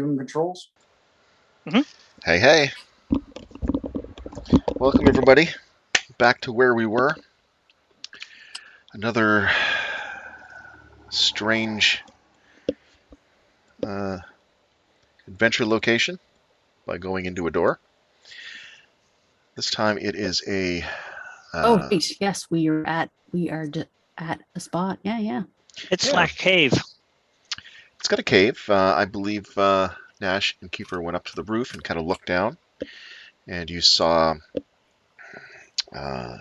Given controls. Hey, hey. Welcome, everybody, back to where we were. Another strange adventure location by going into a door. This time it is a... Oh, yes, we are at a spot. Yeah. It's Yeah. Slack Cave. It's got a cave. I believe Nash and Keeper went up to the roof and kind of looked down, and you saw a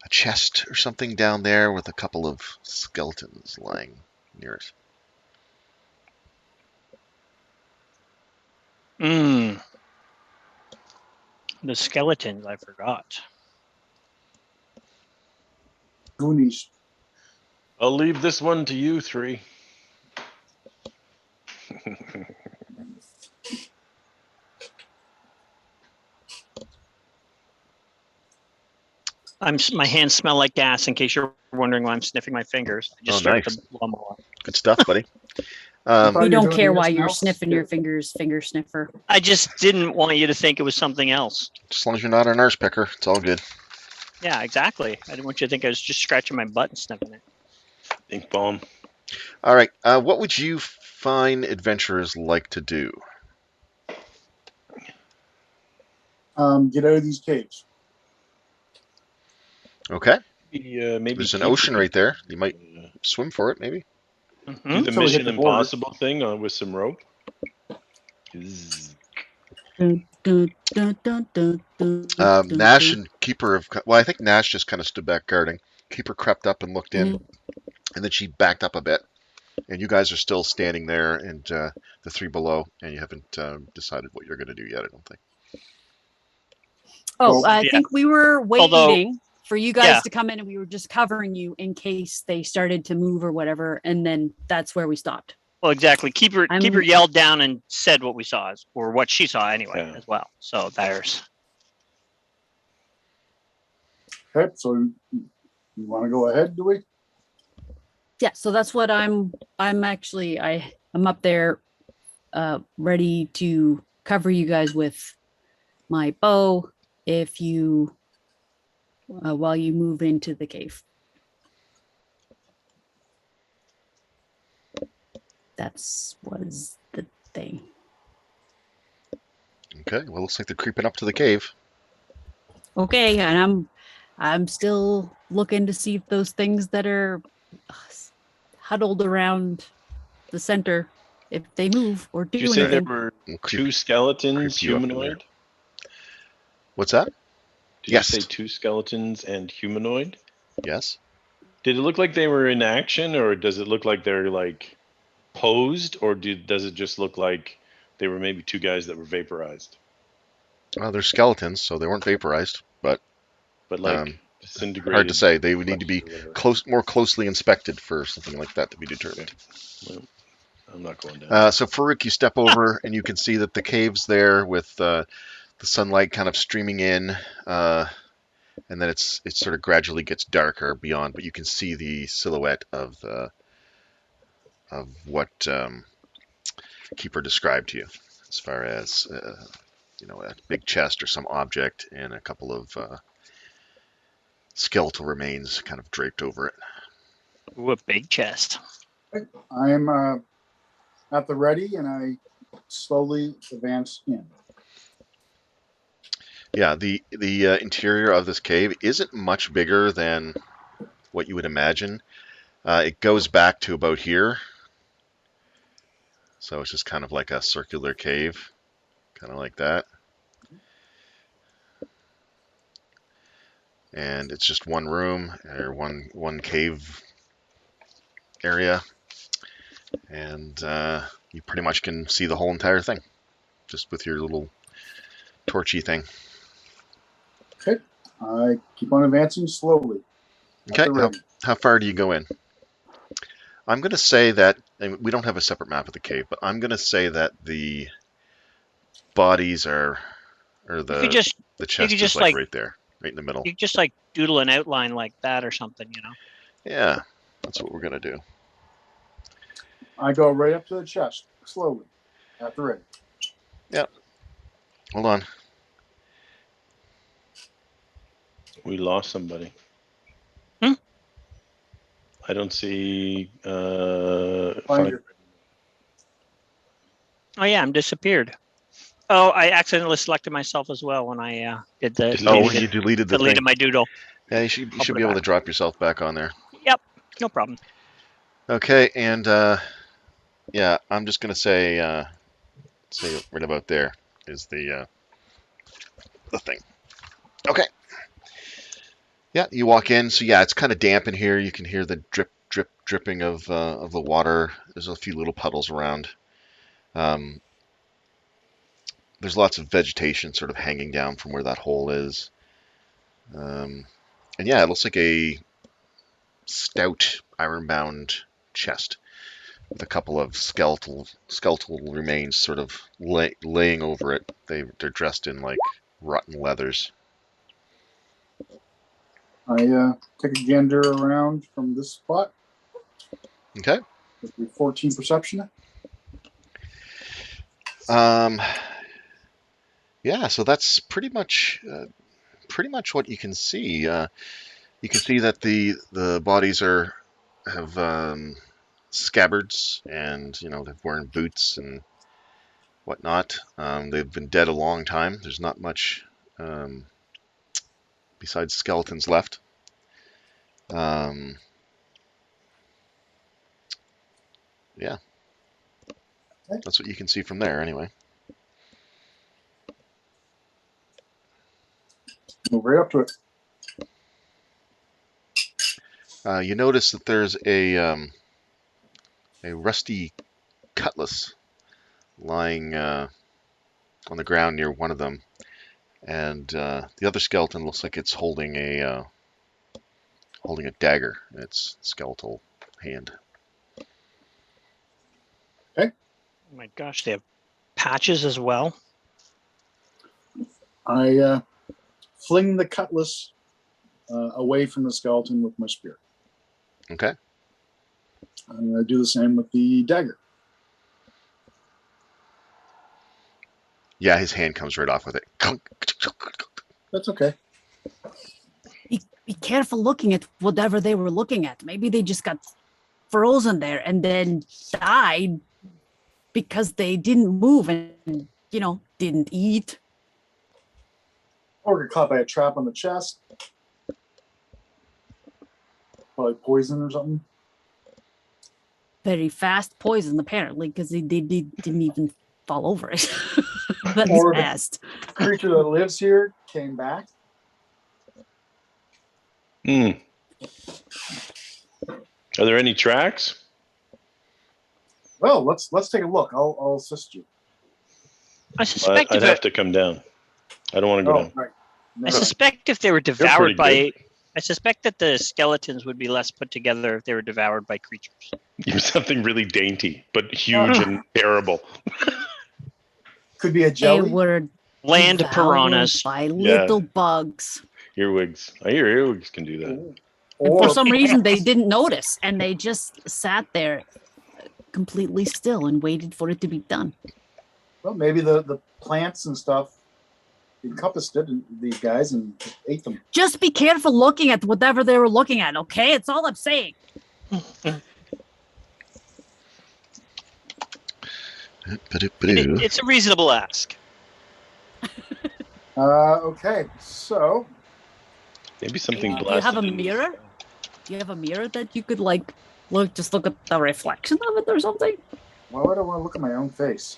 chest or something down there with a couple of skeletons lying near it. The skeletons, I forgot. Goonies. I'll leave this one to you three. My hands smell like gas. In case you're wondering why I'm sniffing my fingers, I just started nice. to blow them all up. Good stuff, buddy. We don't care why anything you're else? sniffing your fingers, finger sniffer. I just didn't want you to think it was something else. As long as you're not a nurse picker, it's all good. Yeah, exactly. I didn't want you to think I was just scratching my butt and sniffing it. Ink bomb. All right. What would you find adventurers like to do? Get out of these caves. Okay. Maybe There's an keep ocean the- right there. You might swim for it, maybe. do Mhm. the So we hit Mission the border. Impossible thing with some rope. Nash and Keeper have... Well, I think Nash just kind of stood back guarding. Keeper crept up and looked in, and then she backed up a bit. And you guys are still standing there, and the three below, and you haven't decided what you're going to do yet, I don't think. Oh, Well, I yeah. think we were waiting Although- for you guys yeah. to come in, and we were just covering you in case they started to move or whatever, and then that's where we stopped. Well, exactly. Keeper I'm- yelled down and said what we saw, or what she saw anyway, Yeah. as well. So there's. Okay, so you want to go ahead, do we? Yeah, so that's what I'm up there ready to cover you guys with my bow if you while you move into the cave. That's was the thing. Okay. Well, looks like they're creeping up to the cave. Okay, and I'm still looking to see if those things that are huddled around the center, if they move or do Did you say there anything. were We'll two skeletons, creep you up in there. humanoid? What's that? Did Yes. you say two skeletons and humanoid? Yes. Did it look like they were in action, or does it look like they're like posed, or does it just look like they were maybe two guys that were vaporized, Well, they're skeletons, so they weren't vaporized, but but like Um, disintegrated? hard to say. They would need to be flesh or whatever? more closely inspected for something like that to be determined. Well, I'm not going down. So Farouk, you step over and you can see that the cave's there with the sunlight kind of streaming in, and then it sort of gradually gets darker beyond, but you can see the silhouette of what Keeper described to you, as far as a big chest or some object and a couple of skeletal remains kind of draped over it. Ooh, a big chest. I'm at the ready, and I slowly advance in. Yeah, the interior of this cave isn't much bigger than what you would imagine. It goes back to about here. So it's just kind of like a circular cave, kind of like that. And it's just one room or one cave area. And you pretty much can see the whole entire thing just with your little torchy thing. Okay, I keep on advancing slowly. At Okay, the ready. how far do you go in? I'm going to say that, and we don't have a separate map of the cave, but I'm going to say that the bodies or You the could just chest is just, like like- right there, right in the middle. you could just like doodle an outline like that or something, you know. Yeah, that's what we're going to do. I go right up to the chest slowly. At the ready. Hold on. We lost somebody. Hmm? I don't see. Finder. Oh yeah, I'm disappeared. Oh, I accidentally selected myself as well when I did the Deleted Oh, it. when you deleted the deleted thing. my doodle. Yeah, you should I'll be put it able to back. drop yourself back on there. Yep, no problem. Okay, and yeah, I'm just gonna say right about there is the thing. Okay. Yeah, you walk in. So yeah, it's kind of damp in here. You can hear the dripping of the water. There's a few little puddles around. There's lots of vegetation sort of hanging down from where that hole is. And yeah, it looks like a stout iron-bound chest with a couple of skeletal remains sort of laying over it. They're dressed in like rotten leathers. I take a gander around from this spot. Okay. With the 14 perception. Yeah, so that's pretty much what you can see. You can see that the bodies have scabbards, and they're wearing boots and whatnot. They've been dead a long time. There's not much besides skeletons left. Yeah, that's what you can see from there, anyway. Move right up to it. You notice that there's a rusty cutlass lying on the ground near one of them, and the other skeleton looks like it's holding a dagger in its skeletal hand. Oh my gosh, they have patches as well. I fling the cutlass away from the skeleton with my spear. Okay. I'm going to do the same with the dagger. Yeah, his hand comes right off with it. That's okay. Be careful looking at whatever they were looking at. Maybe they just got frozen there and then died because they didn't move and, didn't eat. Or get caught by a trap on the chest. Probably poison or something. Very fast poison, apparently, because they didn't even fall over it. That's Or the fast. creature that lives here came back. Hmm. Are there any tracks? Well, let's take a look. I'll assist you. I suspect I'd if have to come down. I don't want to go down. Right. I suspect if they were pretty devoured by, good. I suspect that the skeletons would be less put together if they were devoured by creatures. Give me something really dainty, but huge and terrible. Could be a They jelly. were Land devoured piranhas. by Yeah. little bugs. Earwigs. I hear earwigs can do that. And Or for some reason, they didn't notice, and they just sat there completely still and waited for it to be done. well, maybe the plants and stuff encompassed it, and these guys, and ate them. Just be careful looking at whatever they were looking at, okay? It's all I'm saying. It's a reasonable ask. Okay, so Maybe something Do you blasted. have a in this- mirror? Do you have a mirror that you could look at the reflection of it or something? well, I don't want to look at my own face.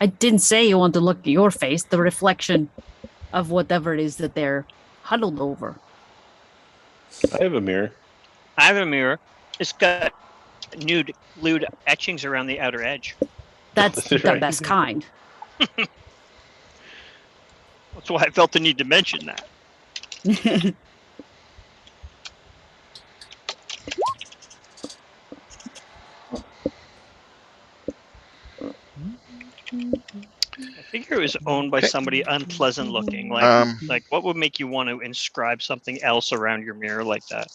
I didn't say you want to look at your face, the reflection of whatever it is that they're huddled over. I have a mirror. I have a mirror. It's got lewd etchings around the outer edge. That's That's the right. best kind. That's why I felt the need to mention that. I figure it was owned by Okay. somebody unpleasant looking. Like what would make you want to inscribe something else around your mirror like that?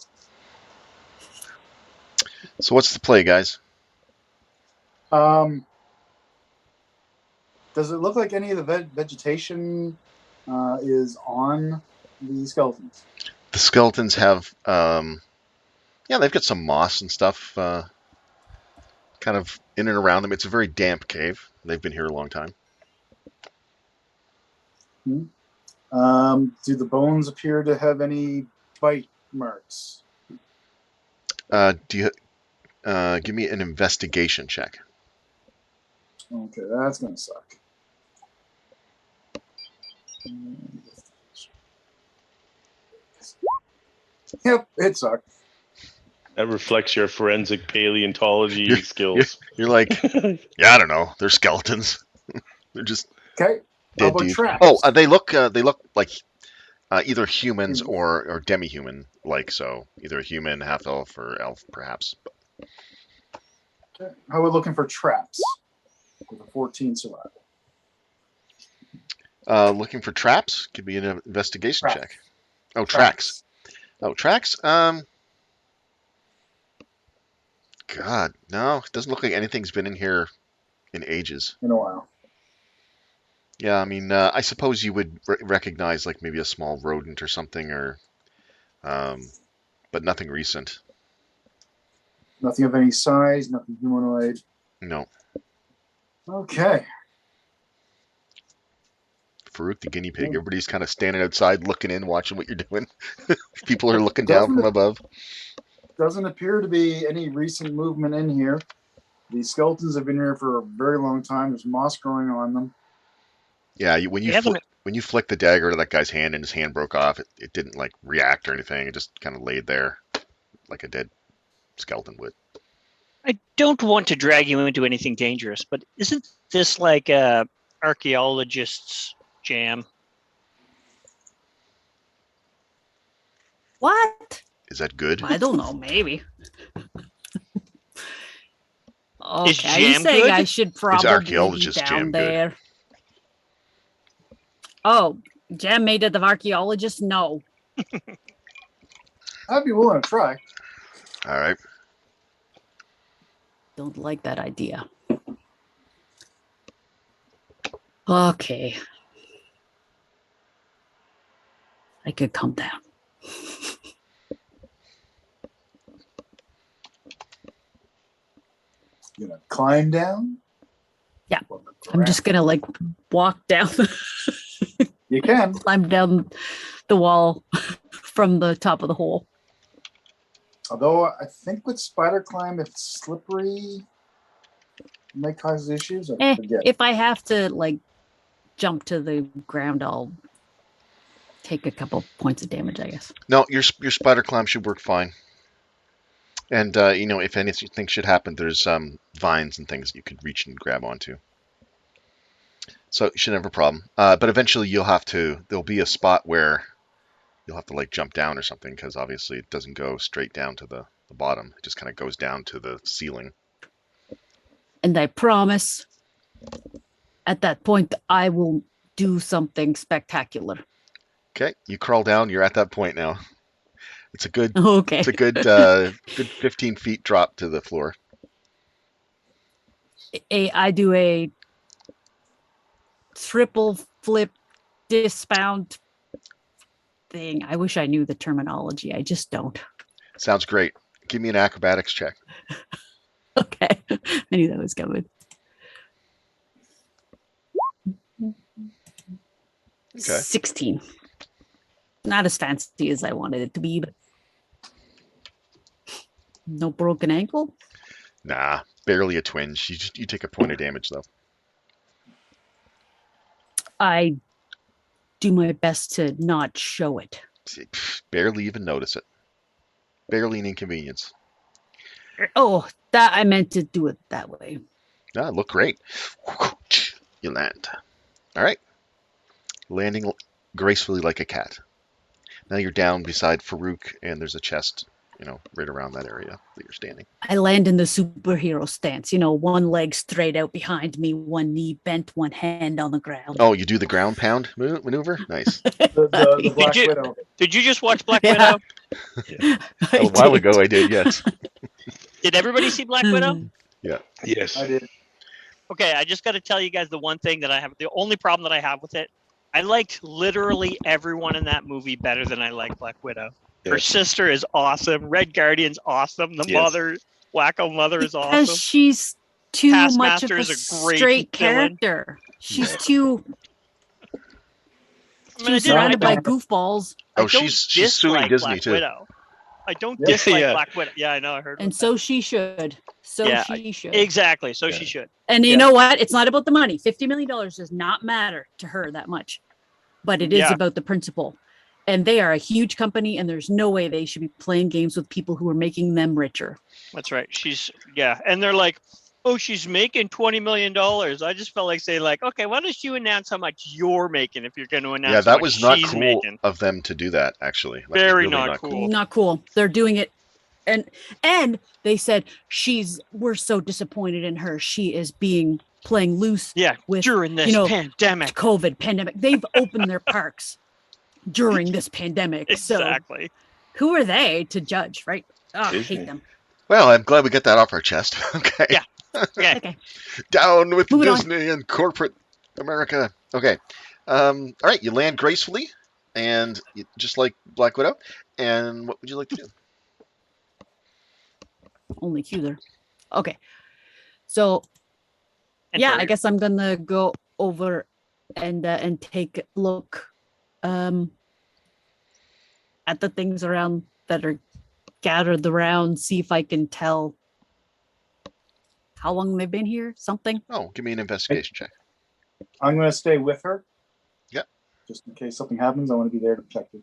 So what's the play, guys? Um, Does it look like any of the vegetation is on the skeletons? The skeletons have, yeah, they've got some moss and stuff kind of in and around them. It's a very damp cave. They've been here a long time. Do the bones appear to have any bite marks? Do you give me an investigation check? Okay, that's gonna suck. Yep, it sucked. That reflects your forensic paleontology You're- skills. You're like, yeah, I don't know. They're skeletons. They're just Okay. How dead about dudes. traps? Oh, they look like either humans or demi-human, like so. Either a human, half elf, or elf, perhaps. Okay. How are we looking for traps? With a 14 survival. Looking for traps? Give me an investigation Tracks. check. Oh, tracks. Oh, tracks. God, no. It doesn't look like anything's been in here in ages. In a while. Yeah, I mean, I suppose you would recognize like maybe a small rodent or something, or, but nothing recent. Nothing of any size, nothing humanoid. No. Okay. Farouk the guinea pig. Everybody's kind of standing outside, looking in, watching what you're doing. People are looking down from above. Doesn't appear to be any recent movement in here. The skeletons have been here for a very long time. There's moss growing on them. Yeah, when you haven't- when you flick the dagger to that guy's hand and his hand broke off, it didn't like react or anything. It just kind of laid there like a dead skeleton would. I don't want to drag you into anything dangerous, but isn't this like a archaeologist's jam? What? Is that good? I don't know. Maybe. Okay, Is are you jam saying good? I should probably be archaeologist down jam good? there? Oh, jam made it of archaeologists? No. I'd be willing to try. All right. Don't like that idea. Okay. I could come down. You know, climb down. Yeah, Or I'm just gonna like walk down, You can. climb down the wall from the top of the hole. Although I think with spider climb, it's slippery. It might cause issues. I forget. If I have to like jump to the ground, I'll take a couple points of damage, I guess. No, your spider climb should work fine. And you know, if anything should happen, there's vines and things you could reach and grab onto. So you shouldn't have a problem. But eventually there'll be a spot where you'll have to like jump down or something, because obviously it doesn't go straight down to the bottom. It just kind of goes down to the ceiling. And I promise at that point I will do something spectacular. Okay, you crawl down. You're at that point now. It's a good Okay. It's a good good 15 feet drop to the floor. I do a triple flip dismount thing. I wish I knew the terminology. I just don't. Sounds great. Give me an acrobatics check. Okay. I knew that was coming. Okay. 16. Not as fancy as I wanted it to be, but no broken ankle. Nah, barely a twinge. You take a point of damage though. I do my best to not show it. Barely even notice it. Barely an inconvenience. Oh, that I meant to do it that way. Ah, look great. You land. All right. Landing gracefully like a cat. Now you're down beside Farouk, and there's a chest, you know, right around that area that you're standing. I land in the superhero stance, you know, one leg straight out behind me, one knee bent, one hand on the ground. Oh, you do the ground pound maneuver? Nice. The Black Did Widow. Did you just watch Black Yeah. Widow? A while ago I did, yes. Did everybody see Black Widow? Yes. I did. Okay, I just got to tell you guys the one thing that I have. The only problem that I have with it, I liked literally everyone in that movie better than I like Black Widow. Her Yes. sister is awesome. Red Guardian's awesome. The Yes. mother, Wacko Mother, is Because awesome. she's too much of Taskmaster a is a great straight villain. character. She's too I mean, I surrounded by I- goofballs, Oh, I don't she's suing dislike Disney Black too. Widow. I don't Yeah. dislike Yeah. Black Widow. Yeah, I know. I heard. and about so she should. So Yeah, she should. that. Exactly. So Yeah. she should. And you Yeah. know what? It's not about the money. $50 million does not matter to her that much, but it is Yeah. about the principle. And they are a huge company, and there's no way they should be playing games with people who are making them richer. That's right. And they're like, oh, she's making $20 million. I just felt like saying, like, okay, why don't you announce how much you're making if you're going to announce Yeah, how that much was not she's cool making? of them to do that. Actually, That was Very really not cool. Not cool. They're doing it, and they said we're so disappointed in her. She is playing loose. Yeah, with, during this pandemic. COVID pandemic. They've opened their parks during this pandemic. So Exactly. who are they to judge, right? Oh, I Disney. hate them. Well, I'm glad we get that off our chest. Okay. Yeah. Okay. Okay. Down with Moving on. Disney and corporate America. Okay. All right. You land gracefully, and just like Black Widow. And what would you like to do? Only Q there. Okay. So And yeah, for- I guess I'm gonna go over and take a look at the things around that are gathered around, see if I can tell how long they've been here, something. Oh, give me an investigation check. I'm going to stay with her. Yep. Just in case something happens, I want to be there to protect her.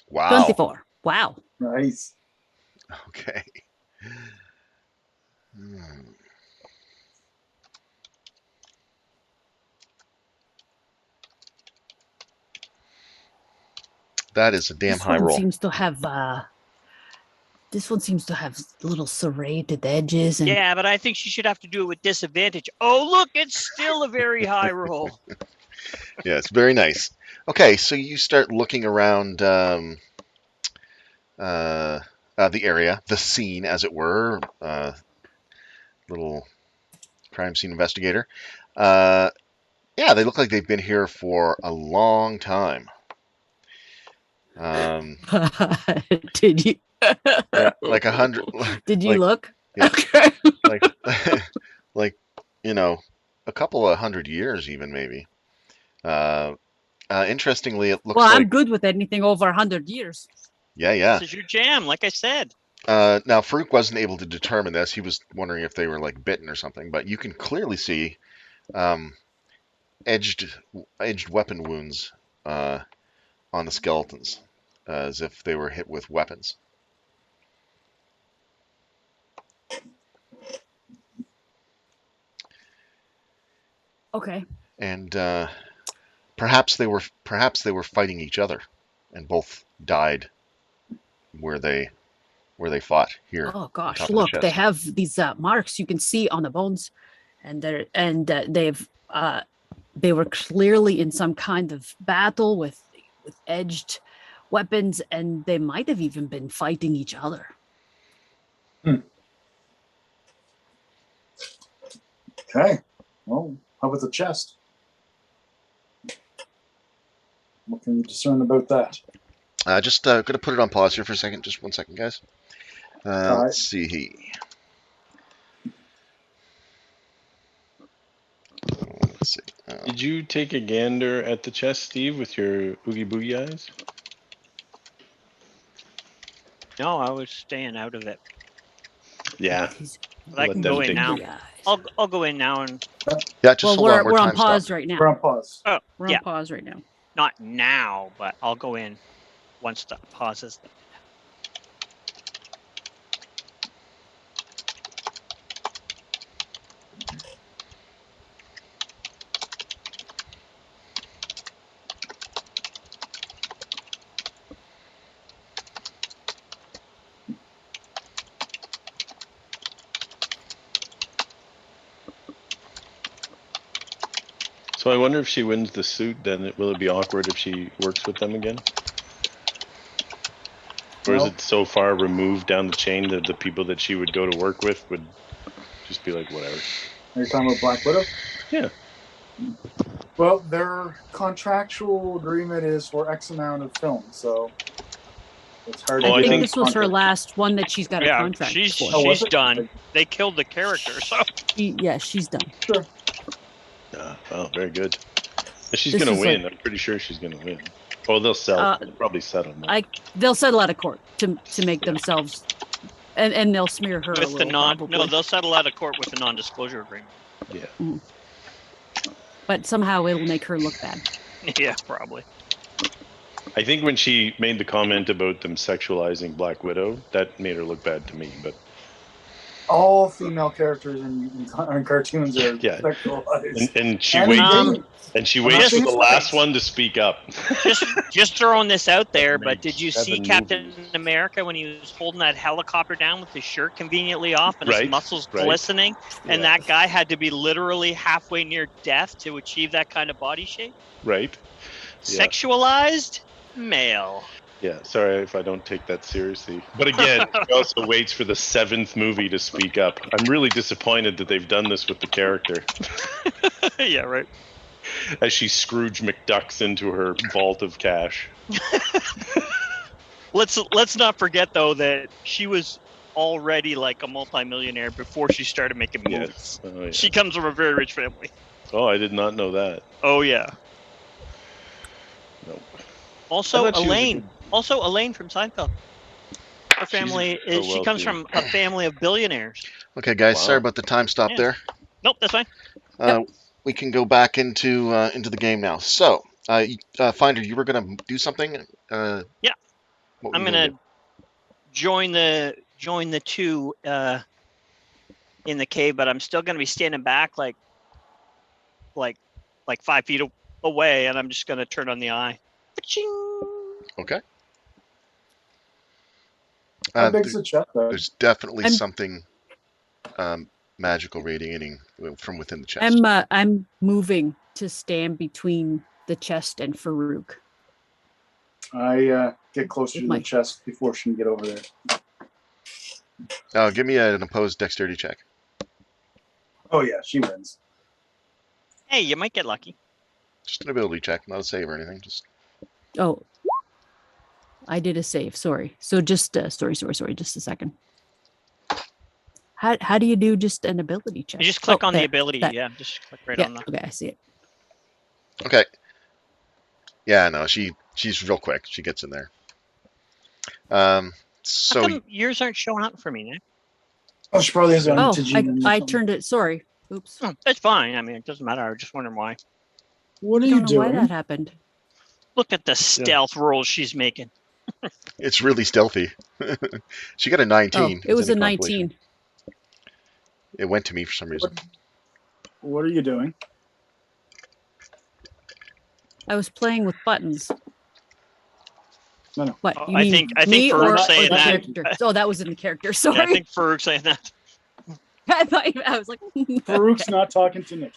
Wow. 24. Wow. Nice. Okay. Hmm. That is a damn This high one roll. seems to have little serrated edges and yeah, but I think she should have to do it with disadvantage. Oh, look, it's still a very high roll. Yeah, it's very nice. Okay, so you start looking around the area, the scene, as it were. Little crime scene investigator. Yeah, they look like they've been here for a long time. did you Yeah, like 100, did you like- look? yeah. Okay. like, like a couple of 100 years, even maybe. Interestingly, it looks Well, I'm like good with anything over 100 years. yeah. This is your jam, like I said. Now Farouk wasn't able to determine this. He was wondering if they were like bitten or something, but you can clearly see edged weapon wounds on the skeletons, as if they were hit with weapons. Okay. And perhaps they were fighting each other, and both died where they fought here. Oh gosh, top of the look, they chest. have these marks you can see on the bones, and they were clearly in some kind of battle with edged weapons, and they might have even been fighting each other. Okay. Well, how about the chest? What can you discern about that? Just going to put it on pause here for a second. Just 1 second, guys. right. Let's see. Let's see. Did you take a gander at the chest, Steve, with your oogie boogie eyes? No, I was staying out of it. Yeah. He's But I Let can them go in take now. big eyes. I'll go in now and Yeah, just Well, hold on. we're on time pause stop. right now. We're on pause. We're yeah. on pause right now. not now, but I'll go in once the pause is. So I wonder if she wins the suit, then will it be awkward if she works with them again? Or is No. it so far removed down the chain that the people that she would go to work with would just be like, whatever. Are you talking about Black Widow? Yeah. Well, their contractual agreement is for X amount of films, so it's hard Oh, to I I get think think- this was her contract. last one that she's got a Yeah, contract she's for. Oh, was she's it? done. They killed the character, so Yeah, she's done. Sure. Oh, very good. She's This gonna is like- win. I'm pretty sure she's gonna win. Oh, they'll sell. Uh, They'll probably settle. Now. They'll settle out of court to make themselves, and they'll smear her a with the little, no, probably. they'll settle out of court with a non-disclosure agreement. Yeah. But somehow it'll make her look bad. Yeah, probably. I think when she made the comment about them sexualizing Black Widow, that made her look bad to me. But All female characters in cartoons are Yeah. sexualized. and she And waits Um, and she I'm waits not for saying the it's last right. one to speak up. Just throwing this out there, but Made did you see 7 Captain movies. America when he was holding that helicopter down with his shirt convenently off and Right, his muscles right. glistening? And Yeah. that guy had to be literally halfway near death to achieve that kind of body shape. Right? Yeah. Sexualized male. Yeah. Sorry if I don't take that seriously. But again, she also waits for the 7th movie to speak up. I'm really disappointed that they've done this with the character. Yeah, right. As she Scrooge McDucks into her vault of cash. Let's not forget though that she was already like a multimillionaire before she started making movies. Yes. Oh, yeah. She comes from a very rich family. Oh, I did not know that. Oh yeah. Nope. Also I thought she was a Elaine. good- Also Elaine from Seinfeld. Her She's family so is she comes wealthy. from a family of billionaires. Okay, guys. Wow. Sorry about the time stop Yeah. there. Nope, that's fine. We can go back into the game now. So, Finder, you were gonna do something. Yeah. What were I'm you gonna do? join the two in the cave, but I'm still gonna be standing back like 5 feet away, and I'm just gonna turn on the eye. Ka-ching! Okay. How big's the chest, though? There's definitely I'm- something magical radiating from within the chest. I'm moving to stand between the chest and Farouk. I get closer to the Mike. chest before she can get over there. Give me an opposed dexterity check. Oh yeah, she wins. Hey, you might get lucky. Just an ability check, not a save or anything. Just Oh, I did a save. Sorry. So just sorry. Just a second. How do you do just an ability check? You just click Oh, on the there, ability. that. Yeah, just click right Yeah. on that. Okay, I see it. okay. Yeah, no, she's real quick. She gets in there. How So come yours aren't showing up for me, Nick? Oh, she probably has it on Oh, Tajin or I something. turned it. Sorry. Oops. Oh, it's fine. I mean, it doesn't matter. I was just wondering why. What are I you don't know why doing? that happened. Look at the stealth rolls she's making. it's really stealthy. She got a 19. Oh, it was a Is any consolation. 19. It went to me for some reason. What are you doing? I was playing with buttons. No. What? Oh, You I mean think me Farouk's or saying the that. character? Oh, that was in the character. Yeah, Sorry. I think Farouk's saying that. I thought I was like, Farouk's not talking to Nick.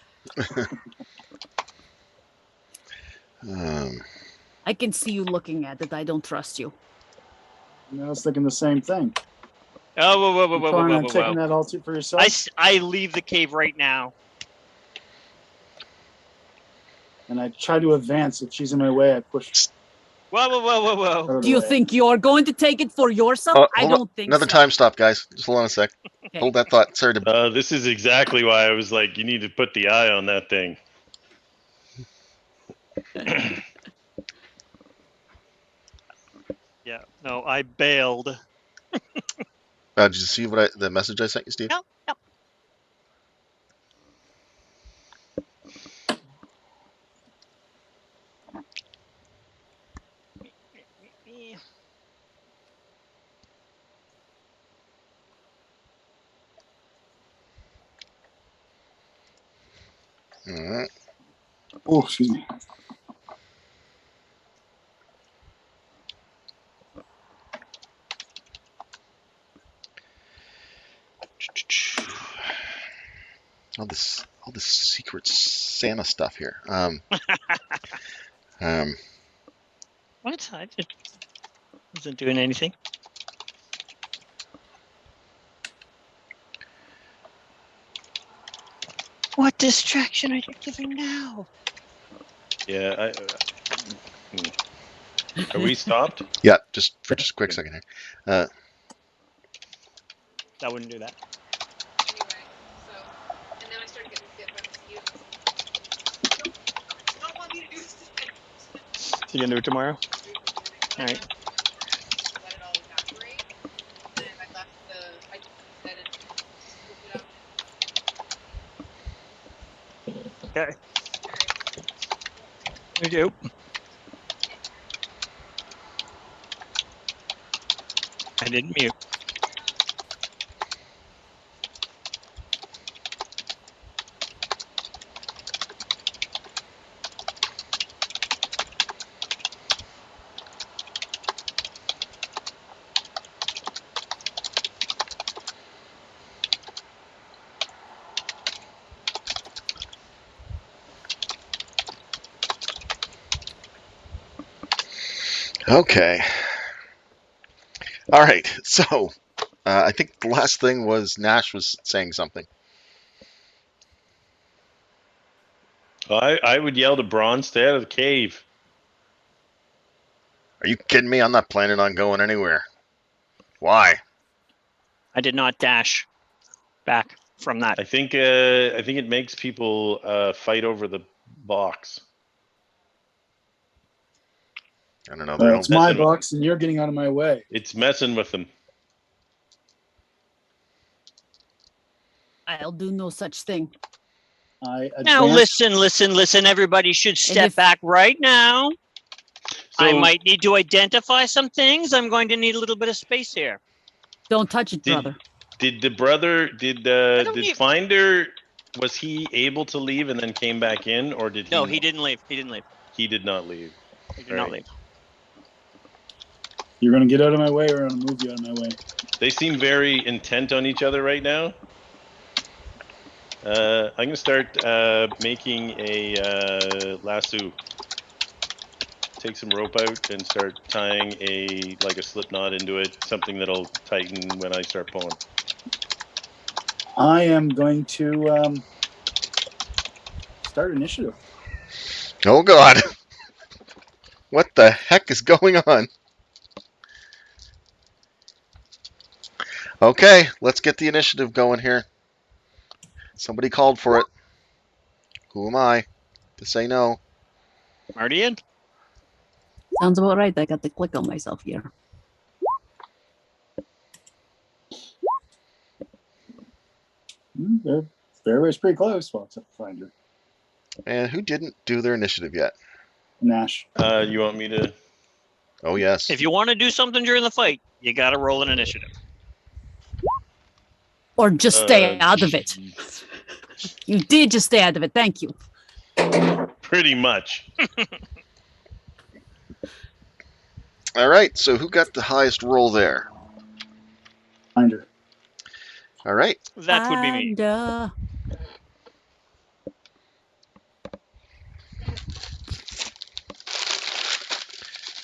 I can see you looking at it. I don't trust you. I was thinking the same thing. Oh, whoa, You planning on whoa. taking that all for yourself? I leave the cave right now. And I try to advance. If she's in my way, I push Whoa. her Do you away. think you're going to take it for yourself? Oh, I hold on. don't think Another so. time stop, guys. Just hold on a sec. Okay. Hold that thought. Sorry to. This is exactly why I was like, you need to put the eye on that thing. Yeah, no, I bailed. Did you see the message I sent you, Steve? No. All right. Oh, excuse me. All this secret Santa stuff here. What? I just wasn't doing anything. What distraction are you giving now? Yeah. Are we stopped? Yeah, just for just a quick second here. I wouldn't do that. Anyway, so, and then I started getting bit by mosquitoes. Don't want me to do this today. You gonna do it tomorrow? Do it in the morning. But I Alright. left the to let it all evaporate. And I left I set it, scooped it up. Okay. Alright. Thank you. I didn't mute. Okay. All right. So I think the last thing was Nash was saying something. I would yell to Braun, stay out of the cave. Are you kidding me? I'm not planning on going anywhere. Why? I did not dash back from that. I think it makes people fight over the box. I don't know. Well, it's my Messing with- box, and you're getting out of my way. It's messing with them. I'll do no such thing. I Now advanced- listen. Everybody should step if- back right now. I So might need to identify some things. I'm going to need a little bit of space here. Don't touch it, Did- brother. did the brother did don't did need- Finder, was he able to leave and then came back in, or did he? No, not? he didn't leave. He didn't leave. He did not leave. He did not Alright. leave. You're going to get out of my way, or I'm going to move you out of my way. They seem very intent on each other right now. I'm gonna start making a lasso. Take some rope out and start tying a slip knot into it, something that'll tighten when I start pulling. I am going to start initiative. Oh God. What the heck is going on? Okay, let's get the initiative going here. Somebody called for it. Who am I to say no? Marty in? Sounds about right. I got the click on myself here. Their fairway's pretty close. Well, except for Finder. And who didn't do their initiative yet? Nash. You want me to? Oh yes. If you want to do something during the fight, you got to roll an initiative. Or just stay Uh, out of it. You did just stay out of it. Thank you. Pretty much. All right. So who got the highest roll there? Finder. All right. That would be me. And,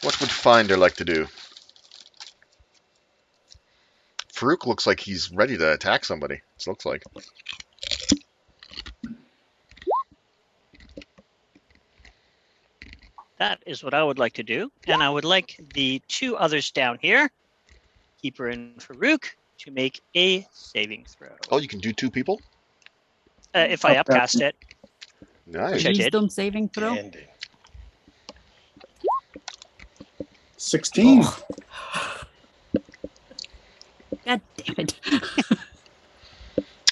What would Finder like to do? Farouk looks like he's ready to attack somebody. It looks like. That is what I would like to do. And I would like the two others down here, Keeper and Farouk, to make a saving throw. Oh, you can do two people? If I Okay. upcast it. Nice. Which I did. wisdom saving throw. Ending. 16. Oh. God damn it.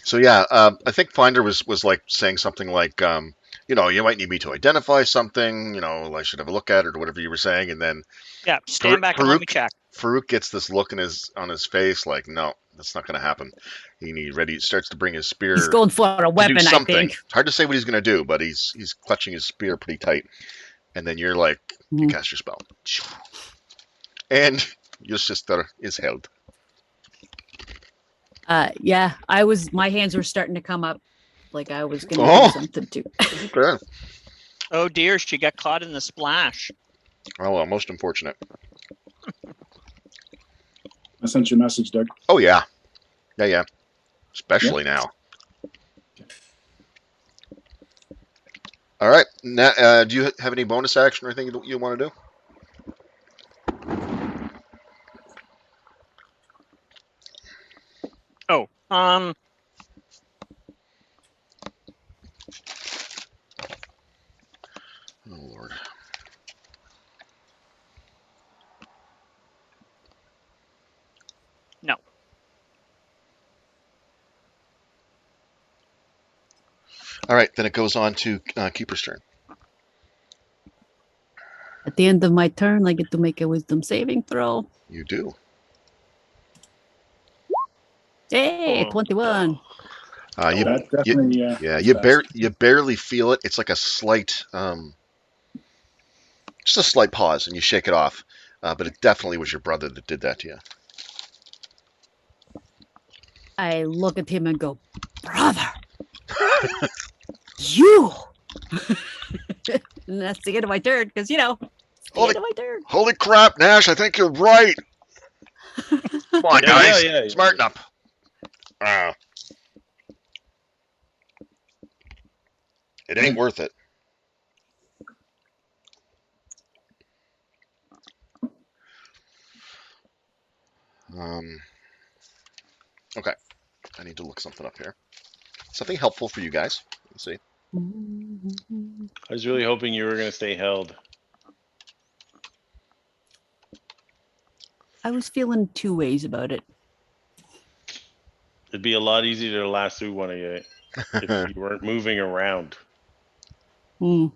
So yeah, I think Finder was like saying something like, you might need me to identify something. I should have a look at it or whatever you were saying, and then Yeah, stand back and let me Farouk- check. Farouk gets this look on his face like, no, that's not going to happen. He starts to bring his spear. He's going for a to weapon, do I something. think. It's hard to say what he's going to do, but he's clutching his spear pretty tight. And then you're like, you Mhm. cast your spell, and your sister is held. Yeah, my hands were starting to come up like I was gonna Oh. do something too. Okay. Oh dear, she got caught in the splash. Oh well, most unfortunate. I sent you a message, Doug. Oh yeah, yeah. Especially now. All right. Do you have any bonus action or anything you want to do? Oh, Oh Lord. no. All right, then it goes on to Keeper's turn. At the end of my turn, I get to make a wisdom saving throw. You do. Hey, Oh. 21. You, That definitely. yeah, is fast. you barely feel it. It's like a slight, just a slight pause, and you shake it off. But it definitely was your brother that did that to you. I look at him and go, brother, you. And that's the end of my turn because, you know, it's the Holy- end of my turn. Holy crap, Nash! I think you're right. Come on, guys, smarten up. It ain't worth it. Okay, I need to look something up here. Something helpful for you guys. Let's see. I was really hoping you were going to stay held. I was feeling two ways about it. It'd be a lot easier to lasso one of you if you weren't moving around. Hmm.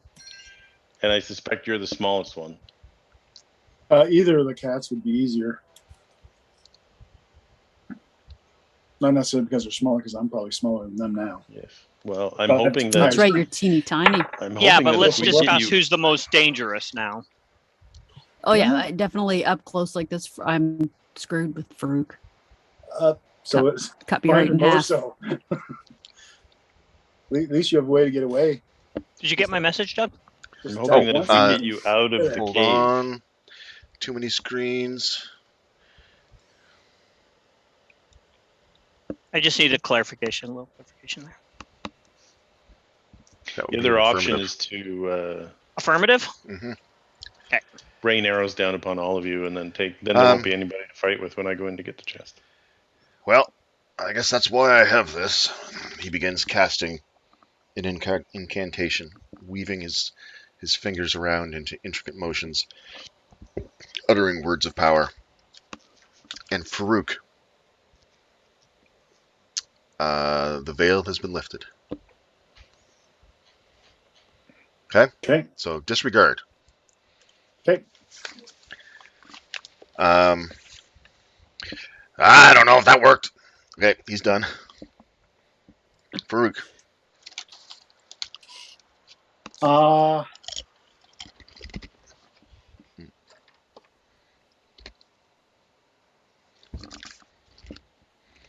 And I suspect you're the smallest one. Either of the cats would be easier. Not necessarily because they're smaller, because I'm probably smaller than them now. Yes. Well, I'm But hoping that's That's that. right, you're teeny tiny. I'm Yeah, hoping but that let's if we give discuss you- who's the most dangerous now. Oh, yeah, Yeah. I definitely up close like this. I'm screwed with Farouk. So it's Cut me right fine in more half. so. At least you have a way to get away. Did you get my message, Doug? I'm Just hoping tap that if once we and get you out of the Hold cave, on. Too many screens. I just need a clarification, a little clarification there. That would the be other an option affirmative. is to Affirmative? Mhm. rain arrows down upon all of you, and then there won't be anybody to fight with when I go in to get the chest. Well, I guess that's why I have this. He begins casting an incantation, weaving his fingers around into intricate motions, uttering words of power. And Farouk, the veil has been lifted. Okay. So disregard. Okay. I don't know if that worked. Okay, he's done. Farouk.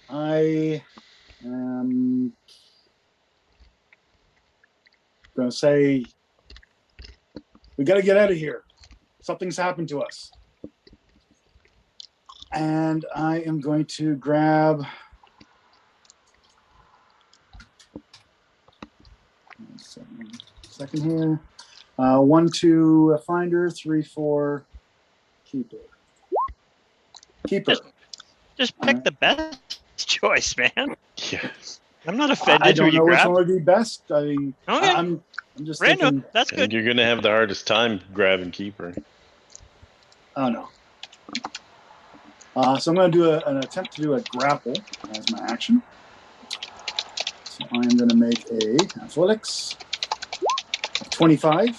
I am gonna say we got to get out of here. Something's happened to us, and I am going to grab. Second here. 1, 2, finder. 3, 4, keeper. Keeper. Just pick the best choice, man. Yeah. I'm not I offended who don't you know which grab. one would be best. I mean, Okay, I'm just random. thinking. That's I think good. you're going to have the hardest time grabbing Keeper. Oh no. So I'm going to do an attempt to do a grapple as my action. So I am going to make a athletics of 25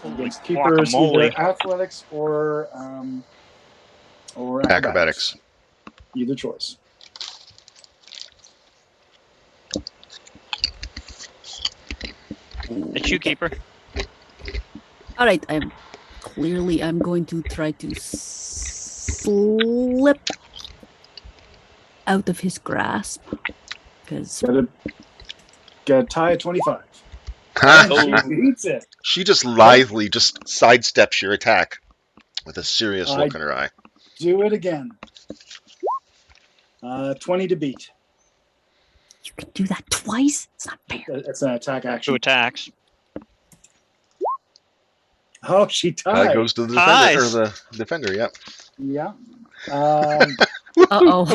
Holy against keepers, guacamole. either athletics or Acrobatics. Either choice. It's you, keeper. All right, I'm going to try to slip out of his grasp because Got a tie at 25. Ha! And she beats it. She just lithely just sidesteps your attack with a serious I- look in her eye. Do it again. 20 to beat. you can do that twice. It's not fair. It's an attack Two action. attacks. Oh, she Tie tied. goes to the defender, or Ties. the defender. Yeah. Yeah. Uh-oh.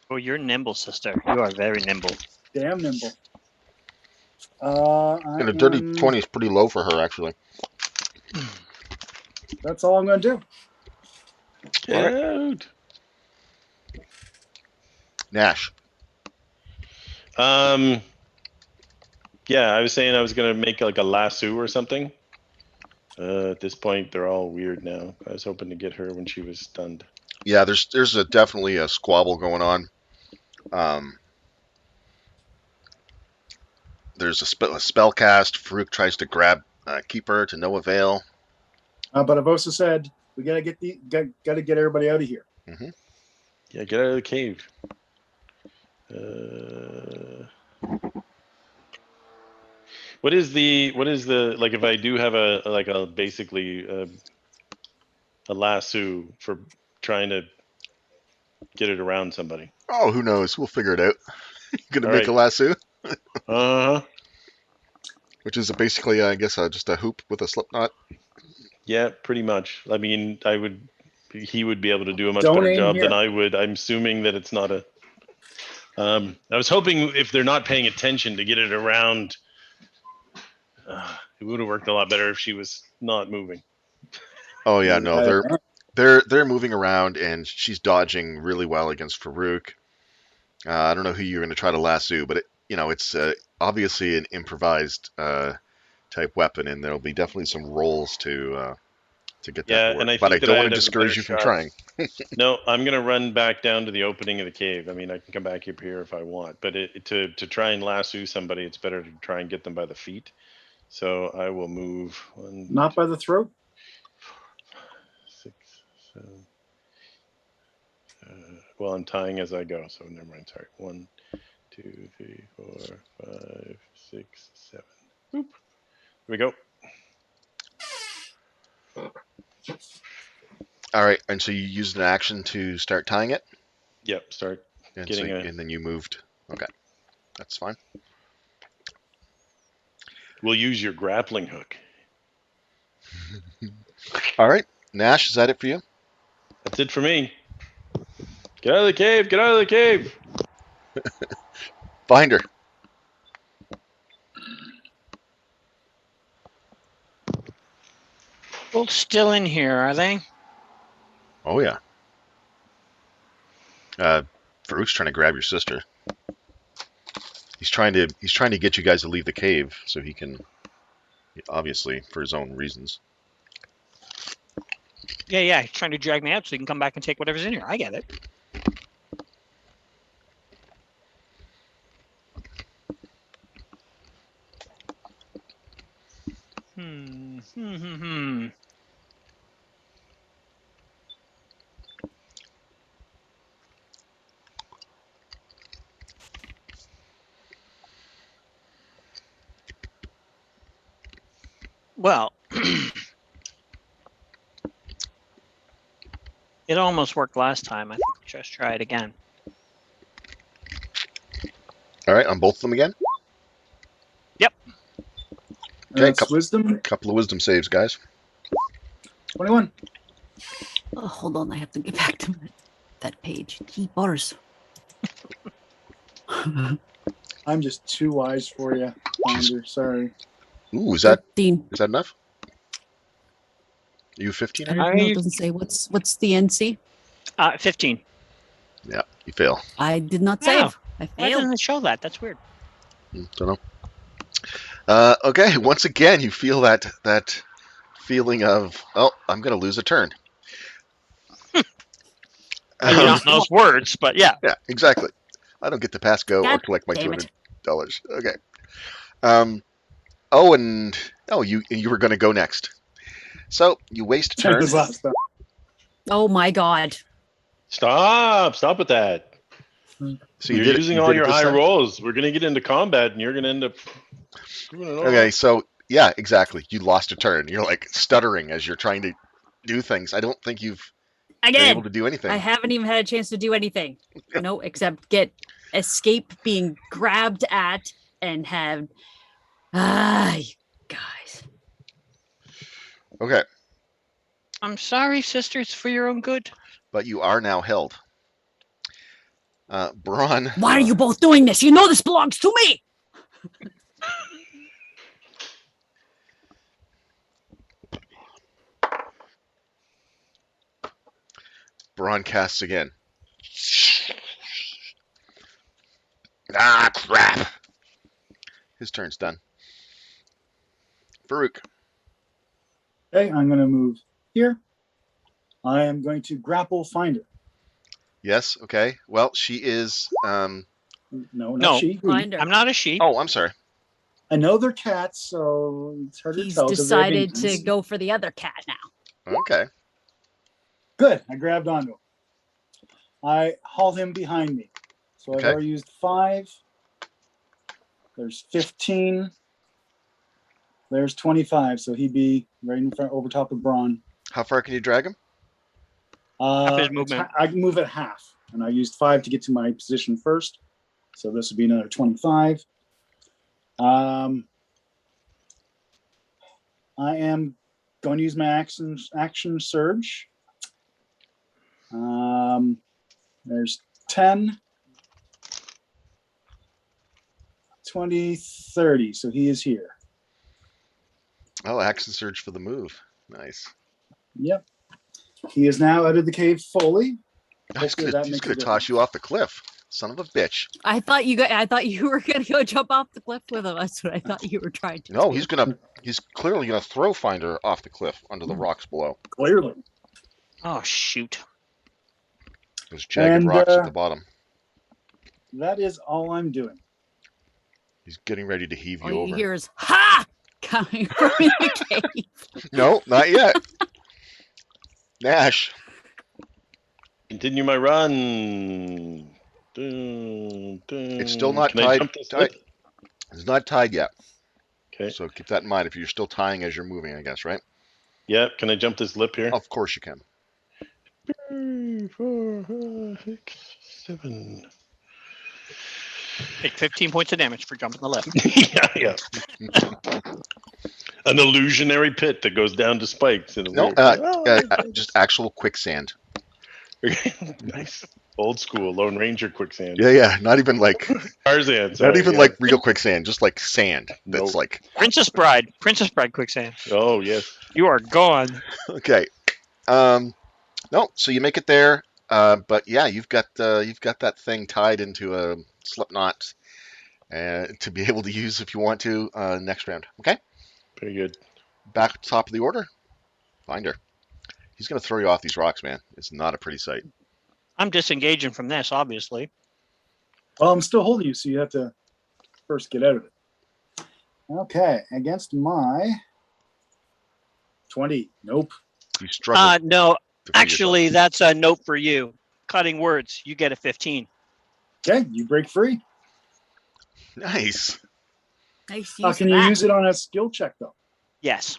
Oh, you're nimble, sister. You are very nimble. Damn nimble. I And a dirty am- 20 is pretty low for her, actually. That's all I'm going to do. Get out. Nash. Yeah, I was saying I was gonna make like a lasso or something. At this point, they're all weird now. I was hoping to get her when she was stunned. Yeah, there's definitely a squabble going on. There's a spell cast. Farouk tries to grab Keeper to no avail. But I've also said we got to get everybody out of here. Yeah, get out of the cave. What is the like if I do have a basically a lasso for trying to get it around somebody? Oh, who knows? We'll figure it out. Gonna All make right. a lasso, Uh-huh. which is basically, I guess, just a hoop with a slip knot. Yeah, pretty much. I mean, he would be able to do a much Don't better aim job here. than I would. I'm assuming that it's not a. I was hoping if they're not paying attention to get it around. It would have worked a lot better if she was not moving. Oh yeah, no, Uh, they're moving around, and she's dodging really well against Farouk. I don't know who you're going to try to lasso, but it's obviously an improvised type weapon, and there'll be definitely some rolls to get that Yeah, to work. and I but I think that don't I want to had a discourage better you from shot. trying. No, I'm gonna run back down to the opening of the cave. I mean, I can come back up here if I want, but to try and lasso somebody, it's better to try and get them by the feet. So I will move Not by the throat. 6, 7. Well, I'm tying as I go, so never mind. Sorry. 1, 2, 3, 4, 5, 6, 7. Boop. Here we go. All right, and so you used an action to start tying it, Yep. Start. and Getting a- and then you moved. Okay, that's fine. We'll use your grappling hook. All right, Nash, is that it for you? That's it for me. Get out of the cave! Get out of the cave! Find her. Both still in here, are they? Oh yeah. Farouk's trying to grab your sister. He's trying to get you guys to leave the cave so he can, obviously for his own reasons. Yeah. He's trying to drag me out so he can come back and take whatever's in here. I get it. Hmm. Well, it almost worked last time. I think we'll just try it again. All right, on both of them again. Okay, That's wisdom. Couple of wisdom saves, guys. 21. Oh, hold on. I have to get back to that page. Key bars. I'm just too wise for you, Founder. Sorry. Ooh, is that 13. enough? You 15? I don't know. It doesn't say what's the NC. 15. Yeah, you fail. I did not Wow. save. I Why failed. doesn't it show that? That's weird. Don't know. Okay, once again, you feel that feeling of, oh, I'm going to lose a turn. Not those words, but yeah. Yeah, exactly. I don't get to pass go or God collect my damn it. $200. Okay. You were going to go next. So you waste a turn. This last time. Oh my God. Stop with that. So You're did it- using you all did it your this high time? rolls. We're gonna get into combat, and you're gonna end up screwing it all Okay, up. so yeah, exactly. You lost a turn. You're like stuttering as you're trying to do things. I don't think you've been able Again, to do anything. I haven't even had a chance to do anything. No, except escape being grabbed at and have. You guys. Okay, I'm sorry, sister. It's for your own good. but you are now held. Braun. Why are you both doing this? You know this belongs to me. Braun casts again. Ah, crap. His turn's done. Farouk. Okay, I'm going to move here. I am going to grapple Finder. Yes, okay. Well, she is. No, not No, she. we. Find her. I'm not a sheep. Oh, I'm sorry. I know they're cats, so it's hard He's to tell. 'cause they have decided to infants. go for the other cat now. Okay. Good. I grabbed onto him. I haul him behind me. So I've Okay. already used 5. There's 15. There's 25. So he'd be right in front, over top of Braun. How far can you drag him? Half his It's movement. I can move it half, and I used 5 to get to my position first. So this would be another 25. I am going to use my action surge. There's 10, 20, 30. So he is here. Oh, action surge for the move. Nice. Yep. He is now out of the cave fully. He's Hopefully gonna, that makes a toss difference. you off the cliff. Son of a bitch. I thought you were gonna go jump off the cliff with him. That's what I thought you were trying to No, do. he's clearly gonna throw Finder off the cliff under the rocks below. Clearly. Oh shoot. There's jagged And, rocks at the bottom. That is all I'm doing. He's getting ready to heave All you you over. hear is "Ha!" coming from the cave. No, not yet. Nash. Continue my run. Dun, dun. It's still not Can I tied. jump this lip? It's not tied yet. Okay. So keep that in mind if you're still tying as you're moving, I guess, right? Yeah. Can I jump this lip here? Of course you can. 3, 4, 5, 6, 7. Take 15 points of damage for jumping the lip. Yeah. An illusionary pit that goes down to spikes. And No, just actual quicksand. nice. Old school Lone Ranger quicksand. Yeah. Not even like Tarzan. not sorry, even yeah. like real quicksand, just like sand. That's Nope. like Princess Bride quicksand. Oh yes. You are gone. okay. No, so you make it there. But yeah, you've got that thing tied into a slip knot to be able to use if you want to next round. Okay? Very good. Back at the top of the order. Finder. He's gonna throw you off these rocks, man. It's not a pretty sight. I'm disengaging from this, obviously. Well, I'm still holding you, so you have to first get out of it. Okay, against my 20. Nope. You struggle. No, to free actually, that's a note for you. Cutting words, you get a 15. Okay, you break free. yourself. Nice. Nice How use can of you that. use it on a skill check, though? Yes.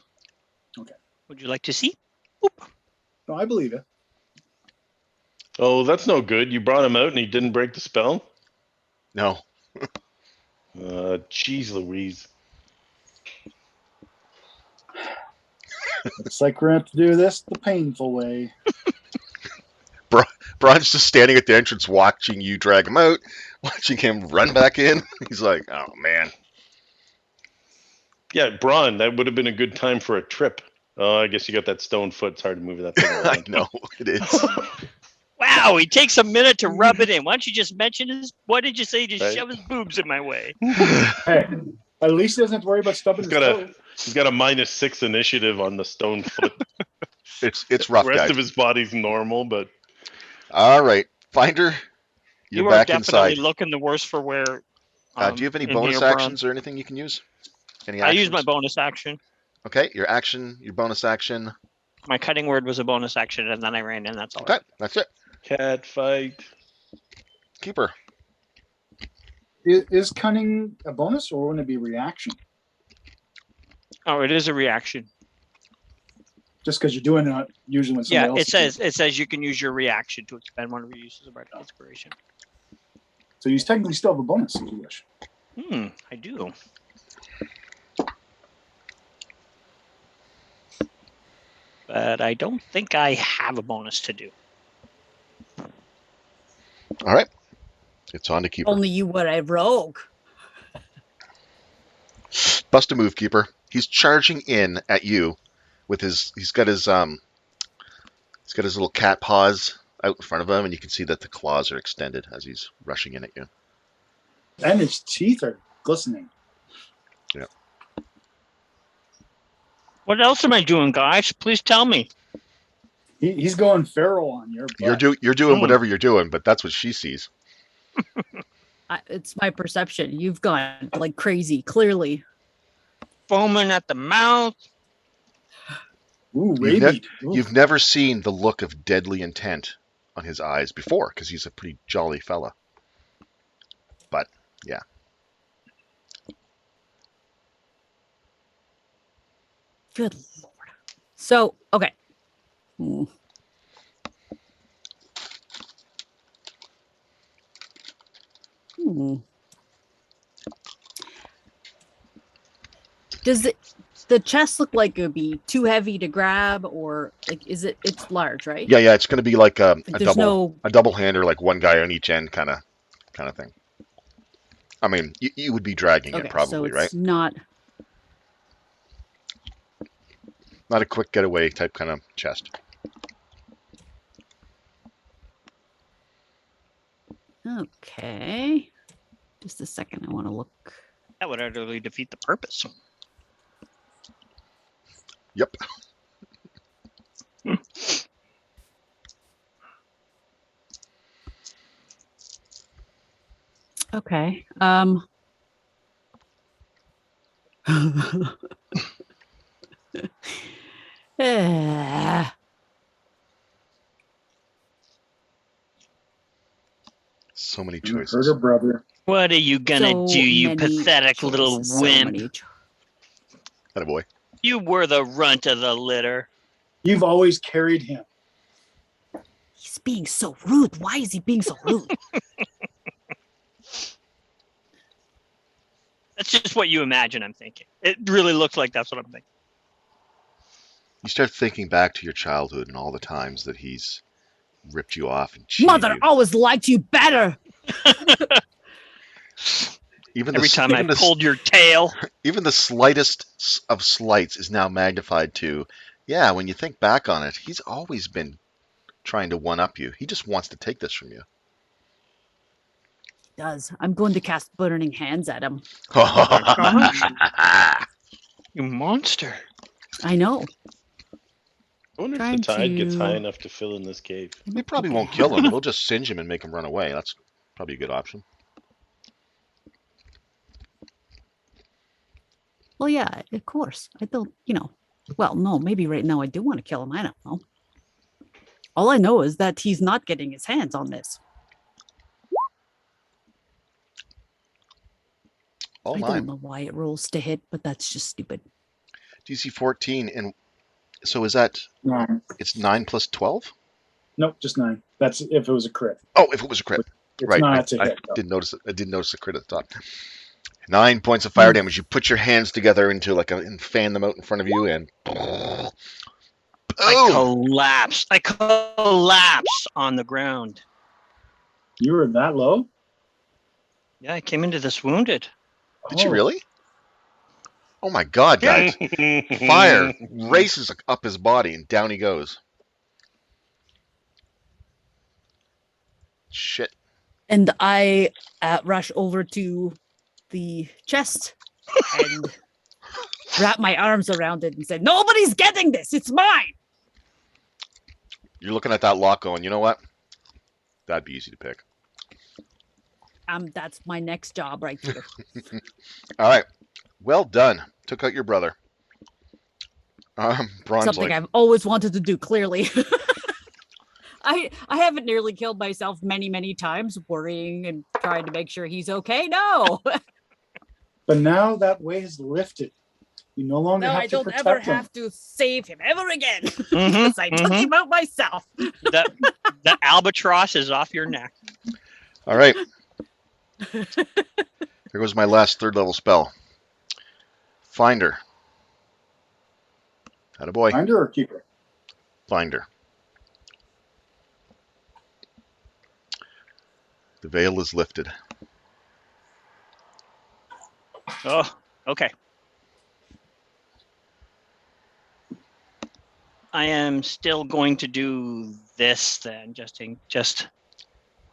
Okay. Would you like to see? No, I believe it. Oh, that's no good. You brought him out and he didn't break the spell? No. Jeez Louise. Looks like we're going to have to do this the painful way. Braun's just standing at the entrance watching you drag him out, watching him run back in. He's like, oh man. Yeah, Braun, that would have been a good time for a trip. Oh, I guess you got that stone foot. It's hard to move that thing I around. know it is. Wow, he takes a minute to rub it in. Why don't you just mention his? What did you say? Just Right. shove his boobs in my way. Hey, at least he doesn't have to worry about stubbing He's his got toe. He's got a -6 initiative on the stone foot. It's rough, The rest guys. of his body's normal, but All right, Finder, you're You are back definitely inside. looking the worse for wear. Do you have any in bonus here, Braun. actions or anything you can use? Any I actions? used my bonus action. Okay, your action, your bonus action. My cutting word was a bonus action, and then I ran in. That's all. Okay, that's it. cat fight. Keeper. Is cunning a bonus, or wouldn't it be reaction? Oh, it is a reaction. Just because you're doing it usually when somebody Yeah, else it is doing says you can use your reaction to expend one of your uses of bardic inspiration. So you technically still have a bonus if you wish. I do. but I don't think I have a bonus to do. All right. It's on to Keeper. Only you were a rogue. Bust a move, Keeper. He's charging in at you with his. He's got his little cat paws out in front of him, and you can see that the claws are extended as he's rushing in at you. And his teeth are glistening. What else am I doing, guys? Please tell me. He's going feral on your butt. You're doing whatever you're doing, but that's what she sees. It's my perception. You've gone like crazy, clearly. Foaming at the mouth. Ooh, You've, rabied. Ooh. you've never seen the look of deadly intent on his eyes before, because he's a pretty jolly fella. But yeah, Good Lord. So, okay. Hmm. Hmm. Does the chest look like it would be too heavy to grab, or like it's large, right? yeah. It's going to be like a There's double hander, like one guy on each end, kind of thing. I mean, you would be dragging okay, it probably, so it's right? not Not a quick getaway type kind of chest. okay. Just a second, I want to look. That would utterly defeat the purpose. Yep. Okay. Eh, So many You choices. heard her brother. What are you gonna so do, you many pathetic little choices, so wimp? many Attaboy. You were the runt of the litter. You've always carried him. He's being so rude. Why is he being so rude? That's just what you imagine I'm thinking. It really looks like that's what I'm thinking. You start thinking back to your childhood and all the times that he's ripped you off and cheated Mother you. always liked you better. Even Every time I pulled your tail. even the slightest of slights is now magnified to, yeah, when you think back on it, he's always been trying to one-up you. He just wants to take this from you. Does. I'm going to cast Burning Hands at him. You monster. I know. I wonder if Trying the tide gets to- high enough to fill in this cave. They probably won't kill him. It'll just singe him and make him run away. That's probably a good option. Well, yeah, of course. I don't, well, no, maybe right now I do want to kill him. I don't know. All I know is that he's not getting his hands on this. All I nine. don't know why it rolls to hit, but that's just stupid. DC 14, and so is that, 9. it's 9 plus 12? Nope, just 9. That's if it was a crit. Oh, if it was a crit. It's Right. not I a hit. though. didn't notice it. I didn't notice the crit at the top. 9 points of fire damage. You put your hands together into and fan them out in front of you, and I boom! collapse. I collapse on the ground. You were that low? Yeah, I came into this wounded. Did you Oh, really? Oh my God, guys! Fire races up his body, and down he goes. Shit. And I rush over to the chest and wrap my arms around it and say, "Nobody's getting this. It's mine." You're looking at that lock going, you know what? That'd be easy to pick. That's my next job right here. All right. Well done. Took out your brother. Bronze Something like, I've always wanted to do, clearly. I haven't nearly killed myself many times, worrying and trying to make sure he's okay. No. But now that weight is lifted. You no longer No, have I to don't protect ever him. have to save him ever again. Mhm, Because I took mhm. him out myself. The albatross is off your neck. all right. Here goes my last 3rd level spell. Finder. Attaboy. Finder or keeper? finder. The veil is lifted. Oh, okay. I am still going to do this then, just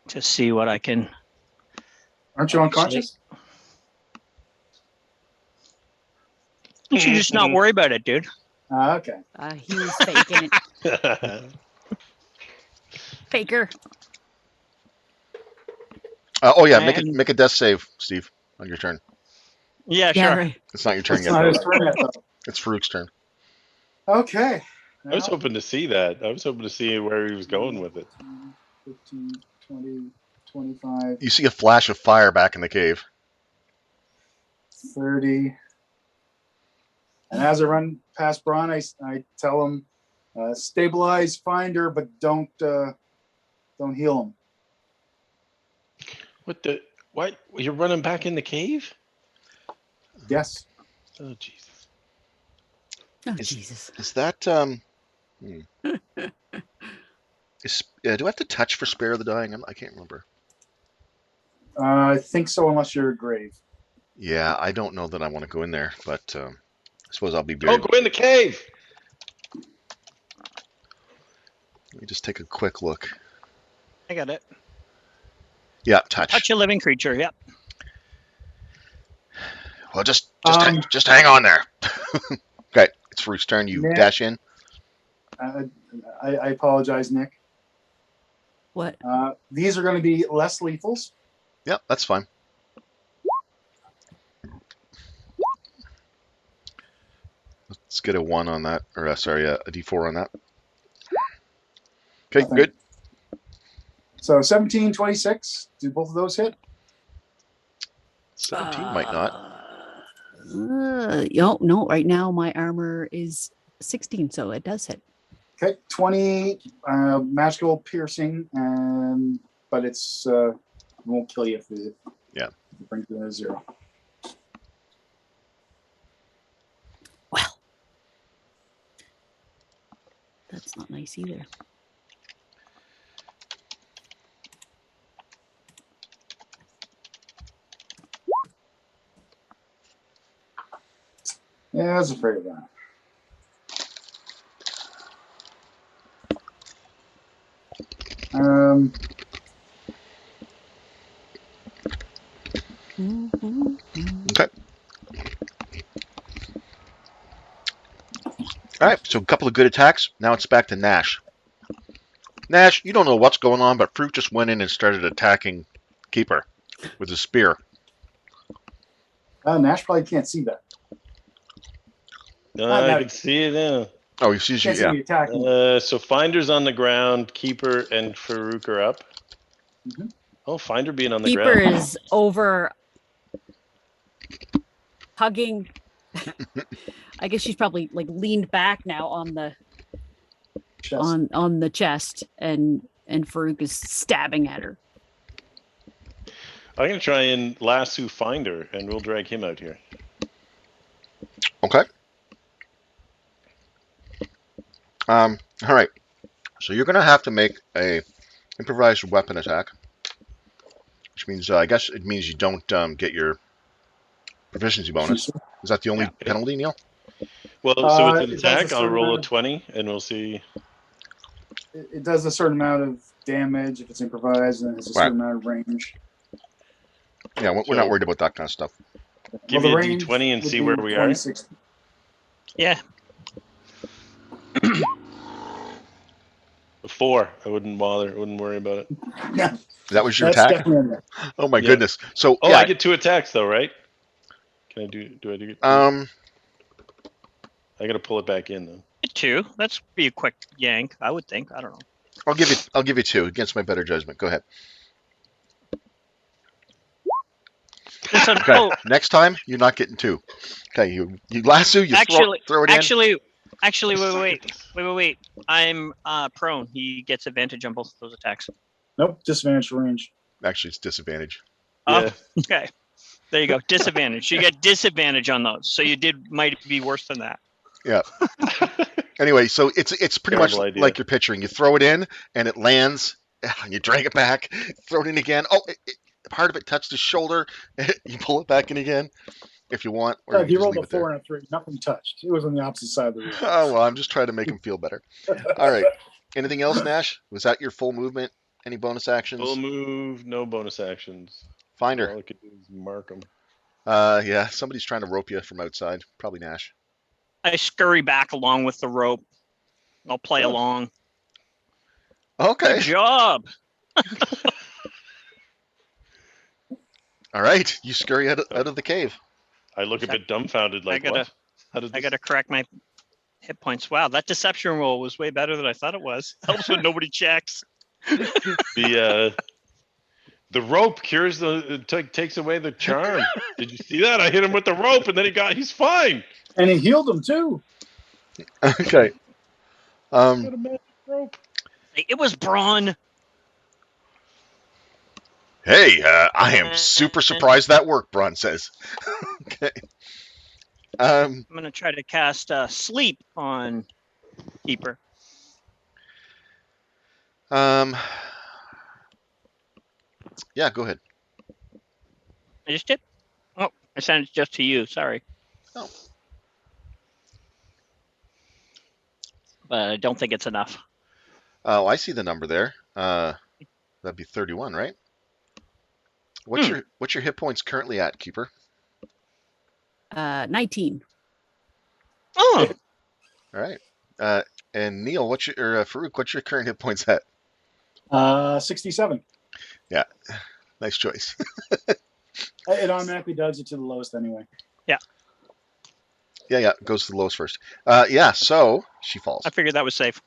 to see what I can. Aren't you unconscious? You should just not worry about it, dude. Okay. He was faking it. Faker. Oh yeah, And- make a death save, Steve, on your turn. Yeah, Yeah, sure. right. It's not your turn It's yet. not Though. his turn yet, though. It's Farouk's turn. Okay. I was Now, hoping to see that. I was hoping to see where he was going with it. 15, 20, 25, You see a flash of fire back in the cave. 30. And as I run past Braun, I tell him, stabilize Finder, but don't heal him. What the? What? You're running back in the cave? Yes. Oh Jesus! Oh, Is- Jesus. Is that Is do I have to touch for spare the dying? I can't remember. I think so, unless you're a grave. Yeah, I don't know that I want to go in there, but I suppose I'll be Oh, very. go in the cave! Let me just take a quick look. I got it. Yeah, touch. Touch a living creature. Yep. Well, just Um, just hang on there. Okay, it's Farouk's turn. You Yeah. dash in. I apologize, Nick. What? These are going to be less lethals. Yep, that's fine. Let's get a 1 on that, or sorry, a D4 on that. Okay, Nothing. good. So 17, 26. Do both of those hit? 17 might not. No, right now my armor is 16, so it does hit. Okay, 20 magical piercing, but it's won't kill you if it brings it to 0. Well, that's not nice either. Yeah, I was afraid of that. Okay. All right, so a couple of good attacks. Now it's back to Nash. Nash, you don't know what's going on, but Farouk just went in and started attacking Keeper with a spear. Nash probably can't see that. No, Not I now. can see it now. Oh, he sees you, Can't see yeah. me attacking. So Finder's on the ground, Keeper and Farouk are up. Mhm. Oh, Finder being on the Keeper ground. is over hugging. I guess she's probably like leaned back now on the Chest. on the chest, and Farouk is stabbing at her. I'm gonna try and lasso Finder, and we'll drag him out here. Okay. All right. So you're going to have to make a improvised weapon attack, which means I guess it means you don't get your proficiency bonus. Is that the only Yeah. penalty, Neil? Well, so It it's an does a attack. I'll certain roll a amount. 20, and we'll see. It does a certain amount of damage if it's improvised, and it has a certain amount of range. Yeah, we're So- not worried about that kind of stuff. Give the me a range D20 and would see be where we are. 26. Yeah. 4. I wouldn't bother. I wouldn't worry about it. Yeah, That was your that's attack? definitely in there. Oh my Yeah. goodness. So Oh, yeah, I get 2 attacks though, right? Can I do? Do I do? I gotta pull it back in though. 2. That's be a quick yank, I would think. I don't know. I'll give you 2 against my better judgment. Go ahead. Listen, Okay. oh, Next time you're not getting 2. Okay, you lasso, you throw it in. actually, wait. I'm prone. He gets advantage on both of those attacks. Nope, disadvantage for range. Actually, it's disadvantage. Yeah. Okay. There you go. Disadvantage. You get disadvantage on those. So you might be worse than that. Yeah. Anyway, so it's pretty much Terrible idea. like you're picturing. You throw it in and it lands, and you drag it back, throw it in again. Oh, part of it touched his shoulder. You pull it back in again if you want, or you He can just rolled leave a it there. 4 and a 3. Nothing touched. It was on the opposite side of the room. Oh well, I'm just trying to make him feel better. All right. Anything else, Nash? Was that your full movement? Any bonus actions? Full move, no bonus actions. Finder. All I could do is mark them. Yeah, somebody's trying to rope you from outside. Probably Nash. I scurry back along with the rope. I'll play Good. along. Okay. Good job. All right. You scurry out of the cave. I look a bit dumbfounded, like, gotta- what? How did I this... got to correct my hit points. Wow, that deception roll was way better than I thought it was. Helps when nobody checks. The rope cures takes away the charm. Did you see that? I hit him with the rope, and then he's fine. And he healed him too. Okay. What a magic rope. It was Braun. Hey, I am super surprised that worked, Braun says. Okay. I'm gonna try to cast sleep on Keeper. Yeah, go ahead. I just did. Oh, I sent it just to you. Sorry. Oh. But I don't think it's enough. Oh, I see the number there. That'd be 31, right? What's your hit points currently at, Keeper? 19. Oh, All right. And Neil, Farouk, what's your current hit points at? 67. Nice choice. It automatically does it to the lowest anyway. Yeah, goes to the lowest first. Yeah, so she falls. I figured that was safe.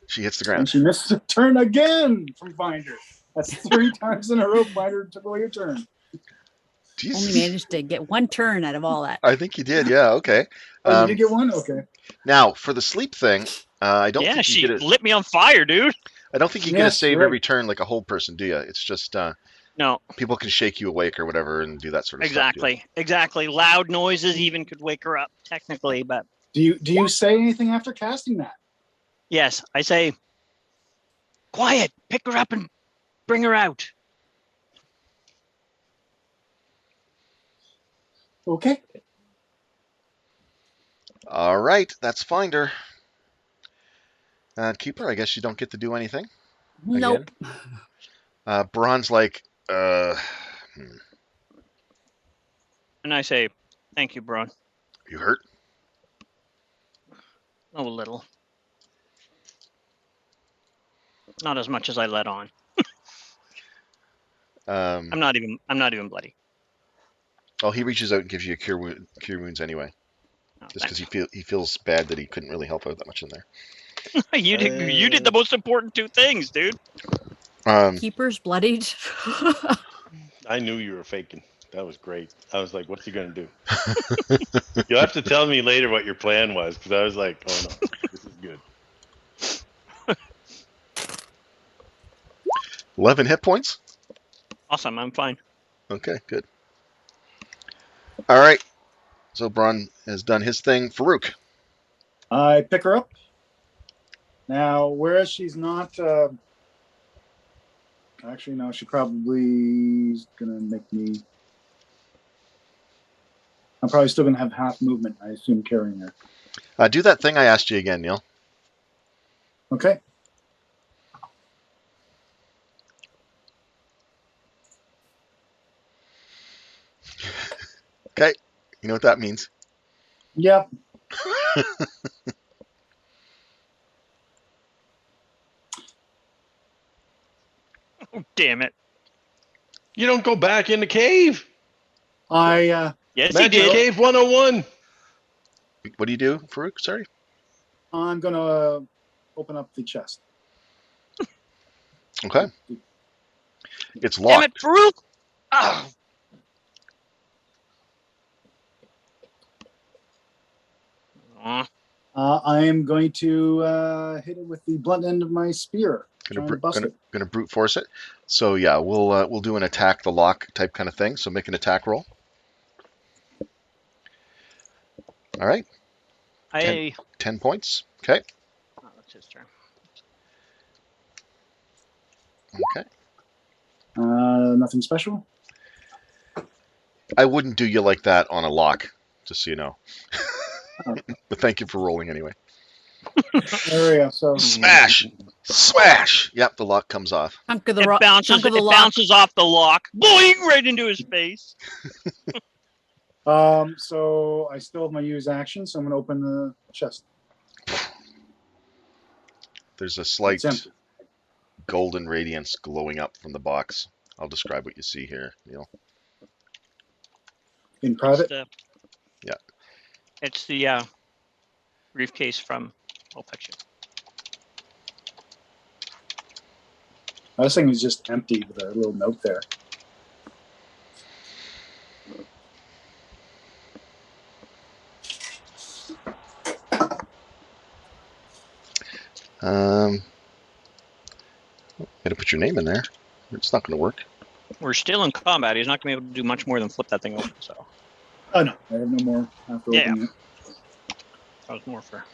She hits the And ground. she missed a turn again from Finder. That's 3 times in a row Finder took away your turn. Jeez. Only managed to get one turn out of all that. I think you did. Yeah. Okay. Oh, you did get one? Okay. Now for the sleep thing, I don't Yeah, think you she get a, lit me on fire, dude. I don't think you get a Yes, save right. every turn like a hold person, do you? It's just No, people can shake you awake or whatever and do that sort of stuff. exactly. Loud noises even could wake her up, technically. But Do you say anything after casting that? yes, I say, quiet, pick her up and bring her out. Okay. All right, that's Finder. Keeper, I guess you don't get to do anything. Nope. Braun's like, And I say, thank you, Braun. you hurt? Oh, a little. Not as much as I let on. I'm not even bloody. Oh, he reaches out and gives you a cure wounds anyway, Oh, just because he feels bad that he couldn't really help out that much in there. you did the most important 2 things, dude. Keeper's bloodied. I knew you were faking. That was great. I was like, what's he going to do? You'll have to tell me later what your plan was, because I was like, oh no, this is good. 11 hit points. Awesome, I'm fine. Okay, good. All right. So Braun has done his thing. Farouk. I pick her up. Now, whereas she's not... actually, no, she probably is going to make me... I'm probably still going to have half movement, I assume, carrying her. Do that thing I asked you again, Neil. Okay. Okay. You know what that means. Yep. Oh, damn it. You don't go back in the cave. I Yes, he Magic did. Cave 101. What do you do, Farouk? Sorry. I'm going to open up the chest. Okay. It's Damn locked. it, Farouk! Oh. Aw, I am going to hit it with the blunt end of my spear. Trying to bust it. Gonna brute force it. So yeah, we'll do an attack the lock type kind of thing. So make an attack roll. All right, I 10 points. Okay. oh, that's his turn. Okay. Nothing special. I wouldn't do you like that on a lock, just so you know. Oh. But thank you for rolling anyway. There we go. So Smash! Smash! Yep, the lock comes off. Chunk of the It rock. bounces. Chunk of the It lock. bounces off the lock, boing, right into his face. so I still have my use action, so I'm gonna open the chest. There's a slight It's empty. golden radiance glowing up from the box. I'll describe what you see here, Neil. In private. Yeah. It's the briefcase from Pulp Fiction. This thing is just empty with a little note there. Gotta put your name in there. It's not gonna work. We're still in combat. He's not going to be able to do much more than flip that thing open. So Oh no, I have no more after Yeah. opening it. that was more for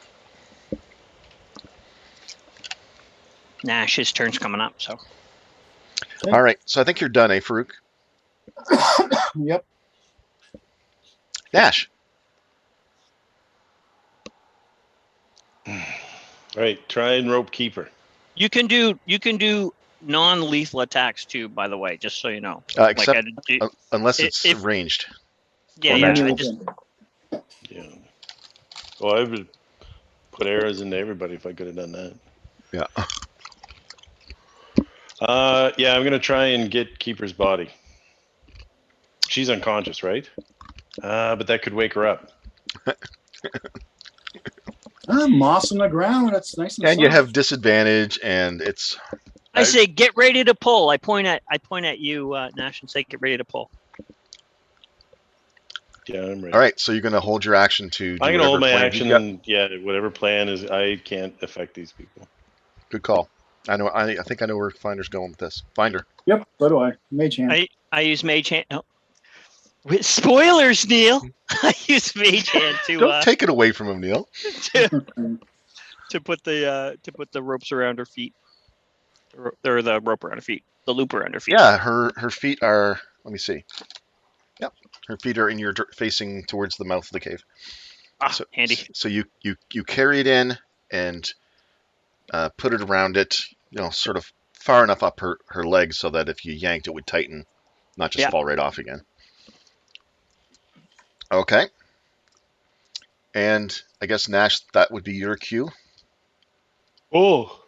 Nash. His turn's coming up. So Okay. All right, so I think you're done, eh, Farouk? Yep. Nash. All right, try and rope keeper. you can do non-lethal attacks too. By the way, just so you know. Except I did- unless it's if- ranged. yeah, or yeah. magic. I just Yeah. Well, I would put arrows into everybody if I could have done that. Yeah. Yeah, I'm gonna try and get keeper's body. She's unconscious, right? But that could wake her up. Moss on the ground. That's nice and And you soft. have disadvantage, and it's I say get ready to pull. I point at you, Nash, and say get ready to pull. Yeah, I'm ready. all right. So you're gonna hold your action to. Do I'm gonna hold my whatever plan action, you've got. and yeah, whatever plan is, I can't affect these people. Good call. I know. I think I know where Finder's going with this. Finder. Yep. So do I. Mage hand. I use Mage Hand. Oh. With spoilers, Neil. I use Mage Hand Don't take it away from him, Neil. to put the ropes around her feet, or the rope around her feet, the loop around her feet. Yeah, her feet are. Let me see. Yep, her feet are in your facing towards the mouth of the cave. So, handy. So you carry it in and put it around it. Sort of far enough up her legs so that if you yanked, it would tighten, not just fall right off again. Okay. And I guess Nash, that would be your cue. Oh.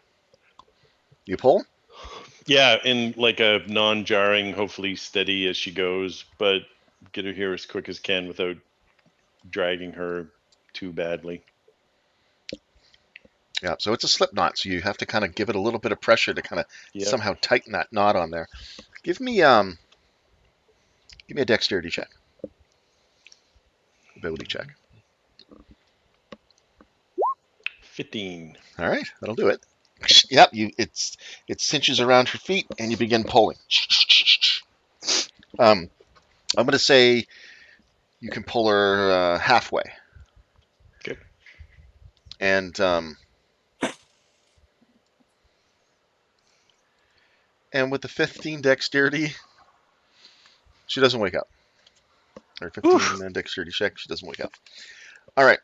You pull. Yeah, in like a non-jarring, hopefully steady as she goes, but get her here as quick as can without dragging her too badly. Yeah, so it's a slip knot, so you have to kind of give it a little bit of pressure to kind of Yep. somehow tighten that knot on there. Give me a dexterity check. Ability check. 15. All right, that'll do it. Yep, it cinches around her feet and you begin pulling. I'm going to say you can pull her halfway. Okay. And with the 15 dexterity, she doesn't wake up. Or 15 dexterity check, she doesn't wake up. All right.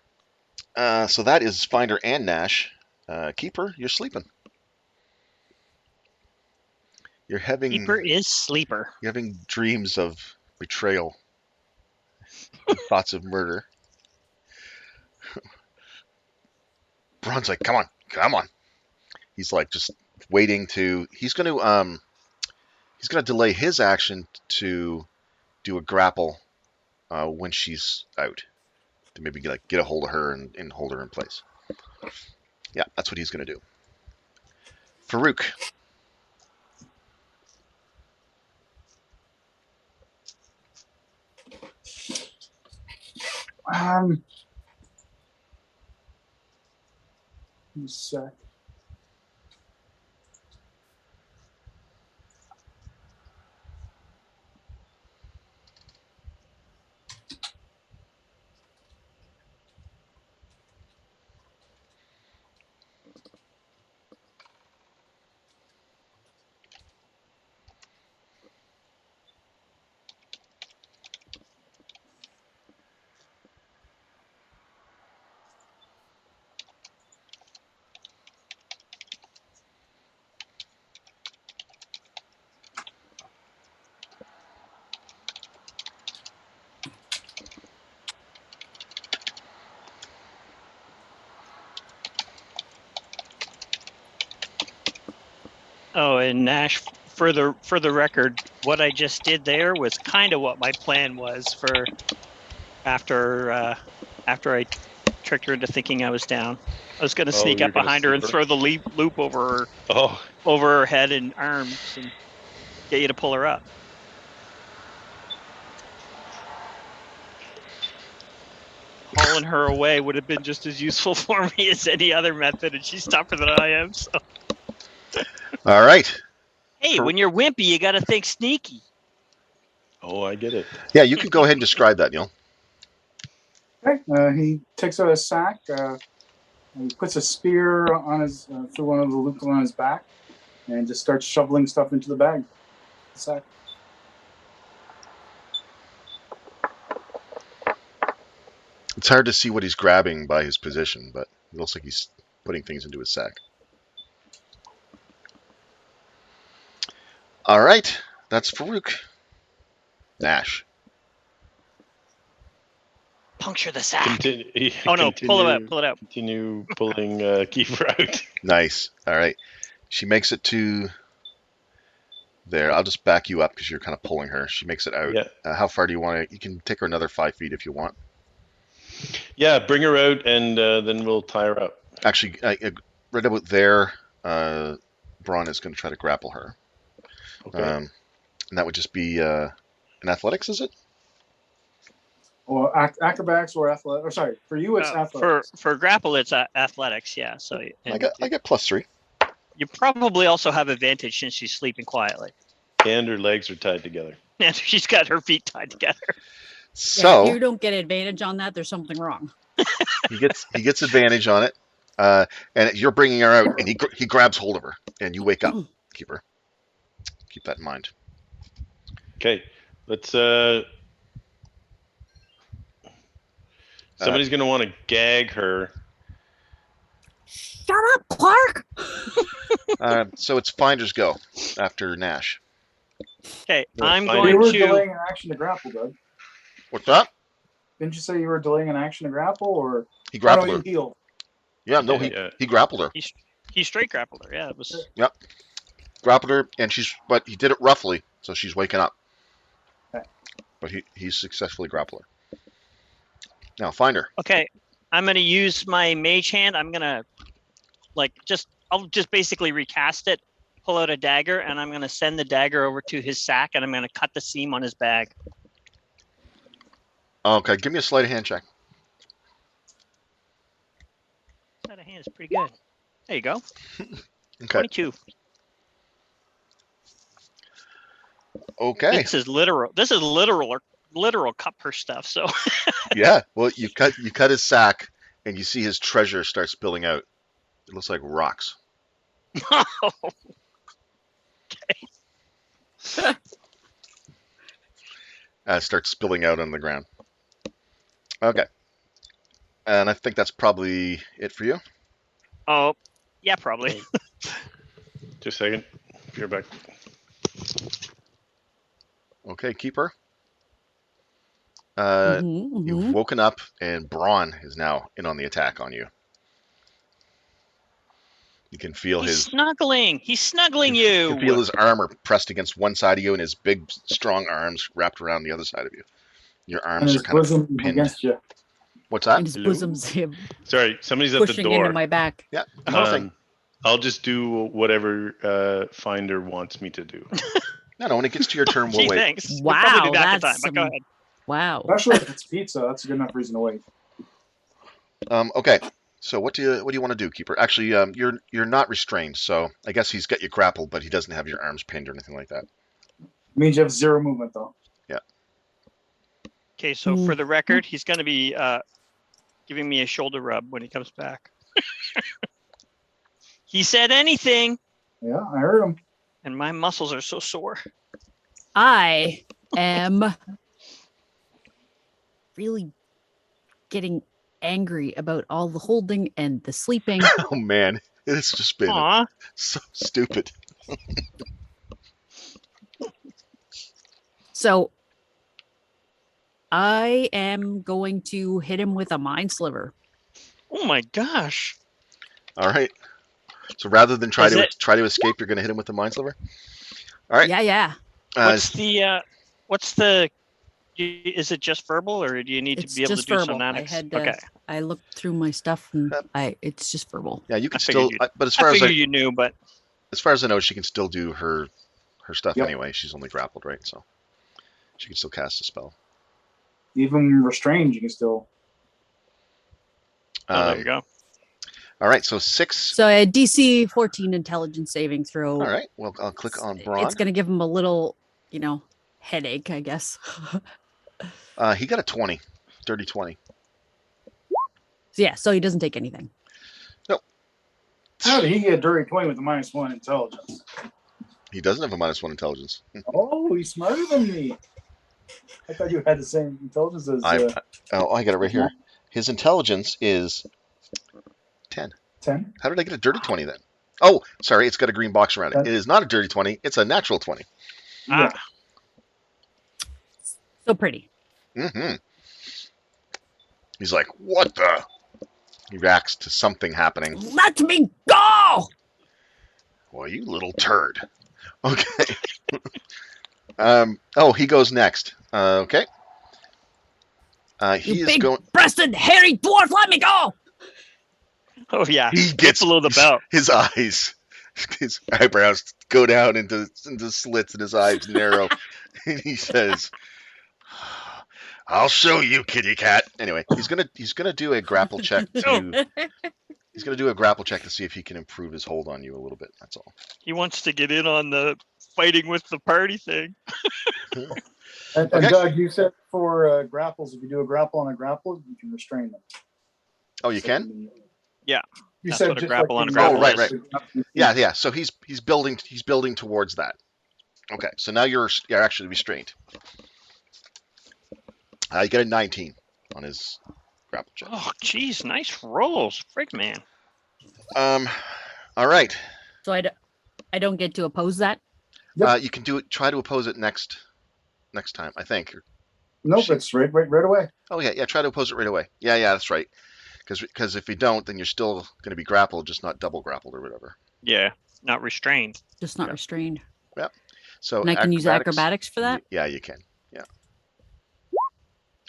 So that is Finder and Nash. Keeper, you're sleeping. Keeper is sleeper. You're having dreams of betrayal, and thoughts of murder. Braun's like, come on. He's like just waiting to. He's going to delay his action to do a grapple when she's out, to maybe get a hold of her and hold her in place. Yeah, that's what he's going to do. Farouk. One sec. Oh, and Nash, for the record, what I just did there was kind of what my plan was for after I tricked her into thinking I was down. I was going to Oh, sneak you're up gonna behind her and sleep her? throw the loop Oh, over her head and arms and get you to pull her up. Hauling her away would have been just as useful for me as any other method, and she's tougher than I am. So, All right. hey, For- when you're wimpy, you got to think sneaky. oh, I get it. Yeah, you can go ahead and describe that, Neil. Okay. He takes out a sack. He puts a spear on his through one of the loops on his back, and just starts shoveling stuff into the bag. Sack. It's hard to see what he's grabbing by his position, but it looks like he's putting things into his sack. All right, that's Farouk. Nash. Puncture the sack. Continue. Oh no, pull it out, pull it out. Continue pulling Kiefer out. Nice. All right. She makes it to there. I'll just back you up because you're kind of pulling her. She makes it out. Yeah. How far do you want to? You can take her another 5 feet if you want. Yeah, bring her out, and then we'll tie her up. Actually, right about there, Braun is going to try to grapple her. Okay. And that would just be an athletics, is it? Or acrobatics or athletic. Or sorry, for you it's athletics. For grapple, it's athletics. Yeah. So I get +3. You probably also have advantage since she's sleeping quietly, And her legs are tied together. and she's got her feet tied together. So if you don't get advantage on that, there's something wrong. he gets advantage on it, and you're bringing her out, and he grabs hold of her, and you wake up. Keep that in mind. Okay, let's. Somebody's gonna want to gag her. Shut up, Clark. So it's Finder's go after Nash. Okay, No, I'm fine. You going were to. delaying an action to grapple, Doug. What's that? Didn't you say you were delaying an action to grapple, or He oh, grappled no, her. you healed? Yeah, no, Yeah. he grappled her. He straight grappled her. Yeah, it was. Grappled her, and but he did it roughly, so she's waking up. Okay. But he successfully grappled her. Now find her. Okay, I'm gonna use my mage hand. I'm gonna I'll just basically recast it, pull out a dagger, and I'm gonna send the dagger over to his sack, and I'm gonna cut the seam on his bag. Okay, give me a sleight of hand check. That hand is pretty good. There you go. Okay. 22. Okay. This is literal cut her stuff. So Yeah. Well, you cut his sack, and you see his treasure start spilling out. It looks like rocks. Starts spilling out on the ground. Okay. And I think that's probably it for you. Oh, yeah, probably. Just a second. You're back. Okay, keeper. Mhm, You've mhm. woken up, and Braun is now in on the attack on you. You can feel He's his snuggling. He's snuggling you you. can feel his armor pressed against one side of you, and his big, strong arms wrapped around the other side of you. Your And arms his are kind of bosom pinned. against you. What's that? And his Hello? bosom's him Sorry, somebody's at the pushing door. into my back. Yeah. Nothing. I'll just do whatever Finder wants me to do. No. When it gets to your turn, we'll Gee, wait. thanks. We'll Wow, probably be back in time, that's but go some- ahead. Wow. Especially if it's pizza, that's a good enough reason to wait. Okay. So what do you want to do, keeper? Actually, you're not restrained, so I guess he's got you grappled, but he doesn't have your arms pinned or anything like that. Means you have 0 movement though. Okay, so for the record, he's going to be giving me a shoulder rub when he comes back. He said anything, Yeah, I heard him. and my muscles are so sore. I am really getting angry about all the holding and the sleeping. Oh man, it's just been Aw, so stupid. So I am going to hit him with a mind sliver. oh my gosh. All right. So rather than try Is to it- try to escape, you're going to hit him with the Minesliver. All right. Yeah, yeah. What's the is it just verbal or do you need It's to be able to just do verbal. I sonatics? had Okay. I looked through my stuff and Yep. it's just verbal. Yeah, you can I figured still. you'd- But as I far as figured you knew, but I know, she can still do her stuff Yep. anyway. She's only grappled, right? So she can still cast a spell. Even restrained, you can still. there you go. All right, so 6. So I had DC 14 intelligence saving throw. All right. Well, I'll click on Braun. It's gonna give him a little, headache, I guess. He got a 20, dirty 20. So yeah, so he doesn't take anything. How did he get a dirty 20 with a -1 intelligence? He doesn't have a -1 intelligence. Oh, he's smarter than me. I thought you had the same intelligence as I got it right here. His intelligence is 10. 10. How did I get a dirty 20 then? Oh, sorry, it's got a green box around it. It is not a dirty 20. It's a natural 20. Yeah. So pretty. Mm-hmm. He's like, what the? He reacts to something happening. Let me go! Boy, you little turd. Okay. He goes next. Okay. He You is big going. breasted hairy dwarf, let me go! Oh yeah. He gets below the belt. His eyes, his eyebrows go down into slits, and his eyes narrow, and he says, "I'll show you, kitty cat." Anyway, he's gonna do a grapple check to. He's gonna do a grapple check to see if he can improve his hold on you a little bit. That's all. He wants to get in on the fighting with the party thing. And Okay. Doug, you said for grapples, if you do a grapple on a grapple, you can restrain them. Oh, you can? Yeah. You That's said what a just grapple like on a you grapple know, is. Yeah. So he's building towards that. Okay. So now you're actually restrained. You get a 19 on his grapple check. Oh geez, nice rolls. Frig man. All right. So I don't get to oppose that. Yep. You can do it. Try to oppose it next time, I think. Nope, it's right away. Oh yeah. Try to oppose it right away. Yeah, that's right. Because if you don't, then you're still going to be grappled, just not double grappled or whatever. Yeah. Not restrained. Just not Yeah. restrained. So And I can use acrobatics for that? Yeah, you can. Yeah.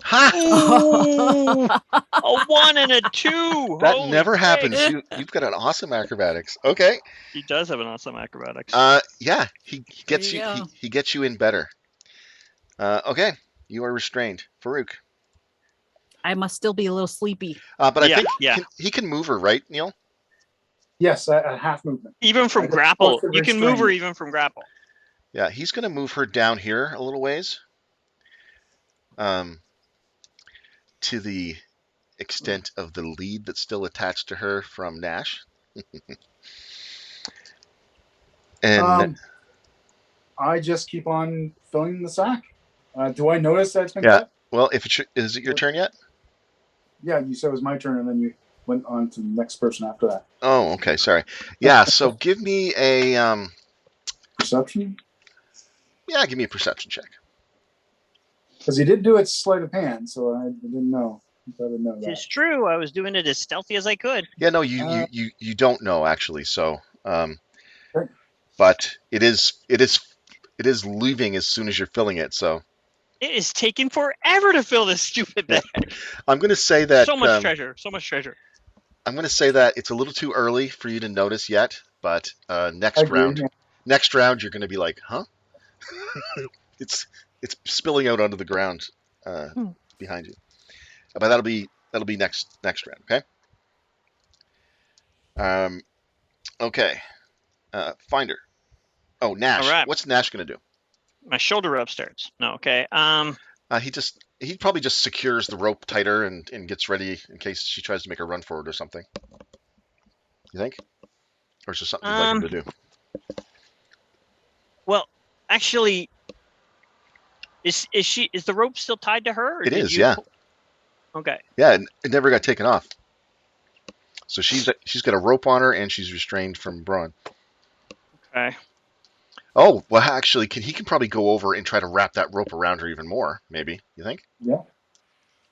Ha! A 1 and a 2. That Holy never frig. happens. You've got an awesome acrobatics. Okay. He does have an awesome acrobatics. Yeah. He gets There you. you go. He gets you in better. Okay. You are restrained, Farouk. I must still be a little sleepy. But I Yeah, think yeah. he can move her, right, Neil? Yes, a half movement. Even from I think grapple. both are You can move her restrained. even from grapple. Yeah, he's going to move her down here a little ways. To the extent of the lead that's still attached to her from Nash. And I just keep on filling the sack. Do I notice that it's been Yeah. cut? well, is it your turn yet? Yeah, you said it was my turn, and then you went on to the next person after that. Oh, okay, sorry. Yeah, so give me a Perception? give me a perception check. Because he did do it sleight of hand, so I didn't know. I didn't know that. It's true. I was doing it as stealthy as I could. Yeah, no, you don't know actually. So, Okay. but it is leaving as soon as you're filling it. So It is taking forever to fill this stupid bag. I'm going to say that So much treasure. So much treasure. I'm going to say that it's a little too early for you to notice yet. But I next agree, round, yeah. you're going to be like, huh? it's spilling out onto the ground behind you. But that'll be next round. Okay. Okay. Finder. Oh, Nash. All right. What's Nash going to do? My shoulder rub starts. No, okay. He probably just secures the rope tighter and gets ready in case she tries to make a run for it or something. You think? Or is there something you'd like him to do? Well, actually, is the rope still tied to her? Or It did is, you yeah. pull- Okay. Yeah, it never got taken off. So she's got a rope on her and she's restrained from Braun. Okay. Oh, well, actually, he can probably go over and try to wrap that rope around her even more. Maybe you think?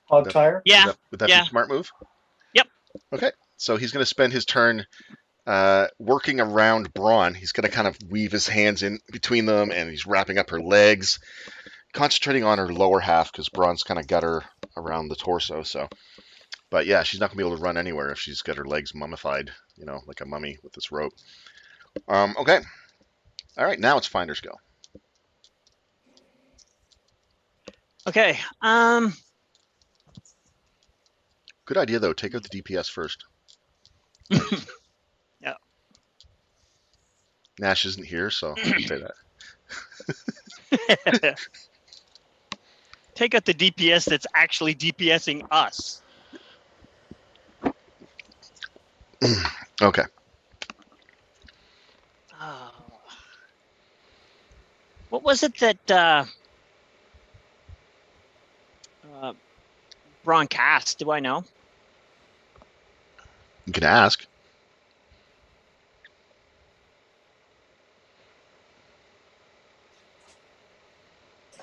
Hog That- tire? Yeah. Would that yeah. be a smart move? Yep. Okay, so he's going to spend his turn working around Braun. He's going to kind of weave his hands in between them, and he's wrapping up her legs, concentrating on her lower half because Braun's kind of got her around the torso. So, but yeah, she's not going to be able to run anywhere if she's got her legs mummified, like a mummy with this rope. Okay. All right, now it's Finder's go. Okay. Good idea, though. Take out the DPS first. Yeah. Nash isn't here, so I can say that. Take out the DPS that's actually DPSing us. Okay. What was it that Braun cast? Do I know? You can ask.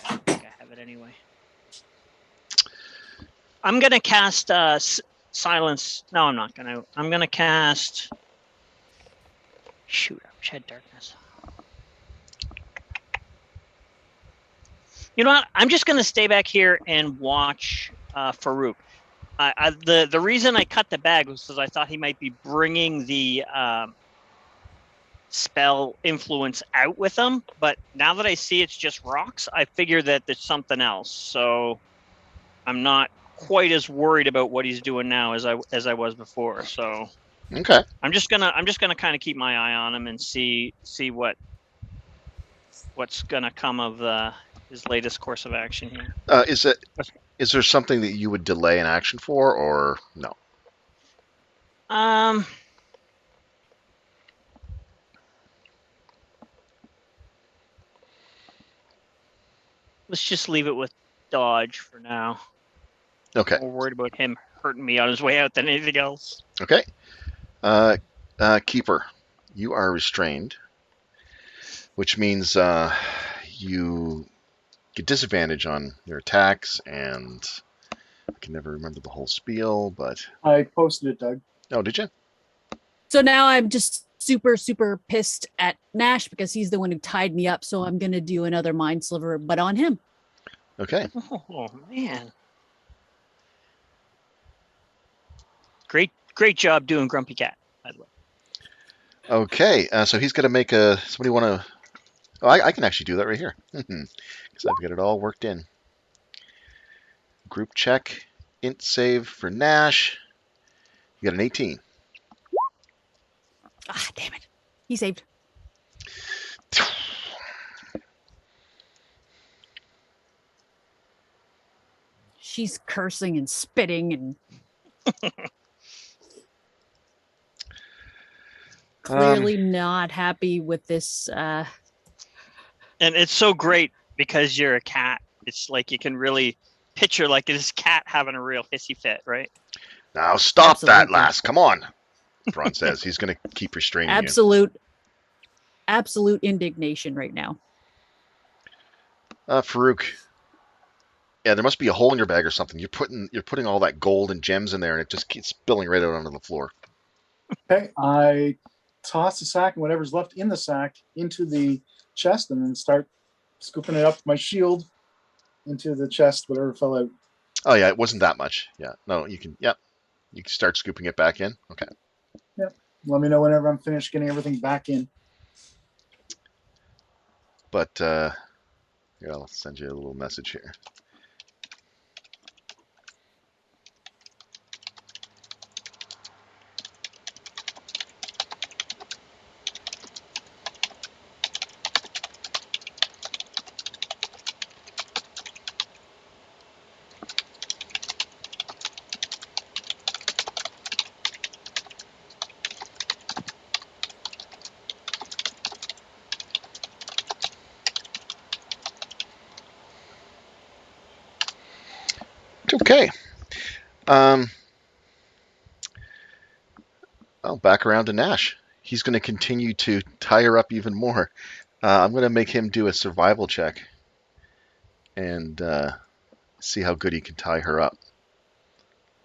I think I have it anyway. I'm gonna cast silence. No, I'm not gonna. I'm gonna cast. Shoot! I wish I had darkness. You know what? I'm just gonna stay back here and watch Farouk. The reason I cut the bag was because I thought he might be bringing the spell influence out with him. But now that I see it's just rocks, I figure that there's something else. So I'm not quite as worried about what he's doing now as I was before. So Okay. I'm just gonna kind of keep my eye on him and see what's gonna come of his latest course of action here. Is there something that you would delay an action for, or no? Let's just leave it with dodge for now. Okay. I'm more worried about him hurting me on his way out than anything else. Okay. Keeper, you are restrained, which means you get disadvantage on your attacks, and I can never remember the whole spiel, but... I posted it, Doug. Oh, did you? So now I'm just super, super pissed at Nash because he's the one who tied me up. So I'm going to do another mind sliver, but on him. Okay. Oh, man. Great job doing Grumpy Cat, by the way. Okay, so he's going to make a... Somebody want to... Oh, I can actually do that right here. Because I've got it all worked in. Group check. Int save for Nash. You got an 18. Ah, damn it. He saved. She's cursing and spitting and clearly not happy with this. And it's so great because you're a cat. It's like you can really picture like this cat having a real hissy fit, right? Now stop that, Absolutely. lass. Come on. Braun says he's going to keep restraining absolute indignation right now. you. Farouk. Yeah, there must be a hole in your bag or something. You're putting all that gold and gems in there, and it just keeps spilling right out onto the floor. Okay, I toss the sack and whatever's left in the sack into the chest, and then start scooping it up with my shield into the chest, whatever fell out. Oh yeah, it wasn't that much. Yeah, no, you can. Yep, you can start scooping it back in. Okay. Let me know whenever I'm finished getting everything back in. But here, I'll send you a little message here. Okay. Well, back around to Nash. He's going to continue to tie her up even more. I'm going to make him do a survival check and see how good he can tie her up.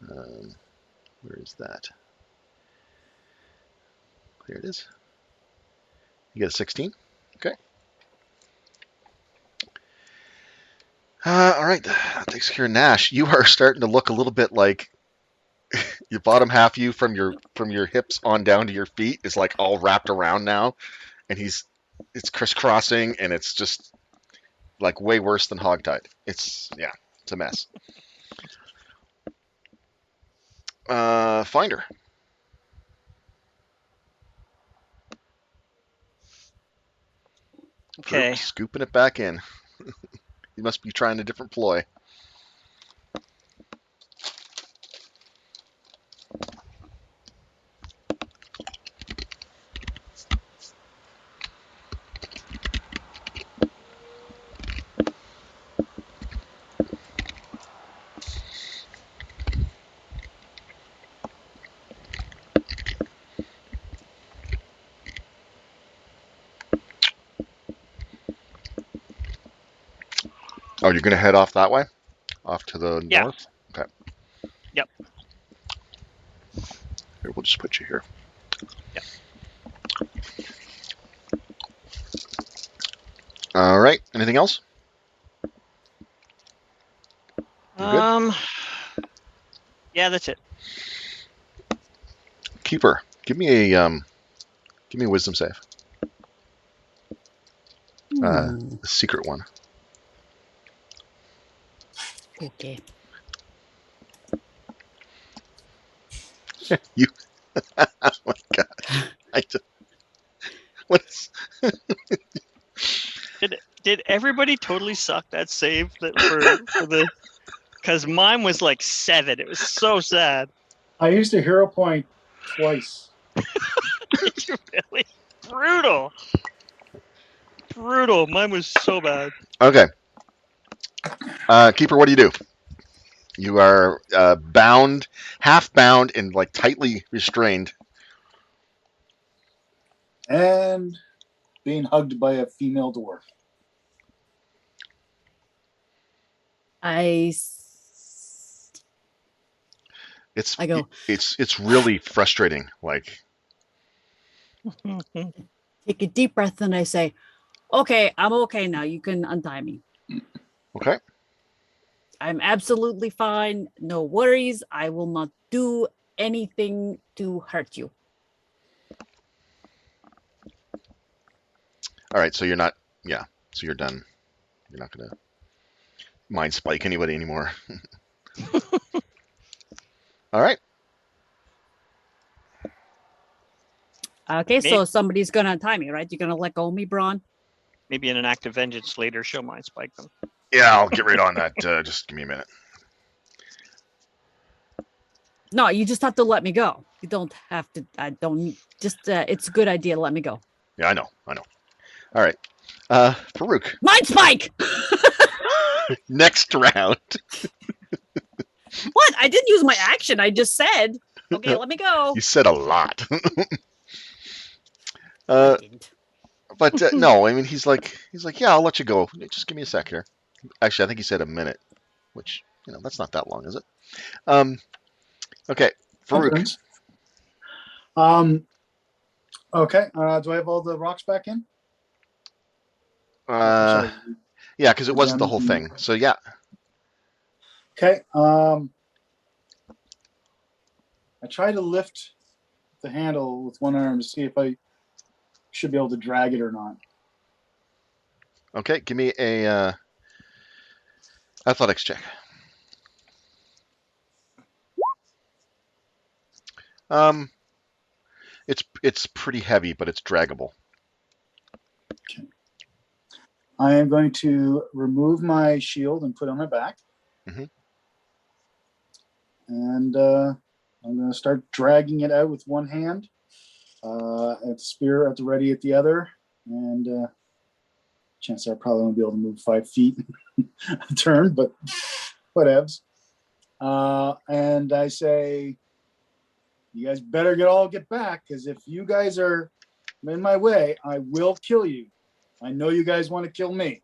Where is that? There it is. You get a 16. Okay. All right. That takes care of Nash. You are starting to look a little bit like your bottom half of you from your hips on down to your feet is like all wrapped around now, and it's crisscrossing, and it's just like way worse than hogtied. It's a mess. Finder. Okay. Scooping it back in. You must be trying a different ploy. Oh, you're going to head off that way? Off to the Yeah. north? Okay. Yep. Here, we'll just put you here. Yep. All right. Anything else? You good? Yeah, that's it. Keeper, give me a wisdom save. A secret one. Okay. You. Oh my god. I just. What's? Did everybody totally suck that save that for the? Because mine was like 7. It was so sad. I used a hero point twice. Did you really? Brutal. Brutal. Mine was so bad. Okay. Keeper, what do you do? You are bound, half bound, and like tightly restrained. And being hugged by a female dwarf. I It's go, it's really frustrating. Like, take a deep breath and I say, okay, I'm okay now. You can untie me. okay. I'm absolutely fine. No worries. I will not do anything to hurt you. All right. So you're not. Yeah. So you're done. You're not gonna mind spike anybody anymore. All right. Okay, Maybe- so somebody's gonna untie me, right? You're gonna let go of me, Braun? Maybe in an act of vengeance later, she'll mind spike them. Yeah, I'll get right on that. Just give me a minute. No, you just have to let me go. You don't have to. I don't. Just. It's a good idea to let me go. Yeah, I know. All right. Farouk. Mind spike. Next round. What? I didn't use my action. I just said, okay, let me go. You said a lot. I didn't. But no, I mean he's like, yeah, I'll let you go. Just give me a sec here. Actually, I think he said a minute, which that's not that long, is it? Okay, Farouk. Okay. Do I have all the rocks back in? Yeah, because it wasn't the whole thing. So yeah. Okay. I try to lift the handle with one arm to see if I should be able to drag it or not. Okay, give me a athletics check. It's pretty heavy, but it's draggable. Okay. I am going to remove my shield and put it on my back. Mhm. And I'm going to start dragging it out with one hand, at the spear at the ready at the other, and chances are I probably won't be able to move 5 feet a turn, but whatevs. And I say, you guys better get back, because if you guys are in my way, I will kill you. I know you guys want to kill me.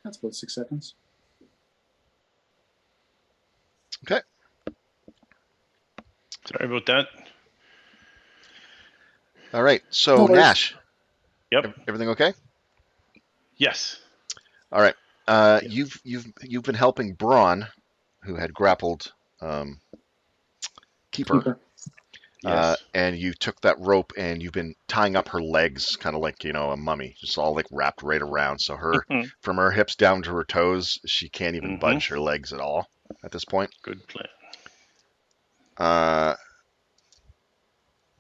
That's about 6 seconds. Okay. Sorry about that. All right. So No worries. Nash, Yep. everything okay? Yes. All right. You've been helping Braun, who had grappled Keeper. Keeper. Yes. And you took that rope and you've been tying up her legs, kind of like, a mummy, just all like wrapped right around. So from her hips down to her toes, she can't even budge her legs at all at this point. Good plan.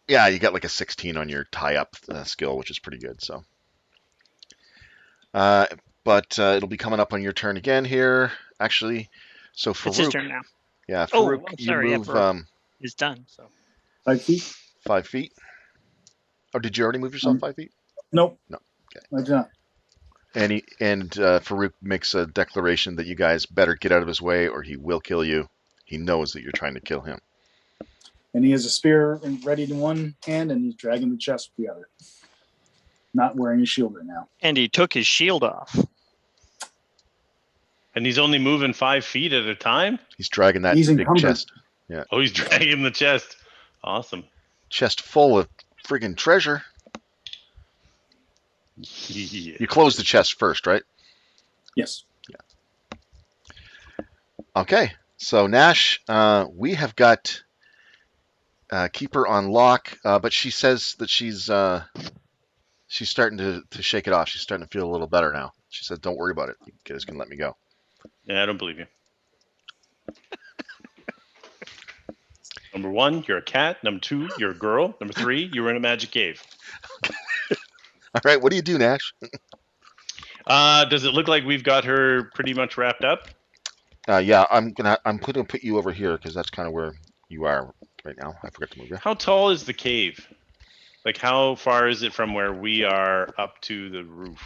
Yeah, you got like a 16 on your tie up skill, which is pretty good. So, but it'll be coming up on your turn again here, actually. So It's his Farouk, turn now. yeah, Oh, Farouk, I'm you sorry. Yeah, move Farouk is done. So 5 feet? 5 feet. Oh, did you already move yourself 5 feet? Nope. No. Okay. I do not. And Farouk makes a declaration that you guys better get out of his way or he will kill you. He knows that you're trying to kill him. And he has a spear ready in one hand, and he's dragging the chest with the other. Not wearing his shield right now. and he took his shield off. And he's only moving 5 feet at a time? He's dragging that He's big encumbered. chest. Oh, he's dragging the chest. Awesome. Chest full of friggin' treasure. Yeah. You close the chest first, right? Yes. Okay. So Nash, we have got Keeper on lock, but she says that she's starting to shake it off. She's starting to feel a little better now. She said, "Don't worry about it. You guys can let me go." Yeah, I don't believe you. Number 1, you're a cat. Number 2, you're a girl. Number 3, you were in a magic cave. All right. What do you do, Nash? Does it look like we've got her pretty much wrapped up? Yeah, I'm gonna put you over here because that's kind of where you are right now. I forgot to move you. How tall is the cave? Like, how far is it from where we are up to the roof?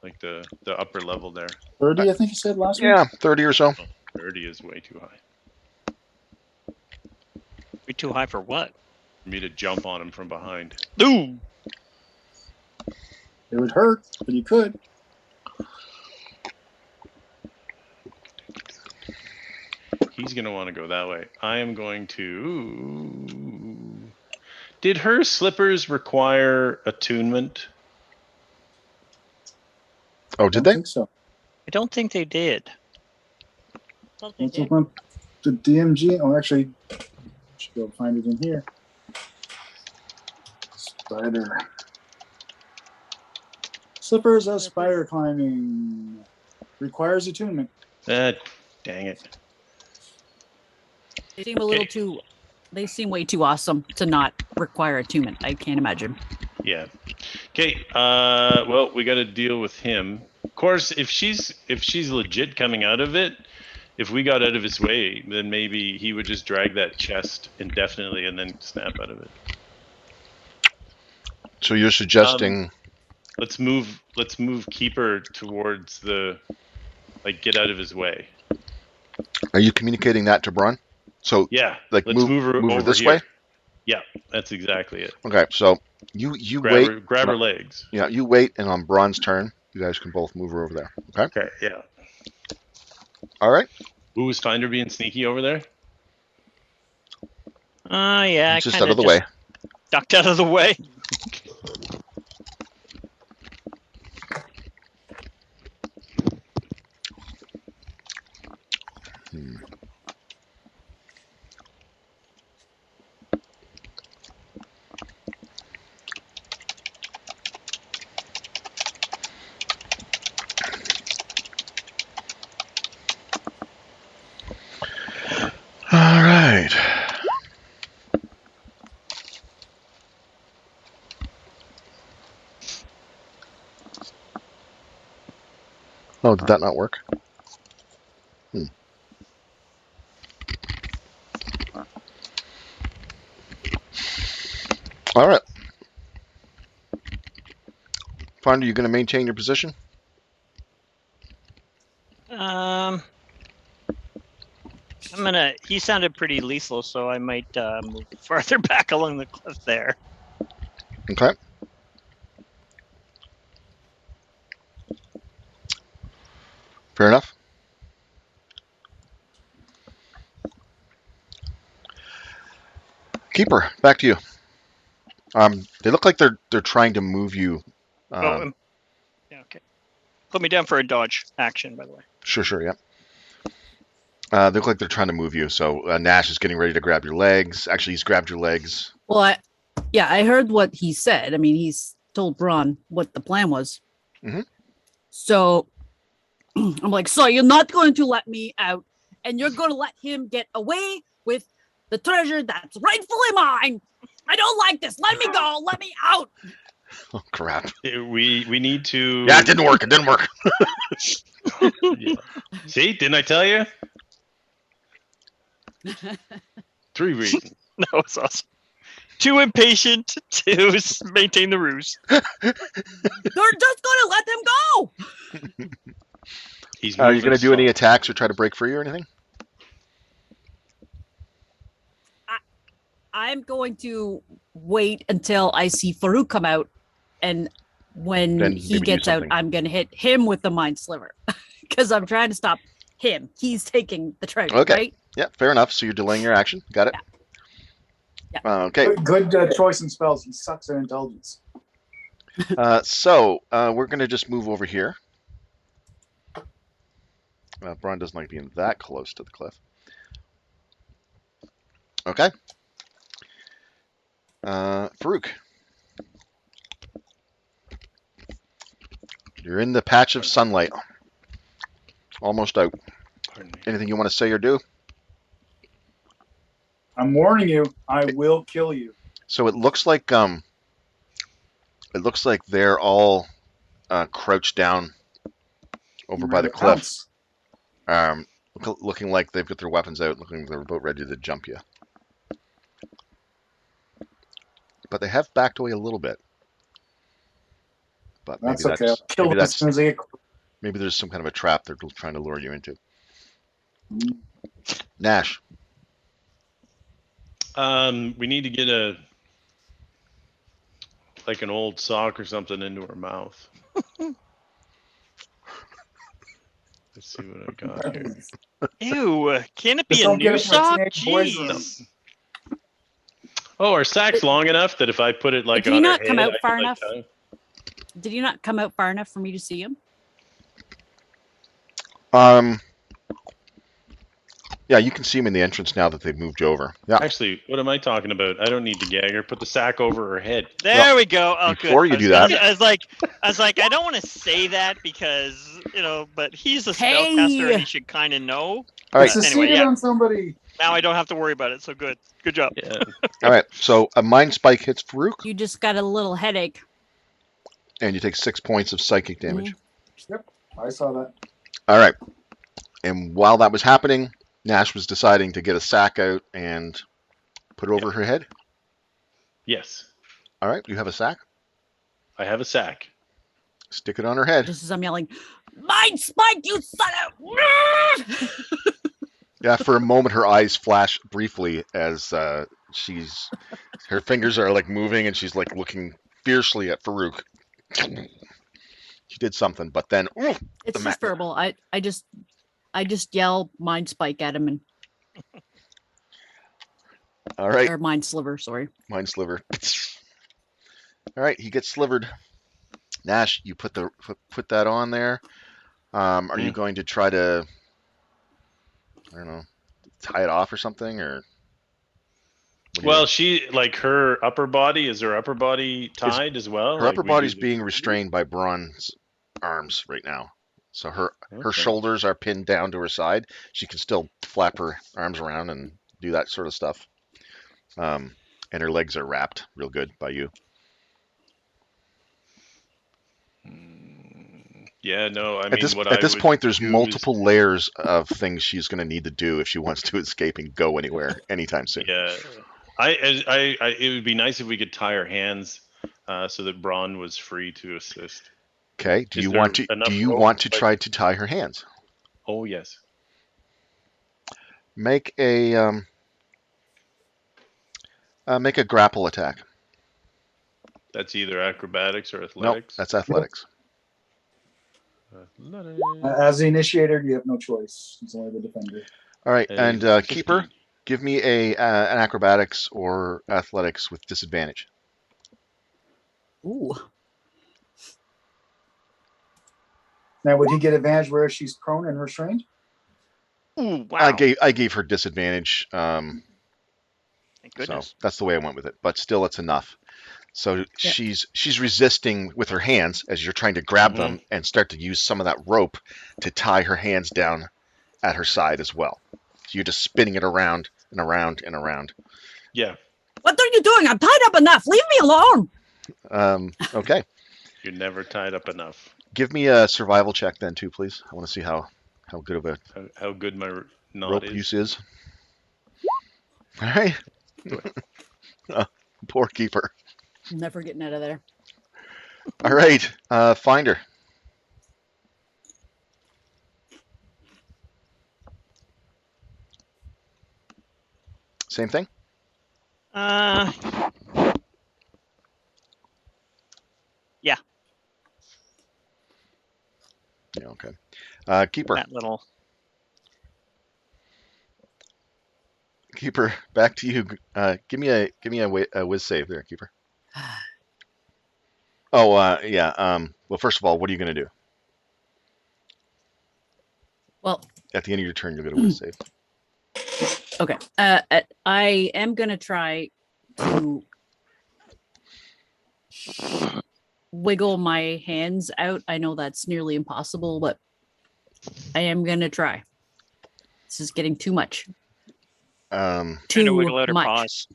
Like the upper level there. 30, I think you said last week? Yeah, 30 or so. 30 is way too high. Way too high for what? For me to jump on him from behind. Ooh. It would hurt, but you could. He's going to want to go that way. I am going to... Did her slippers require attunement? Oh, did I they? think so. I don't think they did. Let's open up the DMG. Oh, actually, I should go find it in here. Spider. Slippers of spider climbing. Requires attunement. Dang it. They seem a little Okay. too. They seem way too awesome to not require attunement. I can't imagine. Yeah. Okay. Well, we got to deal with him. Of course, if she's legit coming out of it, if we got out of his way, then maybe he would just drag that chest indefinitely and then snap out of it. So you're suggesting? Let's move Keeper towards the, like, get out of his way. Are you communicating that to Braun? So Yeah. like let's move her over this here. way. Yeah, that's exactly it. Okay. So you Grab wait. her, grab her legs. Yeah, you wait, and on Braun's turn, you guys can both move her over there. Okay. Okay. Yeah. All right. Who was Finder being sneaky over there? Yeah, I Just kind out of the way. ducked out of the way. All right. Oh, did that not work? All right. Finder, you going to maintain your position? He sounded pretty lethal, so I might move farther back along the cliff there. Okay. Fair enough. Keeper, back to you. They look like they're trying to move you. Yeah, okay. Put me down for a dodge action, by the way. Sure, yeah. They look like they're trying to move you. So Nash is getting ready to grab your legs. Actually, he's grabbed your legs. Well, I heard what he said. I mean, he's told Braun what the plan was. Mhm. So I'm like, so you're not going to let me out, and you're going to let him get away with the treasure that's rightfully mine. I don't like this. Let me go. Let me out. Oh crap! We need to. Yeah, it didn't work. It didn't work. Yeah. See, didn't I tell you? 3 reasons. That was awesome. Too impatient to maintain the ruse. They're just going to let him go. He's Are you moving going to do any slow. attacks or try to break free or anything? I'm going to wait until I see Farouk come out, and when Then he maybe do gets out, something. I'm going to hit him with the mind sliver because I'm trying to stop him. He's taking the treasure, Okay. right? Yeah, fair enough. So you're delaying your action. Got it. Yeah. Okay. Good choice in spells. He sucks at intelligence. So we're going to just move over here. Braun doesn't like being that close to the cliff. Okay. Farouk. You're in the patch of sunlight. Almost out. Pardon me. Anything you want to say or do? I'm warning you. I will kill you. So it looks like they're all crouched down over by the cliff. Looking like they've got their weapons out, looking like they're about ready to jump you. But they have backed away a little bit. But That's okay. I'll kill them as soon as they get. maybe there's some kind of a trap they're trying to lure you into. Mm. Nash. We need to get an old sock or something into her mouth. Let's see what I got here. Ew, can it be Just a don't get new it from a sock? teenage boy's room. Jeez. Oh, our sack's long enough that if I put it like Did on he her not come head, out I far can, enough? tongue. Did you not come out far enough for me to see him? Yeah, you can see him in the entrance now that they've moved you over. Yeah. Actually, what am I talking about? I don't need to gag her. Put the sack over her head. There we go. Oh, good. Before you I was do gonna that- say- I was like, I don't want to say that because but he's a Hey! spellcaster and he should kind of know. All right. Succeeded Anyway, yeah. on somebody. Now I don't have to worry about it. So good. Good job. Yeah. All right. So a mind spike hits Farouk, You just got a little headache. and you take 6 points of psychic damage. I saw that. All right. And while that was happening, Nash was deciding to get a sack out and put it over her head. Yes, All right. You have a sack. I have a sack. Stick it on her head. Just as I'm yelling, mind spike, you son of. Yeah, for a moment, her eyes flash briefly as her fingers are like moving and she's like looking fiercely at Farouk. She did something, but then, ooh, It's The just ma- verbal. I just yell mind spike at him and all right, or mind sliver. Sorry. mind sliver. All right, he gets slivered. Nash, you put that on there. Are you going to try to, I don't know, tie it off or something, or? what do you Well, do? she like her upper body. Is her upper body tied as well? Her Like upper we body's do- being restrained by Braun's arms right now. So her Okay. shoulders are pinned down to her side. She can still flap her arms around and do that sort of stuff. And her legs are wrapped real good by you. Yeah, no. I At mean, this what at I this would point, there's do is- multiple layers of things she's going to need to do if she wants to escape and go anywhere anytime soon. Yeah, it would be nice if we could tie her hands, so that Braun was free to assist. Okay. Do Is you there want to enough do you rope, want to like- try to tie her hands? Oh yes. Make a grapple attack. That's either acrobatics or Nope, athletics. that's athletics. Athletics. As the initiator, you have no choice. He's only the defender. All right, Hey, and 15. keeper, give me an acrobatics or athletics with disadvantage. Ooh. Now, would he get advantage where she's prone and restrained? Ooh, wow. I gave her disadvantage. Thank So goodness. that's the way I went with it. But still, it's enough. So she's resisting with her hands as you're trying to grab them and start to use some of that rope to tie her hands down at her side as well. So you're just spinning it around and around and around. Yeah. What are you doing? I'm tied up enough. Leave me alone. Okay. You're never tied up enough. Give me a survival check then too, please. I want to see how good of a How good my knot rope is. use is. All right. Poor keeper. Never getting out of there. All right. Finder. Same thing. Yeah. Yeah. Okay. Keeper. That little. Keeper. Back to you. Give me a whiz save there, keeper. Oh, yeah. Well, first of all, what are you going to do? Well, At the end of your turn, you'll get a whiz save. okay. I am gonna try to wiggle my hands out. I know that's nearly impossible, but I am gonna try. This is getting too much. Trying to Too wiggle out her much. paws.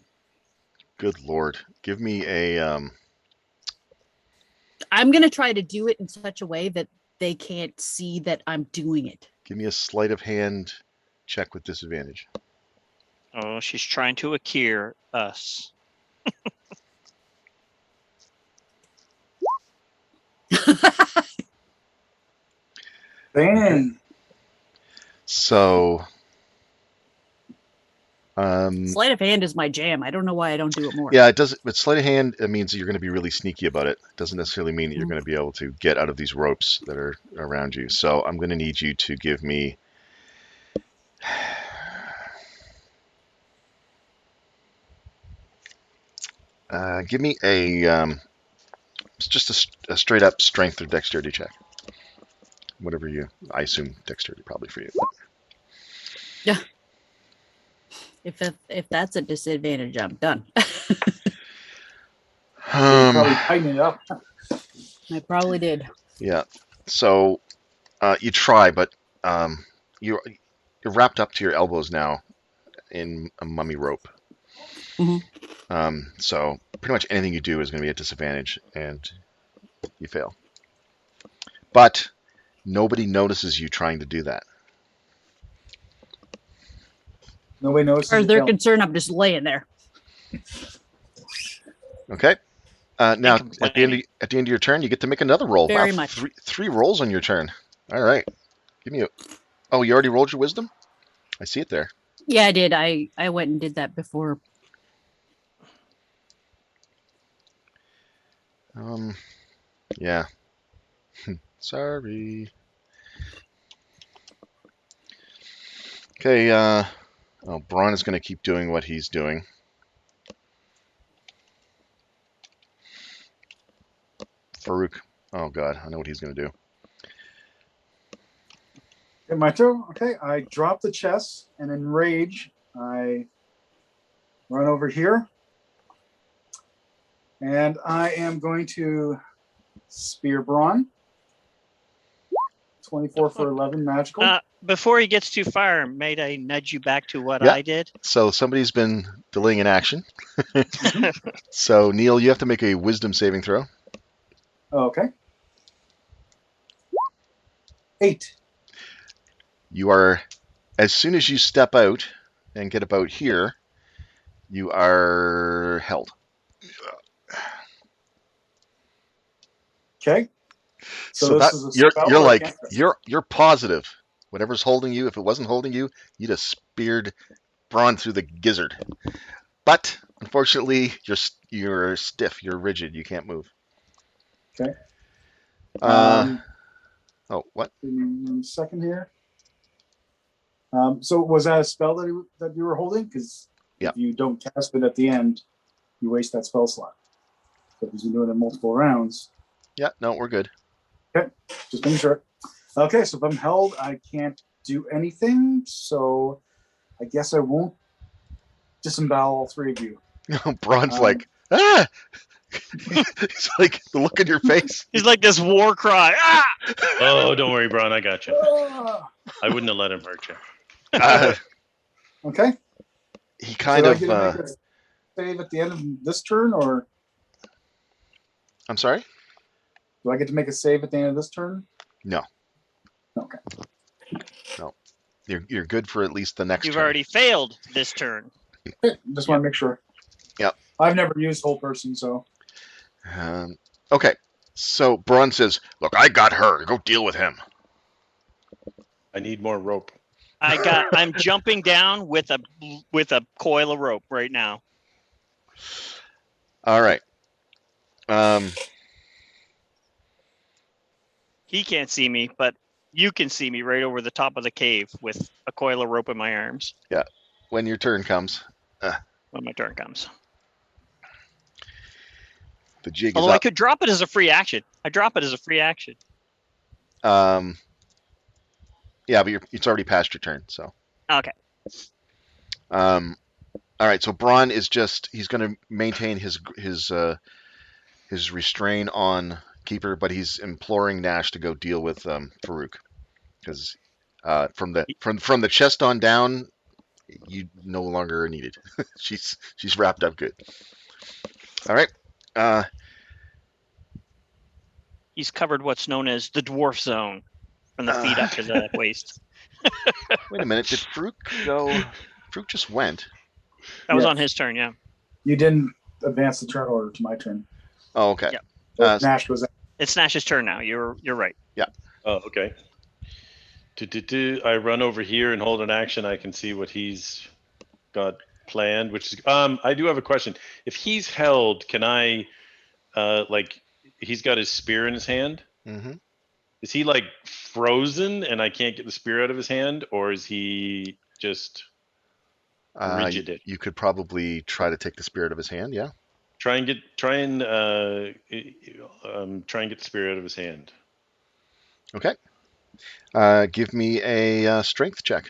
Good Lord. Give me a I'm gonna try to do it in such a way that they can't see that I'm doing it. sleight of hand check with disadvantage. Oh, she's trying to Akir us. Bang! So Sleight of hand is my jam. I don't know why I don't do it more. yeah, it does. But sleight of hand, it means that you're going to be really sneaky about it. It doesn't necessarily mean that you're going to be able to get out of these ropes that are around you. So I'm going to need you to give me give me a just a straight up strength or dexterity check. Whatever you, I assume dexterity probably for you. Yeah. If that's a disadvantage, I'm done. Probably tighten it up. I probably did. Yeah. So you try, but you're wrapped up to your elbows now in a mummy rope. So pretty much anything you do is going to be at disadvantage, and you fail. But nobody notices you trying to do that. Nobody knows. As far as they're concerned, I'm just laying there. Okay. Now Think at the end of your turn, you get to make another roll. Very wow, much. Three rolls on your turn. All right. Give me a. Oh, you already rolled your wisdom? I see it there. Yeah, I did. I went and did that before. Yeah. Sorry. Okay, Braun is going to keep doing what he's doing. Farouk. Oh, God. I know what he's going to do. Okay, my turn. Okay, I drop the chest, and in rage, I run over here. And I am going to spear Braun. 24 for 11 magical. Before he gets too far, might I nudge you back to what Yeah. I did? So somebody's been delaying an action. So, Neil, you have to make a wisdom saving throw. Okay. 8. You are, as soon as you step out and get about here, you are held. Okay. So this that is a you're spell you're or a like cantrip? you're positive whatever's holding you. If it wasn't holding you, you'd have speared Braun through the gizzard. But unfortunately, you're stiff. You're rigid. You can't move. Okay. Oh, what? Give me a second here. So was that a spell that you were holding? Because Yeah. if you don't cast it at the end, you waste that spell slot. but he's been doing it multiple rounds. Yeah, no, we're good. Just making sure. Okay, so if I'm held, I can't do anything. So I guess I won't disembowel all three of you. Braun's Um, like, ah! It's like the look in your face. He's like this war cry. Ah! Oh, don't worry, Braun. I got you. Ah! I wouldn't have let him hurt you. Okay. He So kind do I of. get to make a save at the end of this turn, or I'm sorry? do I get to make a save at the end of this turn? No. Okay. You're good for at least the next You've turn. already failed this turn. Okay, just want to make sure. Yep. I've never used whole person, so Okay. So Braun says, look, I got her. Go deal with him. I need more rope. I'm jumping down with a coil of rope right now. All right. He can't see me, but you can see me right over the top of the cave with a coil of rope in my arms When your turn comes, when my turn comes. the jig is Although I up. could drop it as a free action. I drop it as a free action. Yeah, but it's already past your turn, so. Okay. All right, so Braun is he's going to maintain his restraint on Keeper, but he's imploring Nash to go deal with Farouk, because from the chest on down, you no longer are needed. she's wrapped up good. All right. He's covered what's known as the dwarf zone from the feet up to the waist. Wait a minute, did Farouk go? Farouk just went. That was Yeah. on his turn, yeah. you didn't advance the turn order to my turn. Oh, okay. Yeah. So Nash was. It's Nash's turn now. You're right. Oh, okay. I run over here and hold an action. I can see what he's got planned, which is I do have a question. If he's held, can I he's got his spear in his hand? Mm-hmm. Is he like frozen and I can't get the spear out of his hand, or is he just rigid? You could probably try to take the spirit of his hand. Yeah. Try and get the spear out of his hand. Okay. Give me a strength check.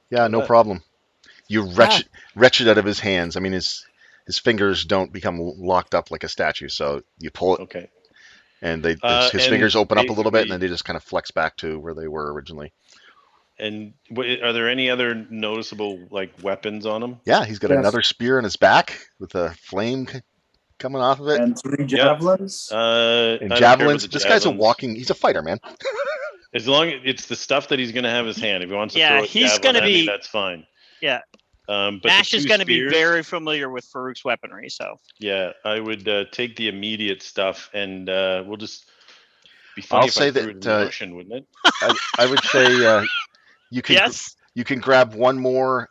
Yeah, no problem. You wretch it out of his hands. I mean, his fingers don't become locked up like a statue, so you pull it, Okay. and his and fingers open up a little bit, and basically- then they just kind of flex back to where they were originally. And are there any other noticeable like weapons on him? Yeah, he's got Yes. another spear in his back with a flame coming off of it, And 3 javelins. and I don't care about javelins. the This guy's a javelins. he's a fighter, man. As long as it's the stuff that he's going to have his hand. If he wants to Yeah, throw a he's javelin gonna at me, be- that's fine. Yeah. But Nash the is two going to be spears- very familiar with Farouk's weaponry, so Yeah, I would take the immediate stuff, and we'll just be funny I'll if say I threw that, it in the ocean, wouldn't it? I would say you can yes. you can grab one more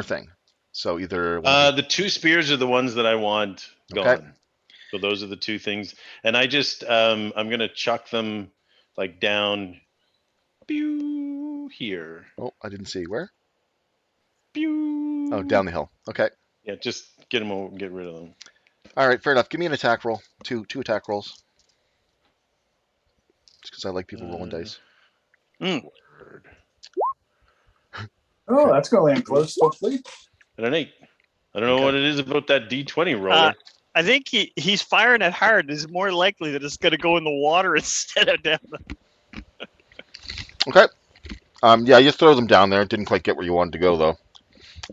thing. So either one of The two spears are the ones that I want Okay. gone. So those are the two things, and I just I'm gonna chuck them like down, pew, here, oh, I didn't see where. pew. Oh, down the hill. Okay. Yeah, just get them over, get rid of them. All right, fair enough. Give me an attack roll. Two attack rolls. Just because I like people rolling dice. Word. Oh, that's gonna land close, hopefully. And an 8. I don't know Okay. what it is about that D20 roller. I think he's firing it hard. It's more likely that it's going to go in the water instead of down the... Okay. Yeah, you throw them down there. Didn't quite get where you wanted to go though.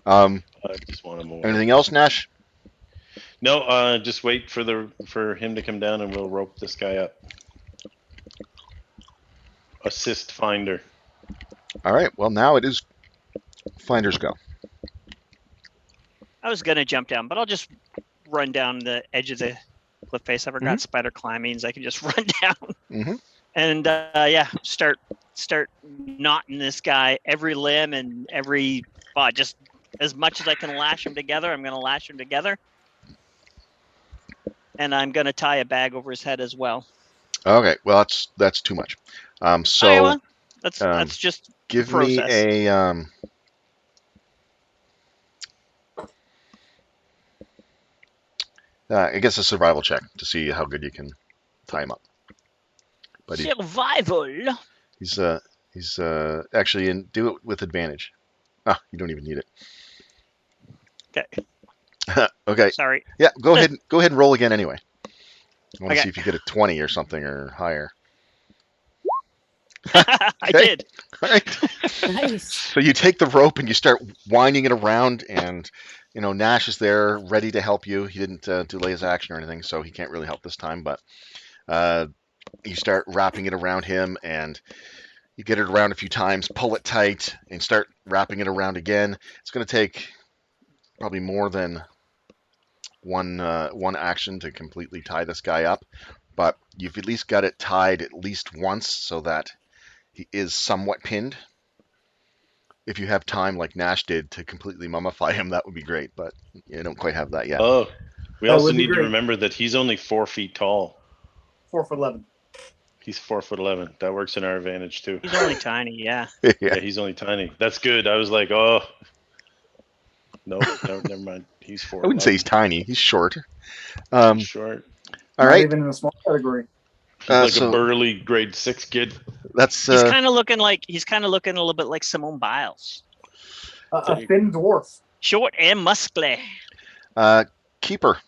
I just want them over. Anything else, Nash? No, just wait for him to come down and we'll rope this guy up. Assist finder. All right. Well, now it is Finder's go. I was going to jump down, but I'll just run down the edge of the cliff face. I forgot spider climbing, so I can just run down. Mm-hmm. And start knotting this guy every limb and every just as much as I can lash him together. I'm going to lash him together, and I'm going to tie a bag over his head as well. Okay. Well, that's too much. So Okay, well, that's just give process. me a I guess a survival check to see how good you can tie him up. But Survival. he's actually do it with advantage. Ah, you don't even need it. Okay. Okay. Sorry. Yeah, go ahead and roll again anyway. I want to Okay. see if you get a 20 or something or higher. I Okay. did. All right. Nice. So you take the rope and you start winding it around, and Nash is there ready to help you. He didn't delay his action or anything, so he can't really help this time. But you start wrapping it around him, and you get it around a few times, pull it tight, and start wrapping it around again. It's going to take probably more than one action to completely tie this guy up, but you've at least got it tied at least once so that he is somewhat pinned. If you have time, like Nash did, to completely mummify him, that would be great, but you don't quite have that yet. Oh, we That also would be need to great. remember that he's only 4 feet tall. 4'11". He's 4'11". That works in our advantage too. He's only tiny. Yeah. Yeah. Yeah, he's only tiny. That's good. I was like, oh, no, never mind. He's 4'11". I wouldn't say he's tiny. He's short. He's short. All Not right. even in the small category. He's like so a burly grade 6 kid. that's He's kind of looking a little bit like Simone Biles. A thin dwarf. Short and muscly. Keeper.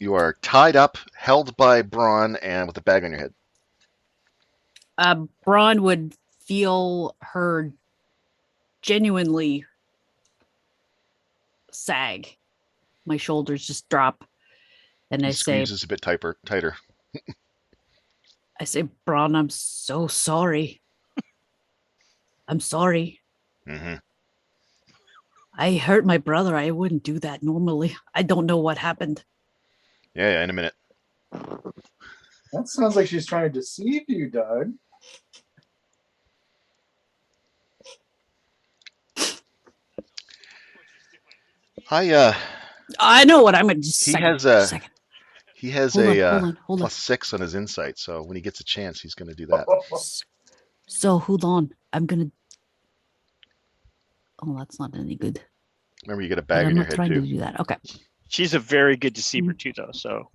You are tied up, held by Braun, and with a bag on your head. Braun would feel her genuinely sag. My shoulders just drop, and He I say, squeezes a bit tighter. Braun, I'm so sorry. I'm sorry. Mm-hmm. I hurt my brother. I wouldn't do that normally. I don't know what happened. Yeah, in a minute. That sounds like she's trying to deceive you, Doug. I know what I'm going to just He second. has a second. he has Hold a on. +6 on his insight, so when he gets a chance, he's going to do that. So hold on. I'm going to. Oh, that's not any good. Remember, you get a But bag I'm on your not head trying too. to do that. Okay. She's a very good deceiver too, though. So,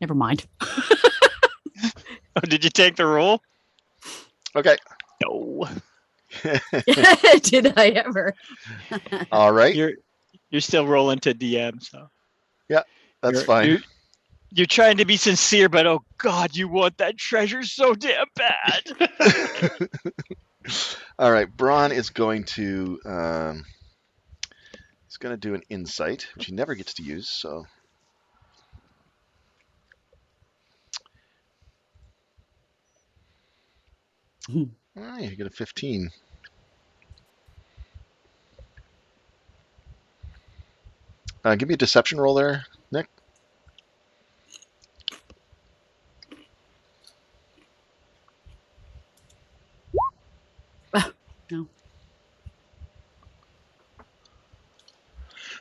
Never mind. oh, did you take the roll? Okay. No. Did I ever? All right. You're still rolling to DM, so That's you're- fine. You're trying to be sincere, but oh god, you want that treasure so damn bad. All right. Braun is going to he's going to do an insight, which he never gets to use. So. All right, you get a 15. Give me a deception roll there, Nick. No.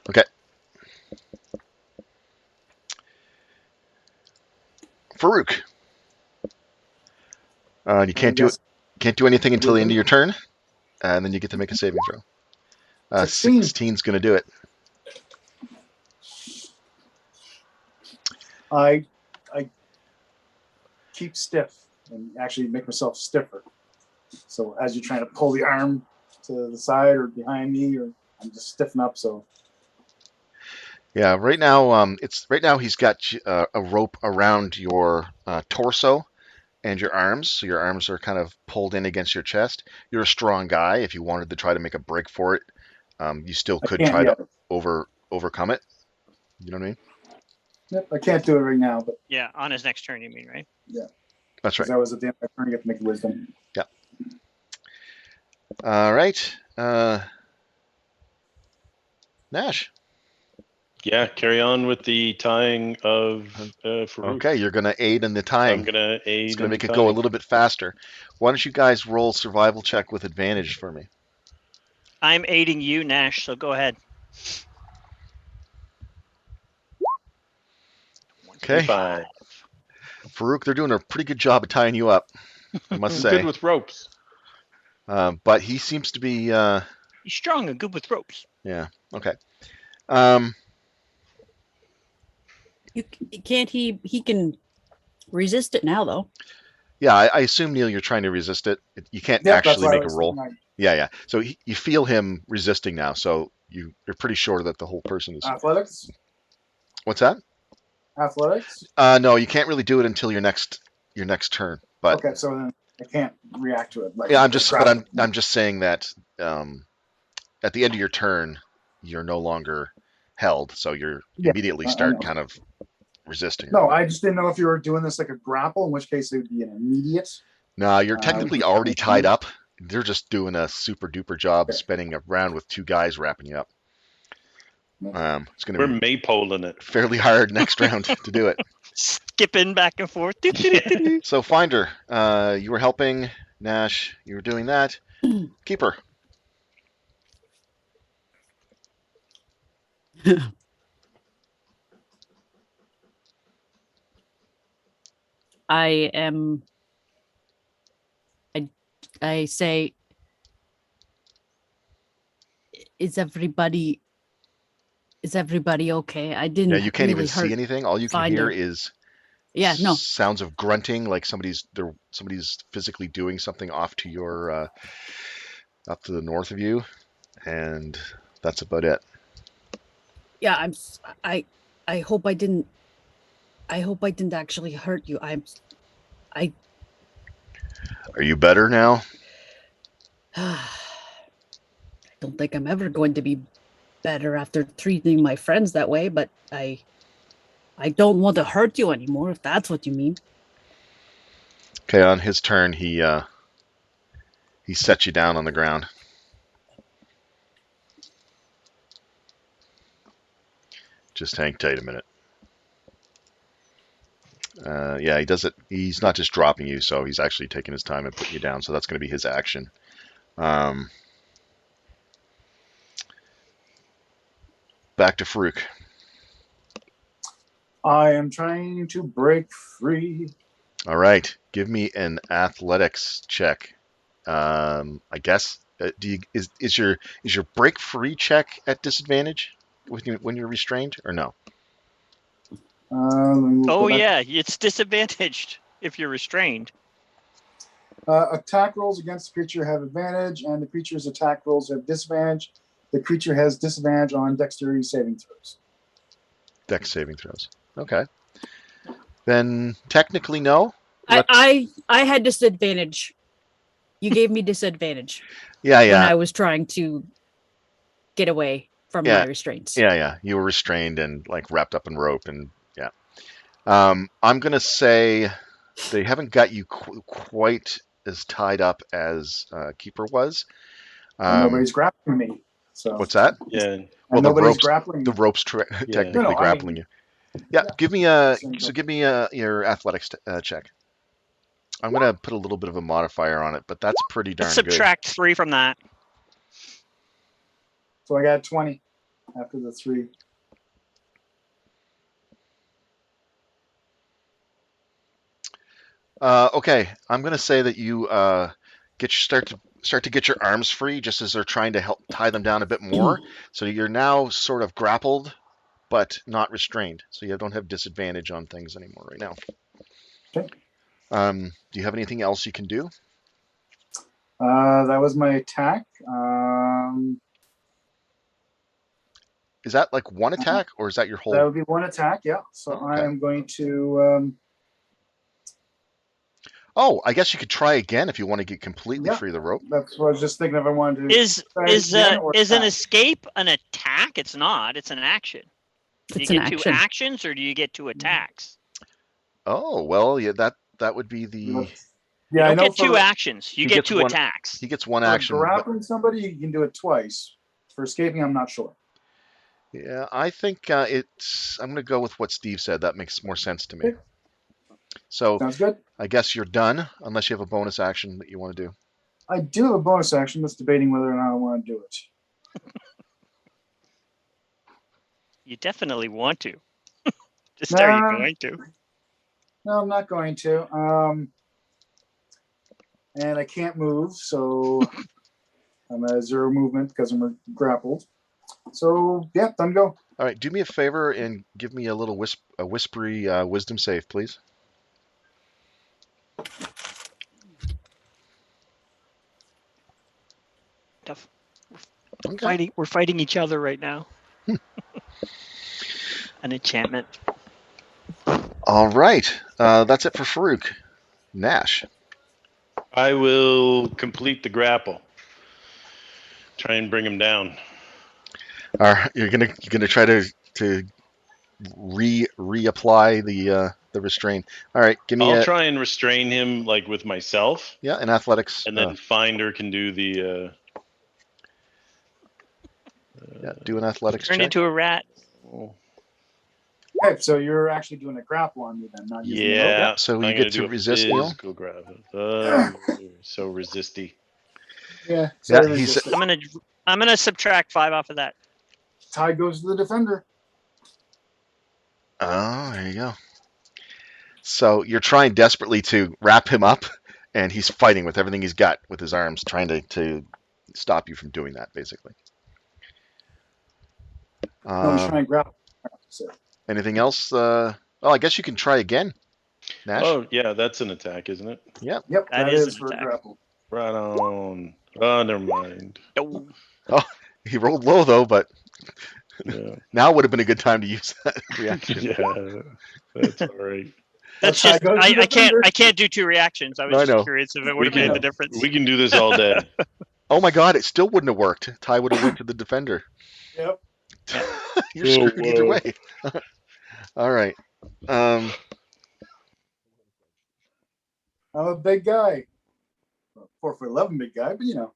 Okay. Farouk. You can't do anything until the end of your turn, and then you get to make a saving throw. 16. 16's going to do it. I keep stiff and actually make myself stiffer. So as you're trying to pull the arm to the side or behind me, or I'm just stiffen up. So Yeah, right now he's got a rope around your torso and your arms, so your arms are kind of pulled in against your chest. You're a strong guy. If you wanted to try to make a break for it, you still could can't try yet. to overcome it. You know what I mean? Yep, I can't do it right now, but Yeah, on his next turn, you mean, right? That's right. because I was at the end of my turn, I get to make wisdom. All right. Nash. Yeah, carry on with the tying of Farouk. Okay, you're going to aid in the tying. I'm gonna aid. It's going to in make the it go a tying. little bit faster. Why don't you guys roll survival check with advantage for me? I'm aiding you, Nash, so go ahead. Okay. 25. Farouk, they're doing a pretty good job of tying you up, I must I'm say. good with ropes. But he seems to be He's strong and good with ropes. Yeah. Okay. Um, Can't he can resist it now though. yeah, I assume, Neil, you're trying to resist it. You can't Yep, that's actually why I make a was roll. thinking, Yeah, yeah. So you feel him resisting now. So you're pretty sure that the whole person is. athletics. What's that? Athletics. No, you can't really do it until your next turn. But Okay, so then I can't react to it. Like, yeah, grapple. I'm just saying that at the end of your turn, you're no longer held, so you're Yeah, immediately I start know. kind of resisting. No, I just didn't know if you were doing this like a grapple, in which case it would be an immediate. No, you're technically already okay. tied up. They're just doing a super duper job spinning around with two guys wrapping you up. It's going We're to be maypoling it. fairly hard next round to do it. Skipping back and forth. So Finder, you were helping Nash. You were doing that. Keeper. I am. I say, is everybody okay? I didn't. Yeah, you can't really even see hurt anything. All you can Finder. hear is No. sounds of grunting, like somebody's physically doing something off to your up to the north of you, and that's about it. Yeah, I hope I didn't. I hope I didn't actually hurt you. Are you better now? don't think I'm ever going to be better after treating my friends that way, but I don't want to hurt you anymore, if that's what you mean. Okay, on his turn, he sets you down on the ground. Just hang tight a minute. Yeah, he does it. He's not just dropping you, so he's actually taking his time and putting you down. So that's going to be his action. Back to Farouk. I am trying to break free. All right, give me an athletics check. I guess. Is your break free check at disadvantage when you're restrained or no? Oh yeah, it's disadvantaged if you're restrained. Attack rolls against the creature have advantage, and the creature's attack rolls have disadvantage. The creature has disadvantage on dexterity saving throws. Dex saving throws. Okay. Then technically no. I had disadvantage. You gave me disadvantage. Yeah. When I was trying to get away from my restraints. Yeah. You were restrained and like wrapped up in rope, and yeah. I'm gonna say they haven't got you quite as tied up as Keeper was. Nobody's grappling me. So what's that? Yeah. Well, nobody's grappling. The ropes technically grappling you. Yeah. Give me your athletics check. I'm gonna put a little bit of a modifier on it, but that's pretty darn Let's good. subtract 3 from that. So I got 20 after the 3. Okay, I'm gonna say that you start to get your arms free just as they're trying to help tie them down a bit more. So you're now sort of grappled, but not restrained. So you don't have disadvantage on things anymore right now. Okay. Do you have anything else you can do? That was my attack. Is that like one attack, or is that your whole? That would be one attack, yeah. So Okay. I am going to. Oh, I guess you could try again if you want to get completely Yeah. free of the rope. That's what I was just thinking if I wanted to. Is again or an attack? escape an attack? It's not. It's an action. Do you It's an get 2 action. actions or do you get 2 attacks? Oh well, yeah, that would be the. You Yeah, I don't know get 2 for, actions. You He get gets 2 one- attacks. He gets one for action. But, grappling somebody, you can do it twice. For escaping, I'm not sure. yeah, I think it's. I'm gonna go with what Steve said. That makes more sense to me. Okay. So Sounds good. I guess you're done, unless you have a bonus action that you want to do. I do have a bonus action that's debating whether or not I want to do it. You definitely want to. Just are you going to? No, I'm not going to. And I can't move, so I'm at 0 movement because I'm grappled. So yeah, time to go. All right, do me a favor and give me a little whispery wisdom save, please. Tough. Okay. We're fighting each other right now. An enchantment. All right, that's it for Farouk. Nash. I will complete the grapple. Try and bring him down. You're gonna try to reapply the restraint. All right, give me I'll a try and restrain him like with myself, an athletics. and then Finder can do the. Do an athletics Turn check. into a rat. Okay, so you're actually doing a grapple on me then, not using the rope. Yeah. So you I'm get gonna to do a resist, Neil? physical grapple. So resisty. Yeah. Yeah, So he's- resist it. I'm gonna subtract 5 off of that. Tie goes to the defender. Oh, there you go. So you're trying desperately to wrap him up, and he's fighting with everything he's got with his arms, trying to stop you from doing that, basically. No, he's trying to grapple. So, Anything else? I guess you can try again, Nash. Oh yeah, that's an attack, isn't it? yep, That that is is an for a attack. grapple. Right on. Oh, never mind. No. He rolled low though, but Yeah. now would have been a good time to use that reaction. Yeah. That's all right. That's Tie just goes to I the can't defender. do 2 reactions. I was No, I just know. curious if it would We have made can the difference. we can do this all day. Oh my God! It still wouldn't have worked. Ty would have went to the defender. Yep. You're Oh, screwed either whoa. way. All right. I'm a big guy. 4'11" big guy, but you know.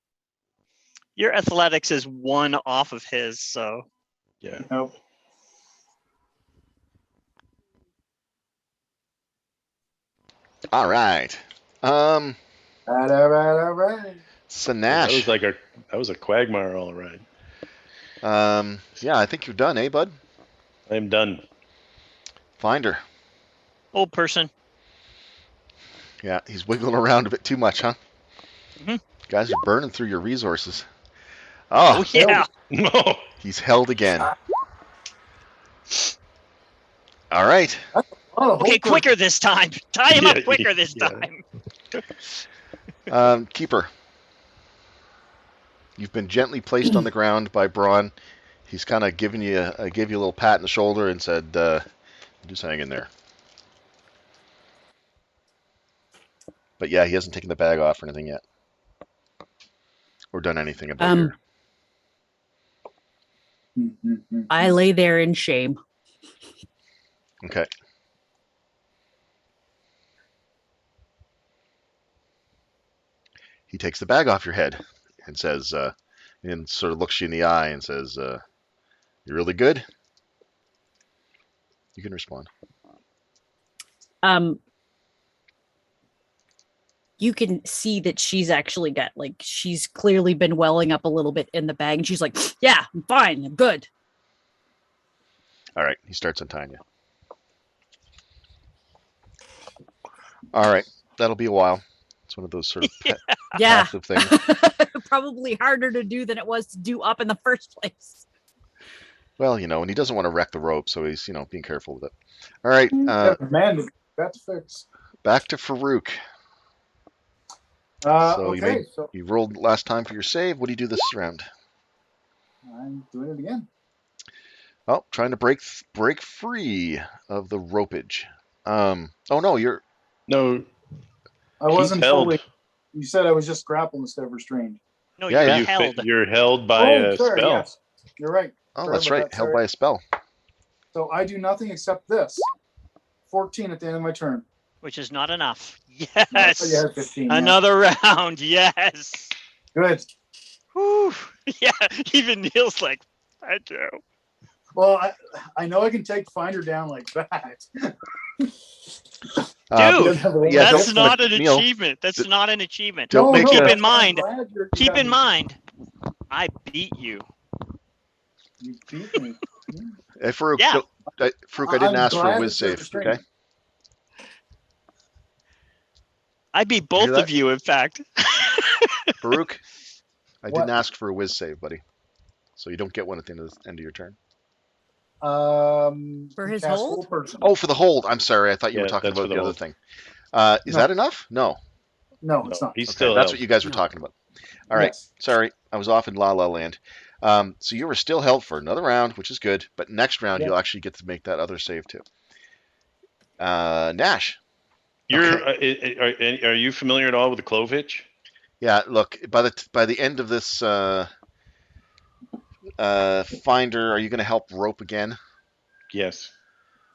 Your athletics is 1 off of his, so Yeah. Nope. All right. All right. So That Nash. was a quagmire, all right. Yeah, I think you're done, eh, bud? I'm done. Finder. old person. Yeah, he's wiggling around a bit too much, huh? Mhm. Guys are burning through your resources. Oh Oh, yeah. No. he's held again. All right. Oh, Okay, hold quicker this time. Tie him Yeah, up quicker this yeah. time. Keeper. You've been gently placed on the ground by Braun. He's kind of gave you a little pat on the shoulder and said, just hang in there. But yeah, he hasn't taken the bag off or anything yet. Or done anything about your... I lay there in shame. Okay. He takes the bag off your head and says, and sort of looks you in the eye and says, "You really good?" You can respond. You can see that she's actually got, like, she's clearly been welling up a little bit in the bag, and she's like, yeah, I'm fine, I'm good. All right. He starts untying you. All right. That'll be a while. It's one of those sort of Yeah. passive things. Probably harder to do than it was to do up in the first place. Well, and he doesn't want to wreck the rope, so he's, being careful with it. All right. Man, that's fixed. Back to Farouk. So Okay, so you rolled last time for your save. What do you do this round? I'm doing it again. Oh, trying to break free of the ropage. Oh no, you're... No. I wasn't held. fully. You said I was just grappled instead of restrained. No, Yeah, you're yeah. held. You're held by a sorry, spell. yes. You're right. Oh, Sorry that's about right. that, Held sorry. by a spell. So I do nothing except this. 14 at the end of my turn. Which is not enough. No, I Yes. thought you had 15. Yeah. Another round. Yes. Good. Whew. Yeah. Even Neil's like, thank you. Well, I know I can take Finder down like that. Dude, yeah, that's don't- not an Neil, achievement. That's not an achievement. Don't make keep a- in mind. I'm glad you Keep got in me. mind, I beat you. You beat me. Hey, Farouk, Yeah. Farouk, I didn't I'm ask for a glad whiz it's a save, restraint. okay? I beat both that? of you, in fact. Farouk, I What? didn't ask for a whiz save, buddy. So you don't get one at the end of your turn. For he his cast hold? person. Oh, for the hold. I'm sorry. I thought you were Yeah, talking that's for about the the other hold. thing. Is No. that enough? No. No, No, it's not. he's Okay, still that's held. what you guys were No. talking about. All right. Yes. Sorry, I was off in La La Land. So you were still held for another round, which is good. But next round, Yeah. you'll actually get to make that other save too. Nash. You're are you familiar at all with the clove hitch? Yeah. Look, by the end of this finder, are you going to help rope again? Yes.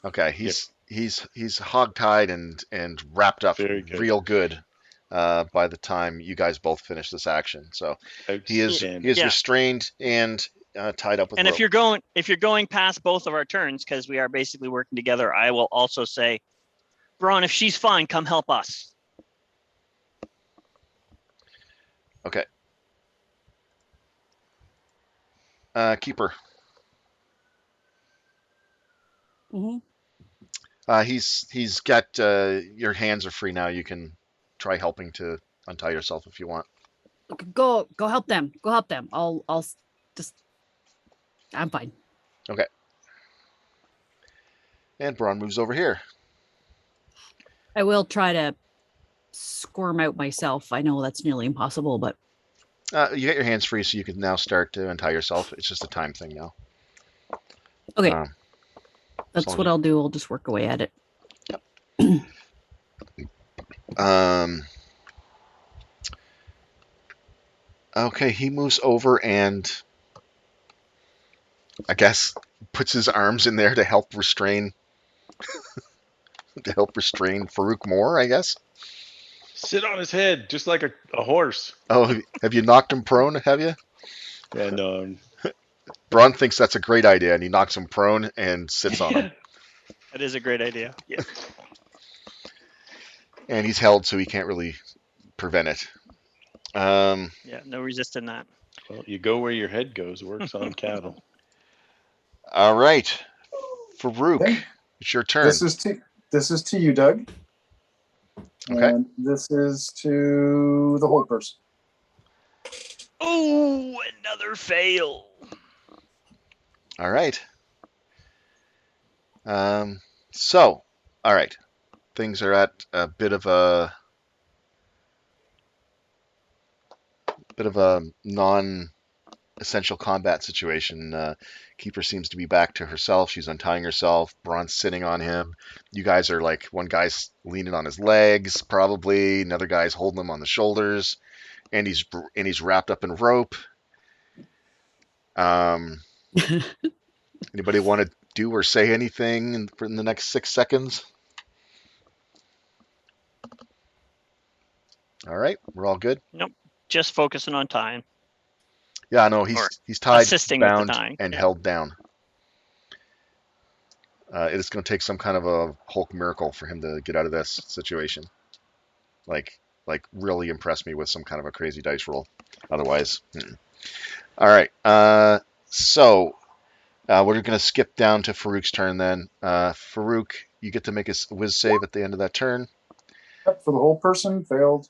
Okay. He's hogtied and wrapped up Very good. real good. By the time you guys both finish this action, so he is Outstanding. Yeah. restrained and tied up with And rope. if you're going past both of our turns, because we are basically working together, I will also say, Braun, if she's fine, come help us. Okay. Keeper. Hmm. He's got your hands are free now. You can try helping to untie yourself if you want. Okay, go help them. Go help them. Just. I'm fine. And Braun moves over here. I will try to squirm out myself. I know that's nearly impossible, but You get your hands free, so you can now start to untie yourself. It's just a time thing now. okay, Um, that's long what as- I'll do. I'll just work away at it. Okay, he moves over and I guess puts his arms in there to help restrain Farouk more, I guess. Sit on his head, just like a horse. Oh, have you knocked him prone, have you? And Braun thinks that's a great idea, and he knocks him prone and sits on him. That is a great idea. Yeah. And he's held, so he can't really prevent it. Yeah. No resisting that. well, you go where your head goes. Works on cattle. All right. Farouk, Okay. it's your turn. This is to you, Doug. Okay. And this is to the whole person. Oh, another fail. All right. So, all right. Things are at a bit of a non-essential combat situation. Keeper seems to be back to herself. She's untying herself. Braun's sitting on him. You guys are like, one guy's leaning on his legs, probably. Another guy's holding him on the shoulders, and he's wrapped up in rope. Anybody want to do or say anything in the next 6 seconds? All right, we're all good. Just focusing on time. Yeah, no, Or he's tied, assisting with the bound, tying, and yeah. held down. It is going to take some kind of a Hulk miracle for him to get out of this situation. Like really impress me with some kind of a crazy dice roll. Otherwise, all right. So we're going to skip down to Farouk's turn then. Farouk, you get to make a whiz save at the end of that turn. Yep, for the whole person, failed.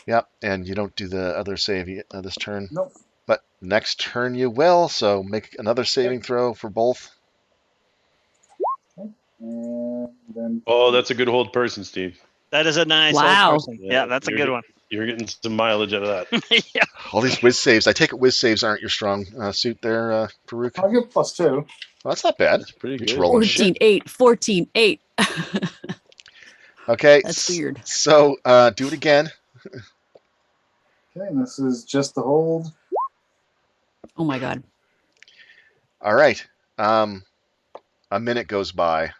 Yep, and you don't do the other save this turn. Nope. But next turn you will, so make another saving throw for both. And then Oh, that's a good hold person, Steve. That is a nice Wow. old person. Yeah, that's a good one. You're getting some mileage out of that. Yeah. All these whiz saves. I take it whiz saves aren't your strong suit there, Farouk. I'll give +2. Well, that's not bad. That's pretty You're just good. rolling shit. 14-8. Okay. That's weird. So do it again. Okay, and this is just the hold. Oh my god. All right. A minute goes by,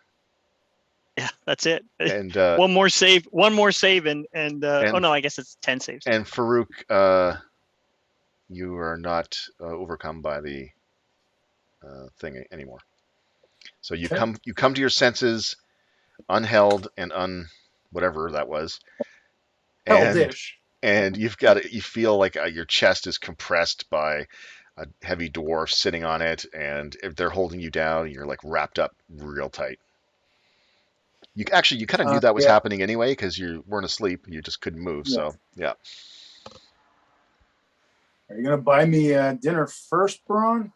Yeah, that's it. and One more save, and oh no, I guess it's 10 saves. and Farouk, you are not overcome by the thing anymore. So you Okay. come to your senses, unheld and whatever that was, Hell-dish. and you feel like your chest is compressed by a heavy dwarf sitting on it, and if they're holding you down, you're like wrapped up real tight. You kind of knew that was yeah. happening anyway because you weren't asleep, you just couldn't move. Yeah. So yeah. Are you gonna buy me dinner first, Braun?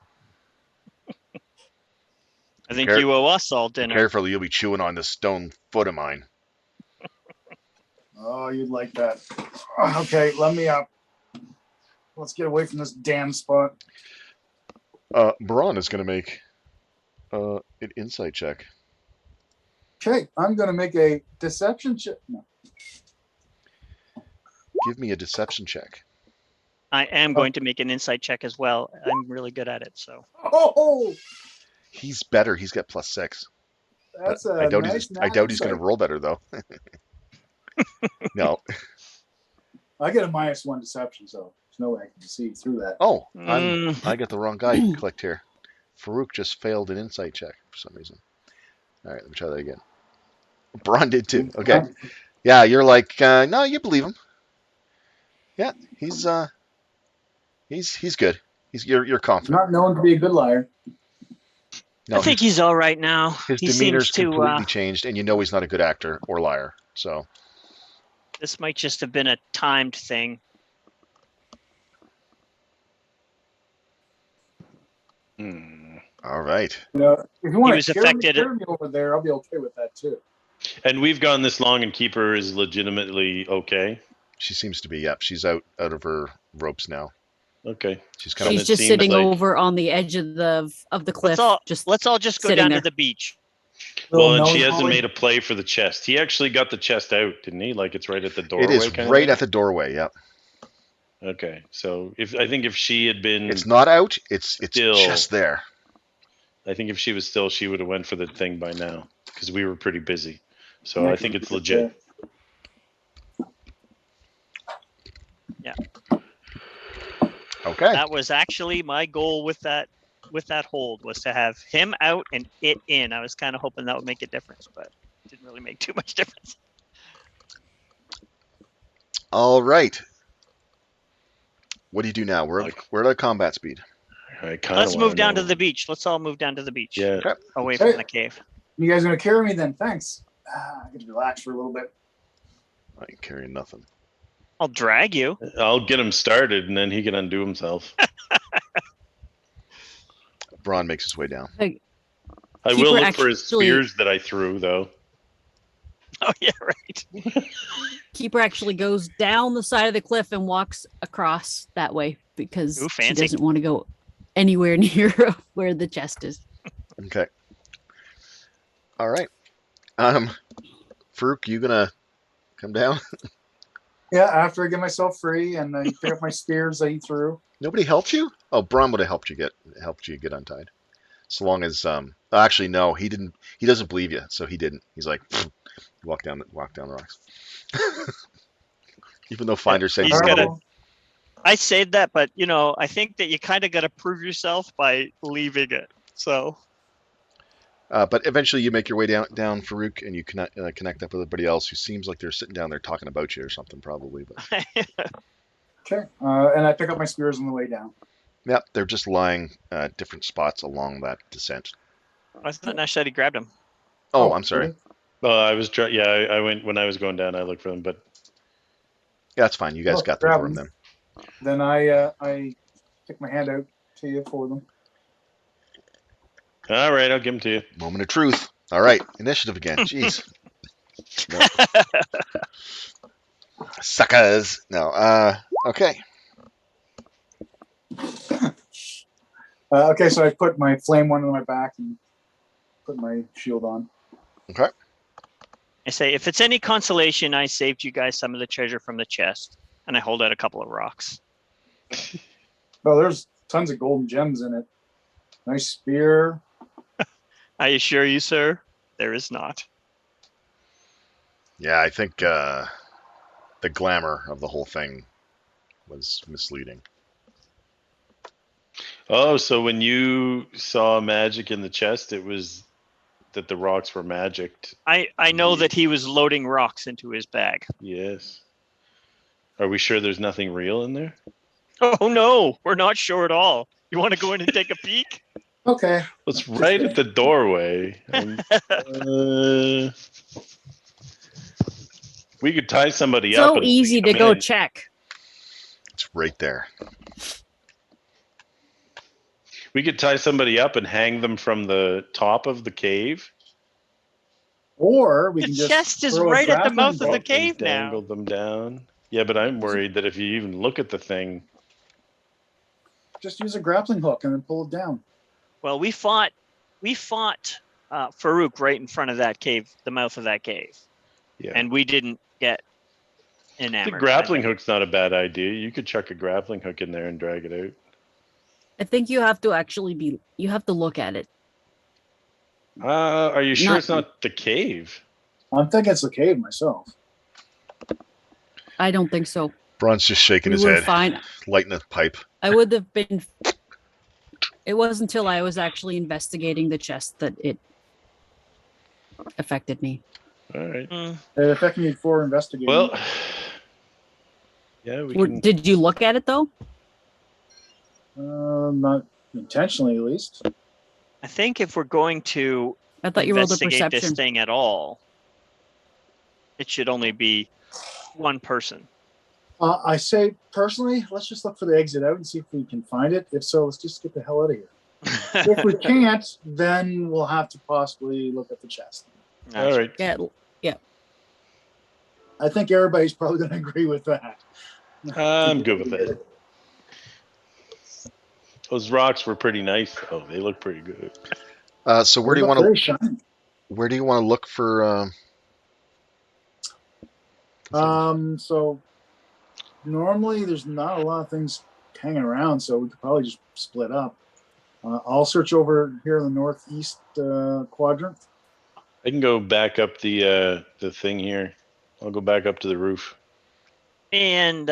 I think Care- you owe us all dinner. Careful, you'll be chewing on this stone foot of mine. Oh, you'd like that. Okay, let me up. Let's get away from this damn spot. Braun is going to make an insight check. Okay, I'm gonna make a deception check. No. Give me a deception check. I am going to make an insight check as well. I'm really good at it, so. Oh, He's better. He's got +6. that's a I doubt nice. I doubt he's going to roll better though. No. I get a -1 deception, so there's no way I can deceive through that. Oh, Mm. I got the wrong guy clicked here. Farouk just failed an insight check for some reason. All right, let me try that again. Braun did too. Okay. Yeah, you're like, no, you believe him. Yeah, he's good. You're confident. Not known to be a good liar. No, I think he's all right now. his He demeanor's seems to. completely changed, and you know he's not a good actor or liar. So This might just have been a timed thing. all right. You know, if you want was to affected- carry me over there, I'll be okay with that too. And we've gone this long, and Keeper is legitimately okay. She seems to be. Yep, she's out of her ropes now. Okay. She's kind And She's it just seems sitting like- over on the edge of the cliff. Let's all just go sitting down there. to the beach. Well, and Little she nose hasn't Molly. made a play for the chest. He actually got the chest out, didn't he? Like it's right at the doorway. It is kind right of at the doorway. Yep. Okay, so I think if she had been, It's not out. It's Still. just there. I think if she was still, she would have went for the thing by now because we were pretty busy. So Yeah, I think it's legit. Okay. That was actually my goal with that hold, was to have him out and it in. I was kind of hoping that would make a difference, but it didn't really make too much difference. All right. What do you do now? We're at a combat speed. I kinda Let's wanna move down to know- the beach. Let's all move down to the beach. Yeah. Okay. Away Hey. from the cave. You guys gonna carry me then? Thanks. I get to relax for a little bit. I ain't carrying nothing. I'll drag you. I'll get him started, and then he can undo himself. Braun makes his way down. I Keeper will look for his actually- spears that I threw, though. Oh yeah, right. Keeper actually goes down the side of the cliff and walks across that way because Ooh, she fancy. doesn't want to go anywhere near where the chest is. Okay. All right. Farouk, you gonna come down? Yeah, after I get myself free and I pick up my spears that he threw. Nobody helped you? Oh, Braun would have helped you get untied. So long as actually no, he didn't. He doesn't believe you, so he didn't. He's like, walk down the rocks. Even though Finder said He's you gotta- were- I said that, but I think that you kind of got to prove yourself by leaving it. So but eventually you make your way down Farouk, and you connect up with everybody else who seems like they're sitting down there talking about you or something probably. But Okay. And I pick up my spears on the way down. yeah, they're just lying different spots along that descent. I thought Nash said he grabbed him. Oh, I'm sorry. Well, I was I went when I was going down. I looked for them, but Yeah, that's fine. You guys Oh, got them grab for him them. then. Then I stick my hand out to you for them. all right, I'll give them to you. Moment of truth. All right, initiative again. Jeez. No. Suckers. No. Okay. Okay, so I put my flame one on my back and put my shield on. I say, if it's any consolation, I saved you guys some of the treasure from the chest, and I hold out a couple of rocks. Oh, there's tons of golden gems in it. Nice spear. I assure you, sir, there is not. Yeah, I think the glamour of the whole thing was misleading. Oh, so when you saw magic in the chest, it was that the rocks were magicked. I know that he was loading rocks into his bag. Yes. Are we sure there's nothing real in there? Oh no, we're not sure at all. You want to go in and take a peek? Okay. It's right at the doorway. We could tie somebody up. So and easy to come go in. check. It's right there. We could tie somebody up and hang them from the top of the cave. Or we The can just chest is throw a right at the grappling mouth of the hook. and cave now. dangle them down. Yeah, but I'm worried that if you even look at the thing, Just use a grappling hook and then pull it down. Well, we fought Farouk right in front of that cave, the mouth of that cave, yeah. and we didn't get The enamored. by grappling them. hook's not a bad idea. You could chuck a grappling hook in there and drag it out. I think you have to actually you have to look at it. Are you sure Not- it's not the cave? I'm thinking it's the cave myself. I don't think so. Braun's just shaking We his were head, fine. lighting a pipe. I would have been. It wasn't until I was actually investigating the chest that it affected me. All right. Mm, It affected me before investigating. Well, yeah, we can. Did you look at it though? Not intentionally, at least. I think if we're going to I thought you rolled a investigate this perception. thing at all, it should only be one person. I say personally, let's just look for the exit out and see if we can find it. If so, let's just get the hell out of here. If we can't, then we'll have to possibly look at the chest. All right. Yeah. I think everybody's probably going to agree with that. I'm good with it. Those rocks were pretty nice, though. They look pretty good. So where do you They look want to very shiny. where do you want to look for? So normally there's not a lot of things hanging around, so we could probably just split up. I'll search over here in the northeast quadrant. I can go back up the thing here. I'll go back up to the roof. And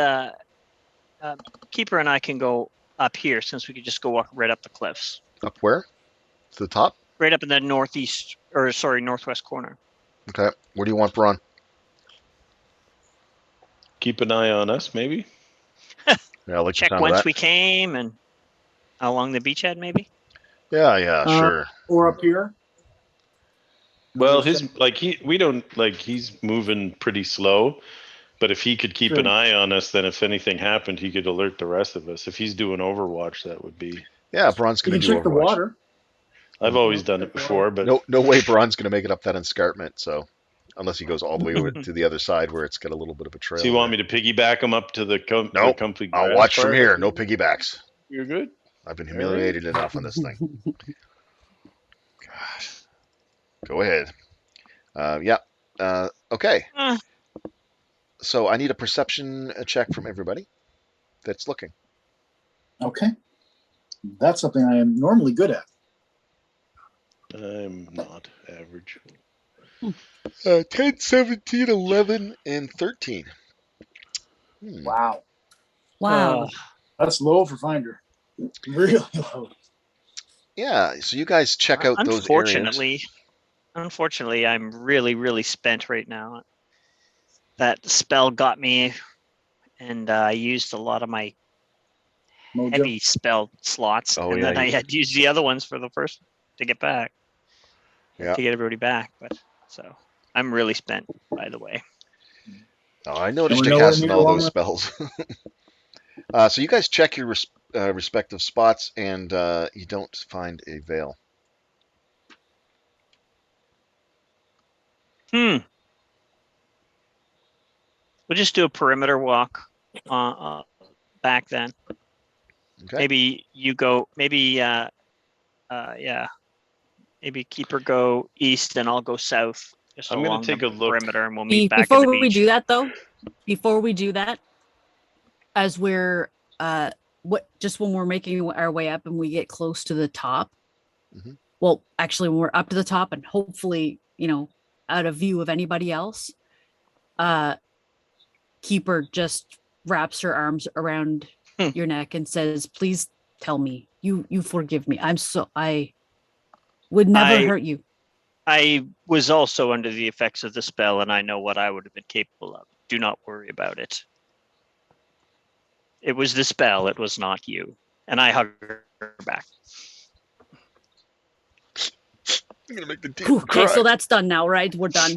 Keeper and I can go up here since we could just go walk right up the cliffs, Up where? To the top? right up in the northwest corner. Okay. Where do you want Braun? Keep an eye on us, maybe. Yeah, I like the Check sound of whence that. we came and along the beachhead, maybe. Yeah, yeah, sure. Or up here. Well, he's moving pretty slow. But if he could keep an Sure. eye on us, then if anything happened, he could alert the rest of us. If he's doing Overwatch, that would be. Yeah, Braun's You going can to do check the Overwatch. water. I've always done it before, but No way Braun's going to make it up that escarpment. So unless he goes all the way over to the other side where it's got a little bit of a trail. so you want me to piggyback him up to the Nope. comfy I'll grass watch from part? here. No piggybacks. You're good. I've been humiliated enough on this thing. Gosh. Go ahead. Yeah. Okay. Uh. So I need a perception check from everybody that's looking. Okay. That's something I am normally good at. I'm not average. 10, 17, 11, and 13. Wow. Wow. That's low for Finder. Really low. Yeah, so you guys check out those areas. Unfortunately, I'm really, really spent right now. That spell got me, and I used a lot of my Mojo. heavy spell slots, Oh, and yeah, then I you- had to use the other ones for the first to get back. Yeah. To get everybody back, but so I'm really spent. By the way, Oh, I noticed we're you nowhere casting near all long those spells. So you guys check your respective spots, and you don't find a veil. we'll just do a perimeter walk back then. Okay. Maybe you go. Maybe yeah. Maybe Keeper go east, and I'll go south. Just I'm gonna along take the a look. perimeter, and we'll meet back at Before the we beach. do that, though, as we're just when we're making our way up and we get close to the top, Mhm. well, actually, when we're up to the top and hopefully, out of view of anybody else, Keeper just wraps her arms around your neck and says, "Please tell me you forgive me. I would never hurt you." I was also under the effects of the spell, and I know what I would have been capable of. Do not worry about it. It was the spell, it was not you. And I hug her back. I'm gonna make the Whew, demon okay, cry. so that's done now, right? We're done.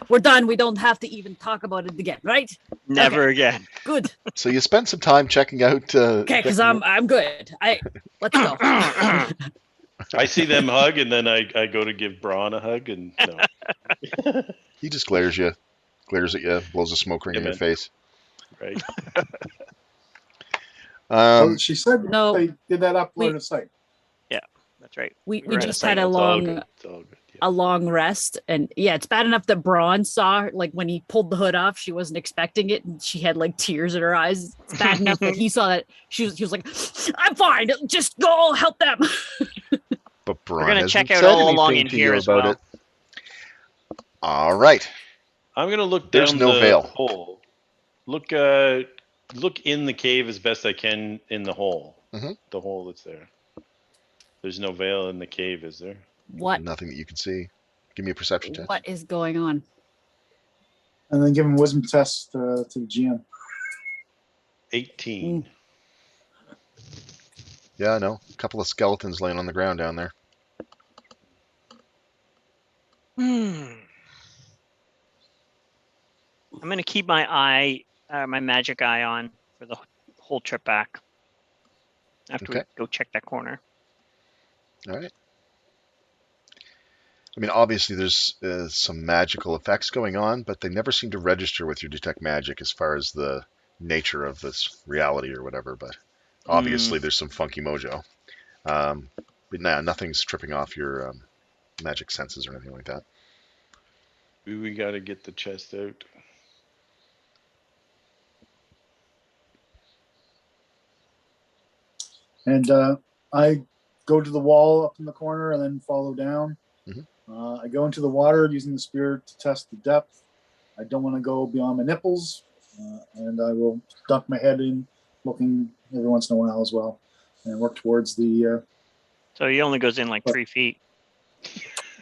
We're done. We don't have to even talk about it again, right? Never again. Good. So you spend some time checking out. Okay, because I'm good. Let's go. I see them hug, and then I go to give Braun a hug, and no. He just glares at you, blows a smoke ring Yeah, in your man. face. Right. Well, she said No, they did that up we- line of sight. That's right. we were out of just sight. had It's all good. It's all good. Yeah. a long rest, and yeah, it's bad enough that Braun saw, like, when he pulled the hood off, she wasn't expecting it, and she had like tears in her eyes. It's bad enough that he saw that he was like, "I'm fine. Just go help them." But Braun We're gonna hasn't check out said all along anything in to here you as about well. it. All right. I'm gonna look There's down no the veil. hole. Look in the cave as best I can in the hole. Mhm. The hole that's there. There's no veil in the cave, is there? What? Nothing that you can see. Give me a perception test. What is going on? And then give him wisdom test to the GM. 18. Yeah, I know. A couple of skeletons laying on the ground down there. I'm gonna keep my magic eye on for the whole trip back. After we Okay. go check that corner. All right. I mean, obviously there's some magical effects going on, but they never seem to register with your detect magic as far as the nature of this reality or whatever. But obviously there's some funky mojo. But nah, nothing's tripping off your magic senses or anything like that. We gotta get the chest out. And I go to the wall up in the corner and then follow down. Mhm. I go into the water using the spear to test the depth. I don't want to go beyond my nipples, and I will dunk my head in, looking every once in a while as well, and work towards the So he only goes in like 3 feet.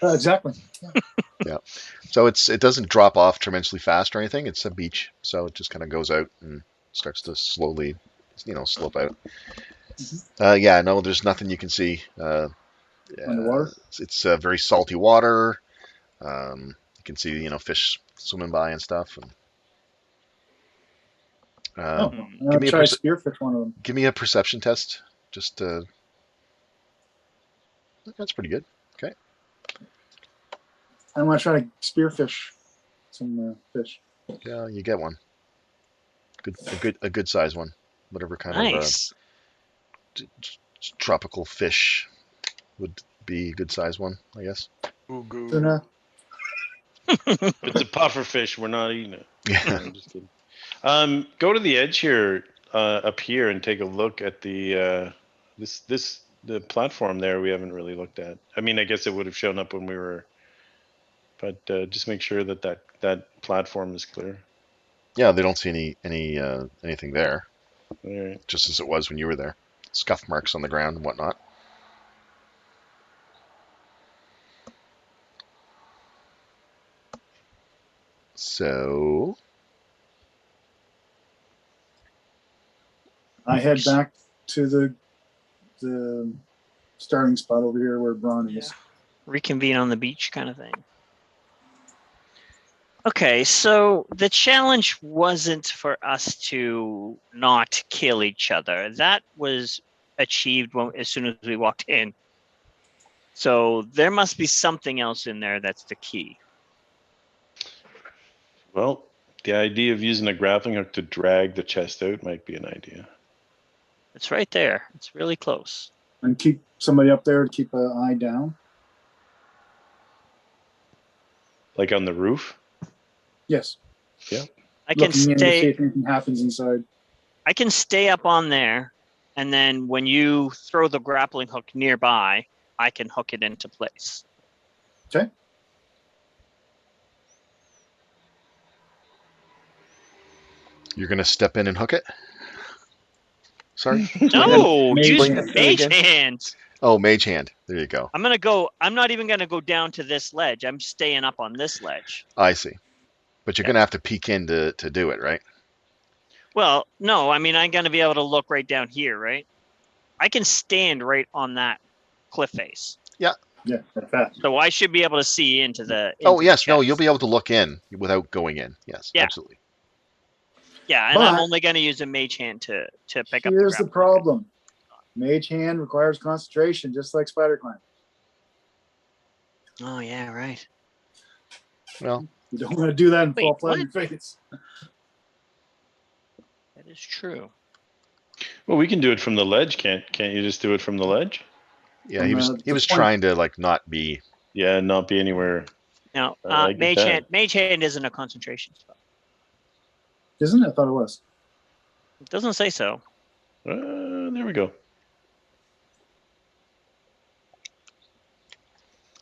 exactly. So it doesn't drop off tremendously fast or anything. It's a beach, so it just kind of goes out and starts to slowly, slope out. Yeah, no, there's nothing you can see. Underwater? It's very salty water. You can see, fish swimming by and stuff. And, Oh, Hmm. I'm gonna me a try to perce- spearfish one of them. give me a perception test. Just that's pretty good. I'm gonna try to spearfish some fish. Yeah, you get one. A good size one, whatever kind of Nice. tropical fish would be a good size one, I guess. Tuna. If it's a puffer fish, we're not eating it. No, Yeah. I'm just kidding. Go to the edge here, up here, and take a look at the the platform there. We haven't really looked at. I mean, I guess it would have shown up when we were, but just make sure that platform is clear. Yeah, they don't see anything there, All right. just as it was when you were there. Scuff marks on the ground and whatnot. So I head back to the starting spot over here where Braun is. Reconvene on the beach kind of thing. Okay, so the challenge wasn't for us to not kill each other. That was achieved as soon as we walked in. So there must be something else in there that's the key. Well, the idea of using a grappling hook to drag the chest out might be an idea. It's right there. It's really close. And keep somebody up there to keep an eye down. Like on the roof. Yes. I can Looking in to see stay. if anything happens inside. I can stay up on there, and then when you throw the grappling hook nearby, I can hook it into place. Okay. you're gonna step in and hook it? Sorry? No, Mage use hand. mage hands. Oh, mage hand. There you go. I'm not even gonna go down to this ledge. I'm staying up on this ledge. I see. But you're gonna have to peek in to do it, right? Well, no, I mean I'm gonna be able to look right down here, right? I can stand right on that cliff face. Yeah, that fast. So I should be able to see into the. Oh into the yes, no, chest. you'll be able to look in without going in. Yes, Yeah. absolutely. Yeah, and I'm But- only going to use a mage hand to pick up. Here's the grapple. problem. Mage hand requires concentration, just like spider climb. Oh yeah, right. Well, You don't want to do that and fall Wait, flat on your face. That is true. Well, we can do it from the ledge. Can't you just do it from the ledge? yeah, he was the point. trying to like not be. Yeah, not be anywhere. Now, I get mage that. hand. Mage hand isn't a concentration spell. Isn't it? I thought it was. It doesn't say so. There we go.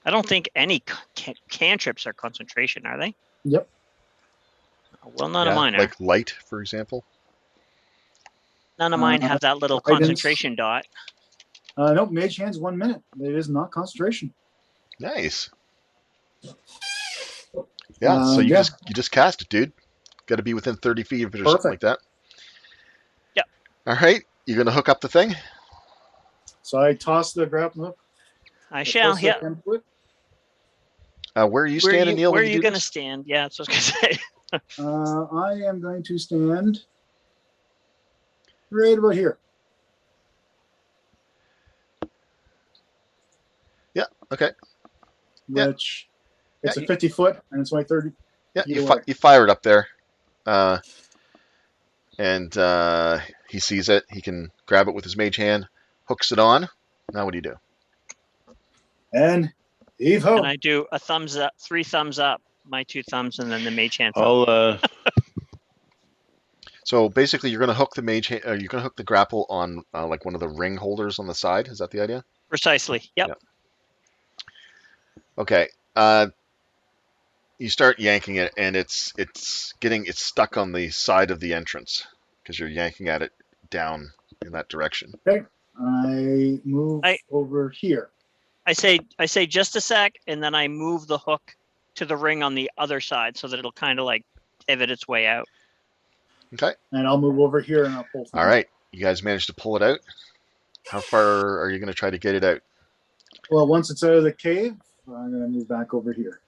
I don't think any cantrips are concentration, are they? Yep. Well, none of Yeah, mine are. like light, for example. None of mine Uh, have that little guidance. concentration dot. Nope, mage hand's 1 minute. It is not concentration. Nice. Yeah, so yeah. you just cast it, dude. Got to be within 30 feet of it or something like Perfect. that. Yep. All right, you gonna hook up the thing? So I toss the grappling hook. I the shall. closer I Yeah. can to it. Where are you standing, Neil? Where when are you you do going to this? stand? Yeah, that's what I was going to say. I am going to stand right about here. Yeah. Okay. Yeah. Which it's Yeah, a 50 foot and it's only 30. Yeah, Either you, way. you fire it up there, and he sees it. He can grab it with his mage hand, hooks it on. Now what do you do? And heave ho. And I do a thumbs up, 3 thumbs up, my 2 thumbs, and then the mage hand thumb. I'll So basically, you're gonna hook the mage. You're gonna hook the grapple on like one of the ring holders on the side. Is that the idea? Precisely. Yep. Yeah. Okay. You start yanking it, and it's stuck on the side of the entrance because you're yanking at it down in that direction. I move over here. I say just a sec, and then I move the hook to the ring on the other side so that it'll kind of like pivot its way out. Okay. And I'll move over here and I'll pull. All right. You guys managed to pull it out. How far are you going to try to get it out? Well, once it's out of the cave, I'm going to move back over here.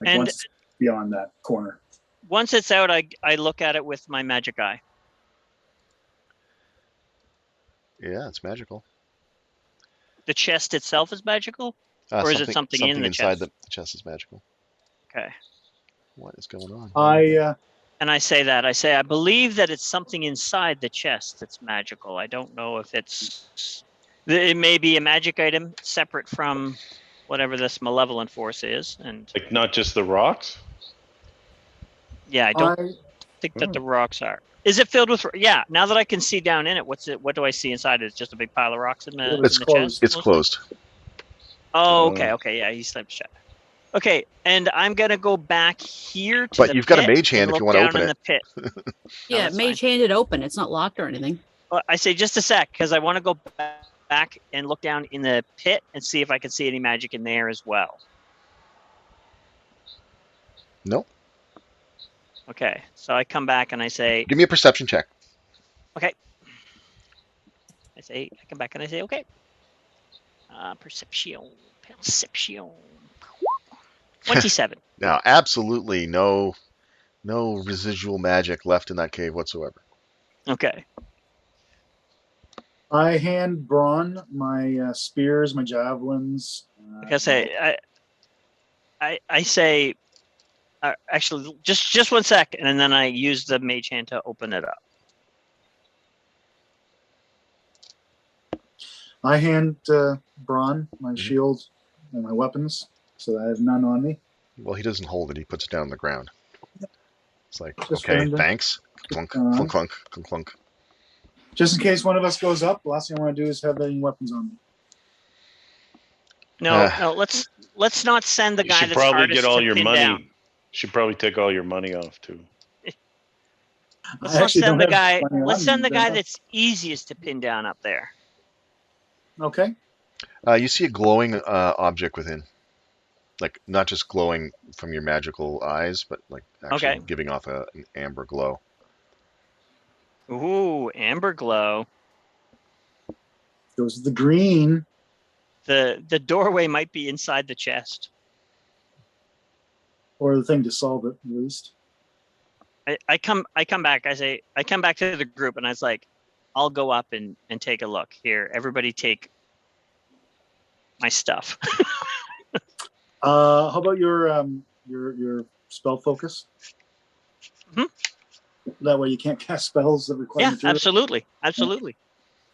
Like And- once it's beyond that corner. Once it's out, I look at it with my magic eye. Yeah, it's magical. The chest itself is magical? Or is it something in the inside chest? the chest is magical. Okay. What is going on? And I say that. I say, I believe that it's something inside the chest that's magical. I don't know if it may be a magic item separate from whatever this malevolent force is. And like not just the rocks. yeah, I don't think that the rocks are. Is it filled with? Yeah. Now that I can see down in it, what do I see inside? It's just a big pile of rocks in the, It's in the closed. chest. It's mostly? closed. Oh, okay, okay, yeah, he slipped shut. Okay, and I'm gonna go back here to But the you've got a pit mage hand and if you look wanna down open in it. the pit. Yeah, that's mage handed open. It's not locked or anything. Well, I say just a sec because I want to go back and look down in the pit and see if I can see any magic in there as well. Nope. Okay, so I come back and I say, Give me a perception check. I come back and I say, okay. Perception. 27. Now, absolutely no residual magic left in that cave whatsoever. Okay. I hand Braun my spears, my javelins. Like I say, I say, actually, just 1 sec, and then I use the mage hand to open it up. I hand Braun my shield and my weapons, so that I have none on me. Well, he doesn't hold it. He puts it down on the ground. It's like, Just okay, random. thanks. Clunk, Uh-huh. clunk, clunk, clunk, clunk. Just in case one of us goes up, the last thing I want to do is have any weapons on me. No, let's not send the You guy should that's probably hardest get all to your pin money. down. Should probably take all your money off too. Let's I not actually send don't the have guy. money on Let's me, send the but- guy that's easiest to pin down up there. Okay. You see a glowing object within. Like, not just glowing from your magical eyes, but like actually Okay. giving off an amber glow. Ooh, amber glow. Goes the green. The doorway might be inside the chest. Or the thing to solve it, at least. I come back. I come back to the group and I was like, I'll go up and take a look. Here, everybody take my stuff. How about your spell focus? Mhm. That way you can't cast spells that require Yeah, material. absolutely.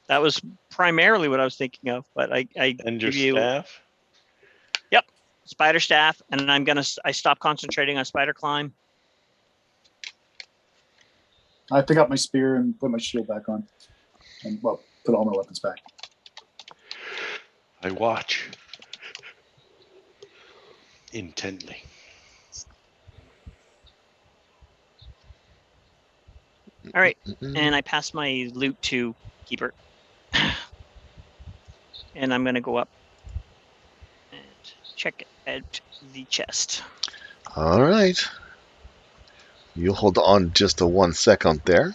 That was primarily what I was thinking of. But I And your give you staff? spider staff, and I stop concentrating on spider climb. I pick up my spear and put my shield back on, and well, put all my weapons back. I watch intently. All right, Mm-mm. and I pass my loot to Keeper, and I'm gonna go up and check out the chest. All right. You hold on just a 1 second there.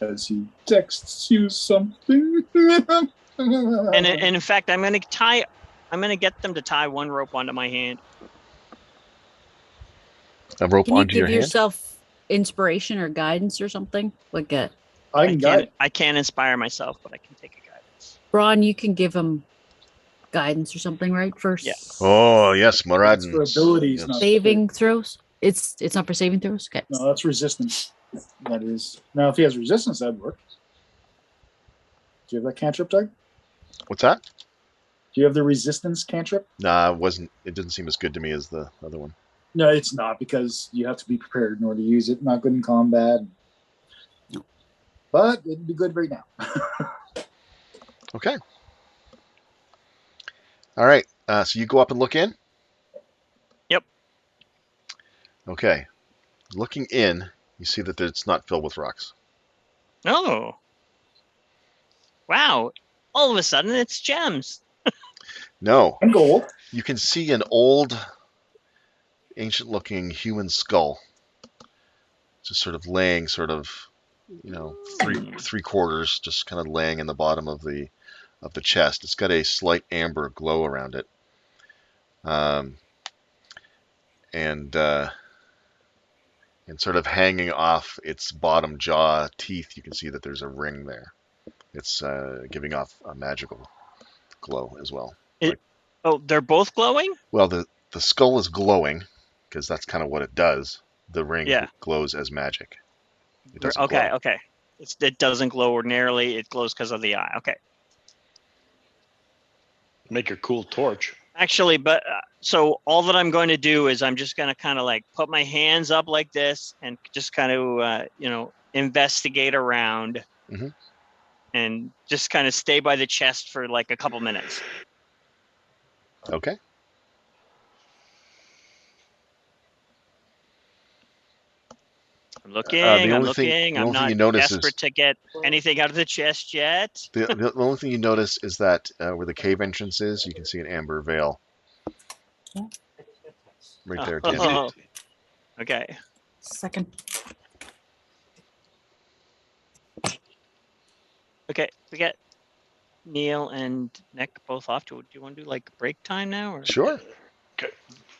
As he texts you something. And in fact, I'm gonna get them to tie one rope onto my hand. A rope Can you onto your give hand. yourself inspiration or guidance or something? Like a I can guide. I can't inspire myself, but I can take a guidance. Braun, you can give him guidance or something, right? First Yeah. Oh yes, It's for Moradin's. abilities, Yes. not saving throws. It's not for saving throws. Okay. No, that's resistance. That is. Now, if he has resistance, that'd work. Do you have that cantrip, Doug? What's that? Do you have the resistance cantrip? Nah, it didn't seem as good to me as the other one. No, it's not, because you have to be prepared in order to use it. Not good in combat. But it'd be good right now. Okay. All right. So you go up and look in? Yep. Okay. Looking in, you see that it's not filled with rocks. Oh. Wow. All of a sudden, it's gems. No. And gold. You can see an old, ancient-looking human skull. Just sort of laying three quarters, just kind of laying in the bottom of the chest. It's got a slight amber glow around it. And sort of hanging off its bottom jaw teeth, you can see that there's a ring there. It's giving off a magical glow as well. Oh, they're both glowing? Well, the skull is glowing because that's kind of what it does. The ring Yeah. glows as magic. It doesn't glow. Okay. It doesn't glow ordinarily. It glows because of the eye. Okay. Make a cool torch. Actually, but so all that I'm going to do is I'm just going to kind of like put my hands up like this and just kind of, investigate around Mhm. and just kind of stay by the chest for like a couple minutes. Okay. I'm looking, the I'm only thing I'm not you notice desperate is to get anything out of the chest yet. the only thing you notice is that where the cave entrance is, you can see an amber veil. Right there, Tim. Oh. Okay. Second. Okay. We got Neil and Nick both off. Do you want to do like break time now? Or Sure.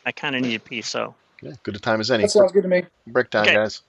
I kind of need a pee, so. Yeah, good a time as any. That sounds good to me. Break time, Okay. guys.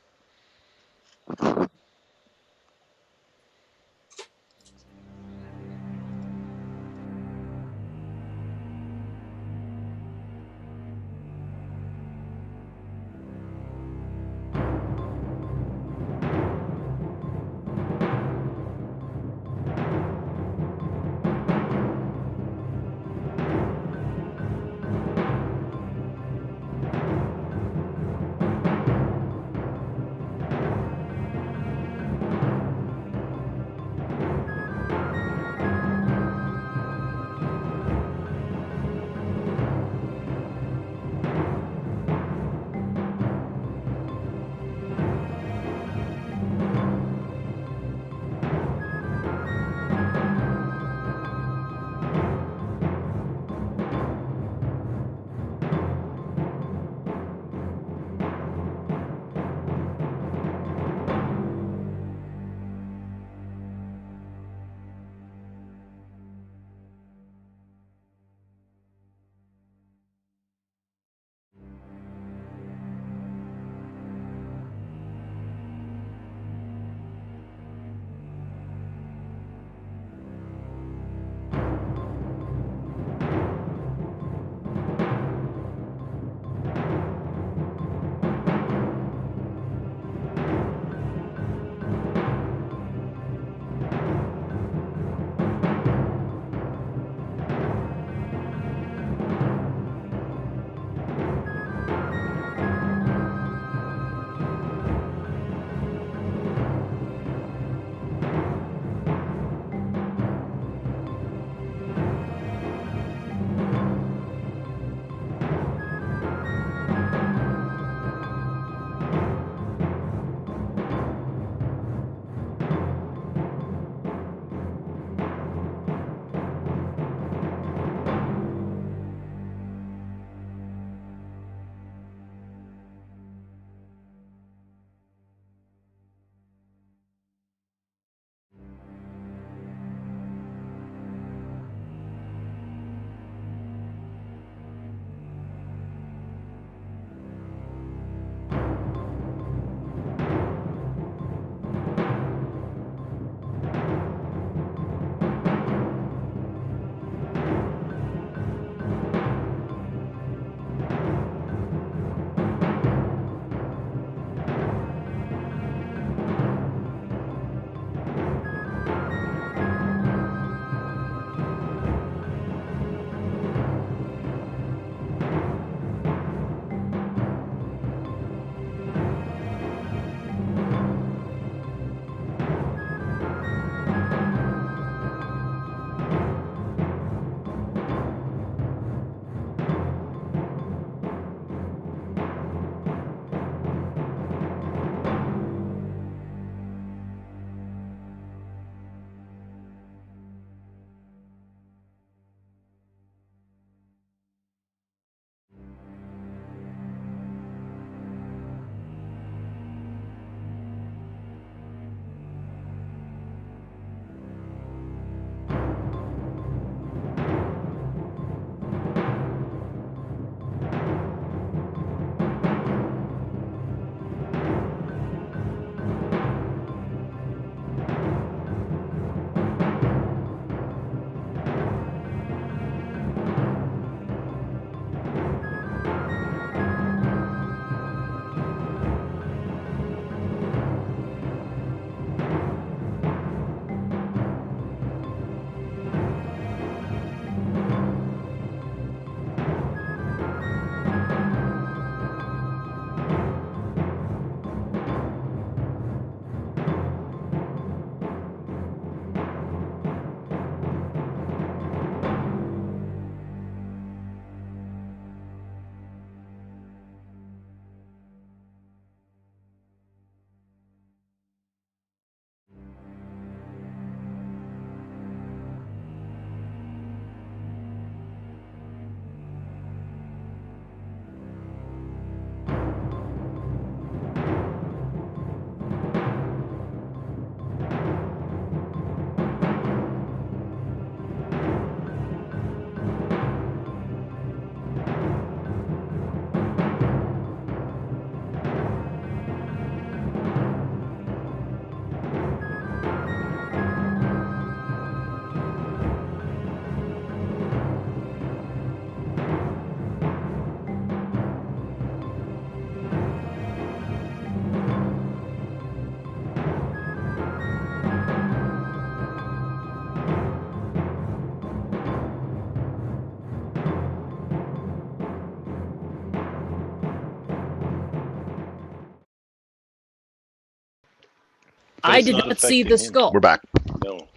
I it's did not not see the affecting him. skull. We're back. No.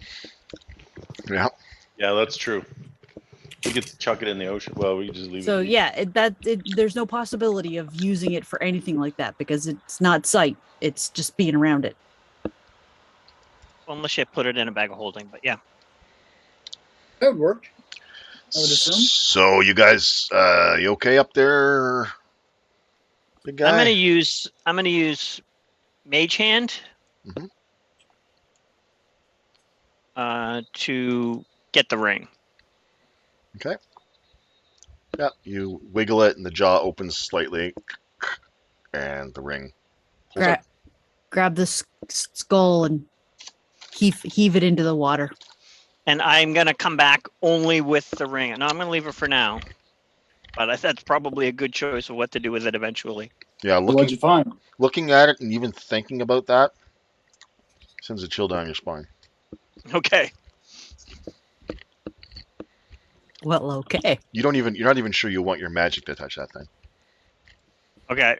Yeah. Yeah, that's true. We could chuck it in the ocean. Well, we could just leave So it. yeah, there's no possibility of using it for anything like that because it's not sight. It's just being around it. Well, unless you put it in a bag of holding, but yeah. That would work. I would assume. So you guys, you okay up there, big guy? I'm gonna use Mage Hand Mhm. to get the ring. Okay. Yeah, you wiggle it, and the jaw opens slightly, and the ring pulls out. Grab the skull and heave it into the water. And I'm gonna come back only with the ring. No, I'm gonna leave it for now. But that's probably a good choice of what to do with it eventually. Yeah, What'd you find? looking at it, and even thinking about that sends a chill down your spine. Okay. Well, okay. You're not even sure you want your magic to touch that thing. Okay.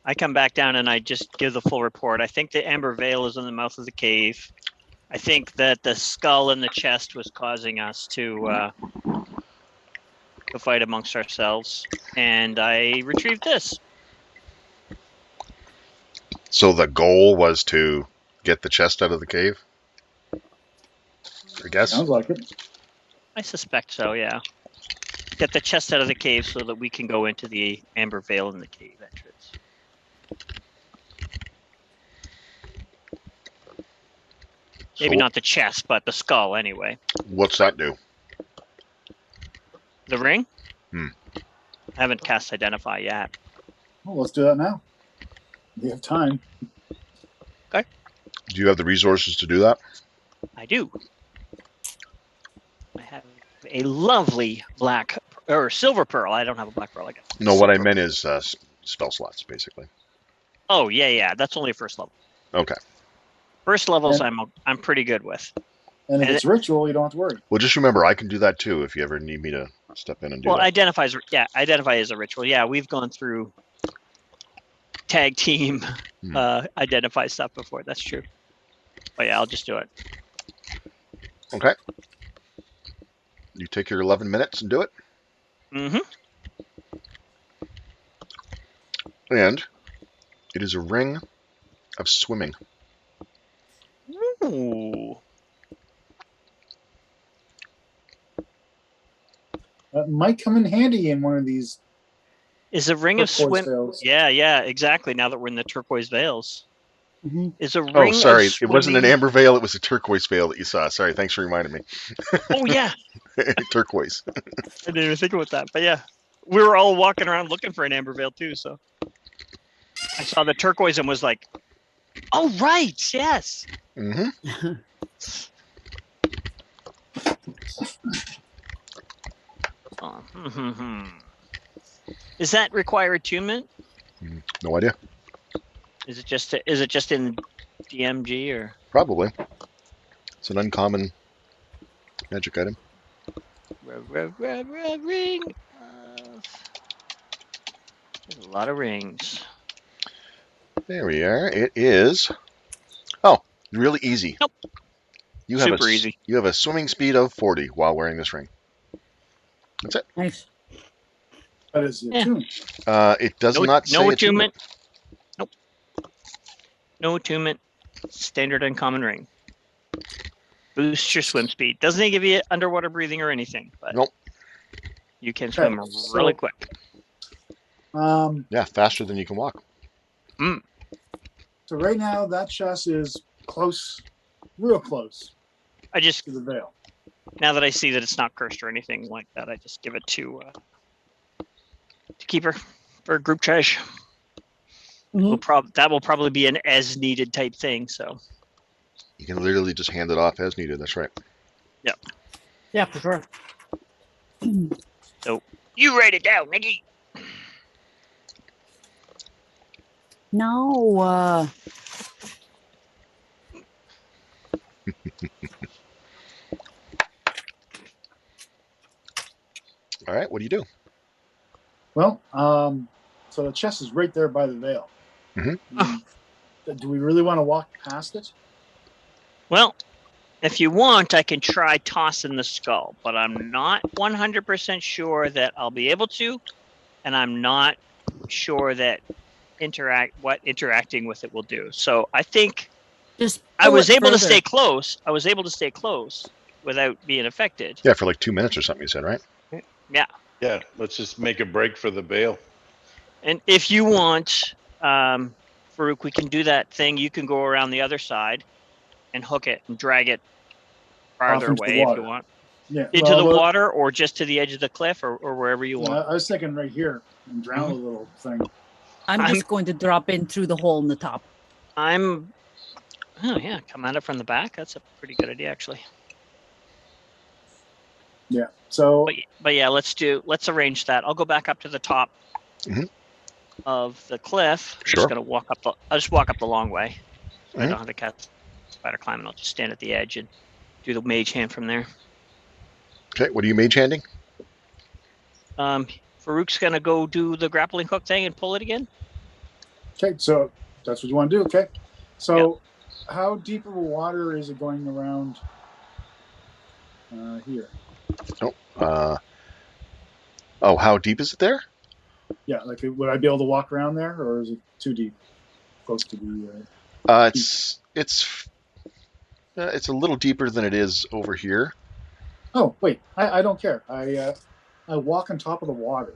I come back down and I just give the full report. I think the Amber Veil is in the mouth of the cave. I think that the skull in the chest was causing us to fight amongst ourselves, and I retrieved this. So the goal was to get the chest out of the cave, I guess. Sounds like it. I suspect so, yeah. Get the chest out of the cave so that we can go into the Amber Veil in the cave entrance. Maybe So not the chest, but the skull anyway. what's that do? The ring? Hmm. I haven't cast Identify yet. Well, let's do that now. We have time. Do you have the resources to do that? I do. I have a lovely black or silver pearl. I don't have a black pearl. I guess. No, what I Silver. meant is spell slots, basically. Oh yeah. That's only first level. Okay. First levels, And- I'm pretty good with. And if And it's ritual, you don't have to worry. Well, just remember, I can do that too if you ever need me to step in and do Well, that. identify as a ritual. Yeah, we've gone through tag team identify stuff before. That's true. But yeah, I'll just do it. Okay. You take your 11 minutes and do it. Mm-hmm. And it is a ring of swimming. Ooh. That might come in handy in one of these Is a ring of turquoise swim? veils. Yeah, exactly. Now that we're in the turquoise veils, Mm-hmm. is a ring. Oh, sorry. Of It wasn't an swimming- amber veil. It was a turquoise veil that you saw. Sorry. Thanks for reminding me. Oh yeah, Turquoise. I didn't even think about that. But yeah, we were all walking around looking for an amber veil too. So I saw the turquoise and was like, "Oh right, yes." Mm-hmm. Oh, Is that require attunement? No idea. Is it just in DMG or? Probably. It's an uncommon magic item. Ring. There's a lot of rings. There we are. It is. Oh, really easy. Nope. You have Super easy. You have a swimming speed of 40 while wearing this ring. That's it. Nice. That is the Yeah. attunement. It does No, not say no attunement. attunement. Nope. No attunement. Standard uncommon ring. Boosts your swim speed. Doesn't give you underwater breathing or anything, but Nope. you can swim Okay, really so- quick. Yeah, faster than you can walk. So right now that chest is close, real close I just to the veil. now that I see that it's not cursed or anything like that, I just give it to Keeper for group trash. Mhm. That will probably be an as needed type thing. So You can literally just hand it off as needed. That's right. Yeah, for sure. you write it down, Nikki. No. All right. What do you do? Well, so the chest is right there by the veil. Mhm. Mm. do we really want to walk past it? Well, if you want, I can try tossing the skull, but I'm not 100% sure that I'll be able to, and I'm not sure that interacting with it will do. So I think Just I pull was it able to further. stay close. I was able to stay close without being affected. Yeah, for like 2 minutes or something. You said, right? Yeah, let's just make a break for the bail. And if you want, Farouk, we can do that thing. You can go around the other side and hook it and drag it farther into the away if water. you want. Yeah. Into the water or just to the edge of the cliff or wherever you want. I was thinking right here and drown the little thing. I'm just going to drop in through the hole in the top. Oh yeah, come at it from the back. That's a pretty good idea, actually. Yeah. So But yeah, let's arrange that. I'll go back up to the top Mhm. of the cliff. I'm Sure. just gonna I'll just walk up the long way. So I Mhm. don't have to cast spider climb, and I'll just stand at the edge and do the mage hand from there. Okay. What are you mage handing? Farouk's gonna go do the grappling hook thing and pull it again. okay, so that's what you want to do. Okay. So how deep of a water is it going around here? How deep is it there? Yeah, like would I be able to walk around there, or is it too deep? Close to the. It's a little deeper than it is over here. Oh wait, I don't care. I walk on top of the water.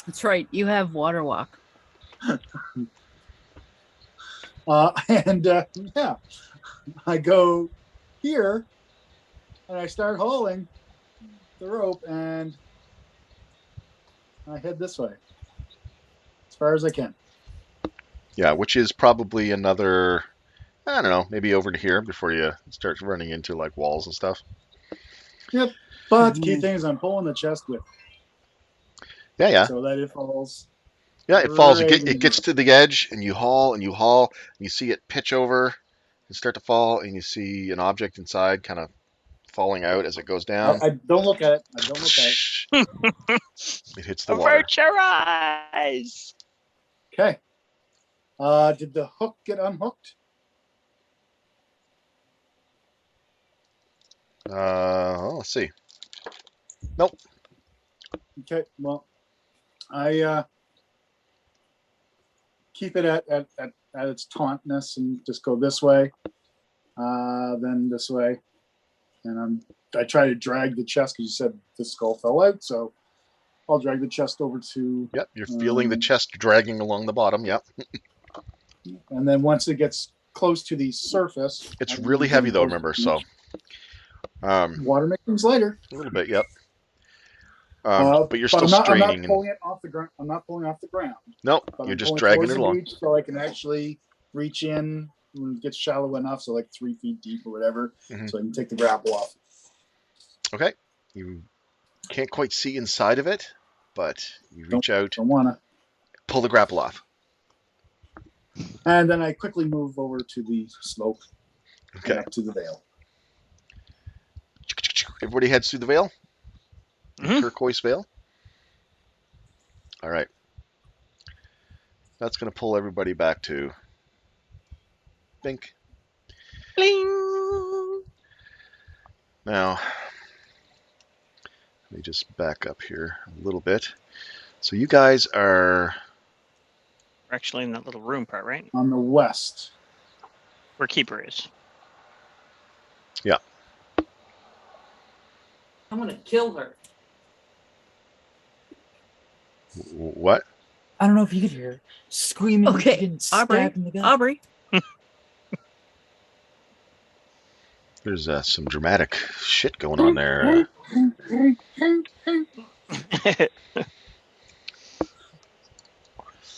That's right. You have water walk. Yeah, I go here, and I start hauling the rope, and I head this way as far as I can. Yeah, which is probably another, I don't know, maybe over to here before you start running into like walls and stuff. But the key thing is I'm pulling the chest with, Yeah. so that it falls. Yeah, it falls. right in It the gets to the edge, and you haul and you haul, and you see it pitch over and start to fall, and you see an object inside kind of falling out as it goes down. I don't look at it. I don't look at it. It hits the water. Avert your eyes. Okay. Did the hook get unhooked? Let's see. Nope. Okay. Well, I keep it at its tauntness and just go this way, then this way, and I try to drag the chest because you said the skull fell out, so I'll drag the chest over to. Yep, you're feeling the chest dragging along the bottom. Yep. And then once it gets close to the surface, It's really heavy though, remember, so. Water makes things lighter. A little bit, yep. But you're still I'm not straining. pulling it off the ground. I'm not pulling off the ground. Nope, But you're I'm just pulling dragging towards it the along. beach so I can actually reach in when it gets shallow enough, so like 3 feet deep or whatever, Mhm. so I can take the grapple off. Okay. You can't quite see inside of it, but you reach out, Don't wanna. pull the grapple off. And then I quickly move over to the slope and Okay. up to the veil. Everybody heads through the veil? Mhm. Turquoise veil? All right. That's going to pull everybody back to Bink. Bling. Now, let me just back up here a little bit. So you guys are... We're actually in that little room part, right? On the west. Where Keeper is. I'm gonna kill her. What? I don't know if you could hear her screaming. Okay, getting Aubrey. stabbed in the gut. Aubrey. There's some dramatic shit going on there.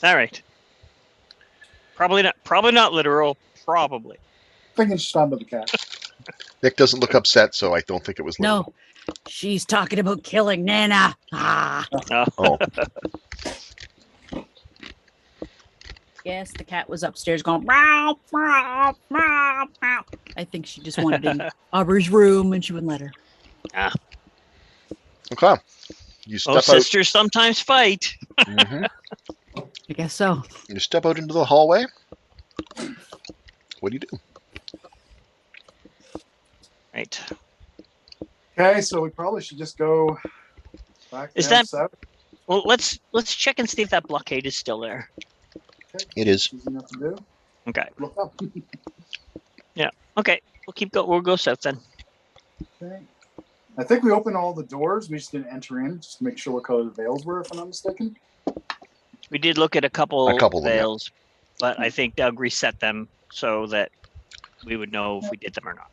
All right. Probably not literal. Probably. Thinking she's talking about the cat. Nick doesn't look upset, so I don't think it was No, literal. she's talking about killing Nana. Ah. Oh, Yes, the cat was upstairs going. Meow, meow, meow, meow. I think she just wanted in Aubrey's room, and she wouldn't let her. okay. You step Oh, out. sisters sometimes fight. Mhm. I guess so. You step out into the hallway. what do you do? Right. Okay, so we probably should just go back Is down that- south. Well, let's check and see if that blockade is still there. It is. Easy enough to do. Okay. Look up. Okay. We'll go south then. Okay. I think we opened all the doors. We just didn't enter in, just to make sure what color the veils were, if I'm not mistaken. We did look at a couple of them, yeah. veils, but I think Doug reset them so that we would know if we did them or not.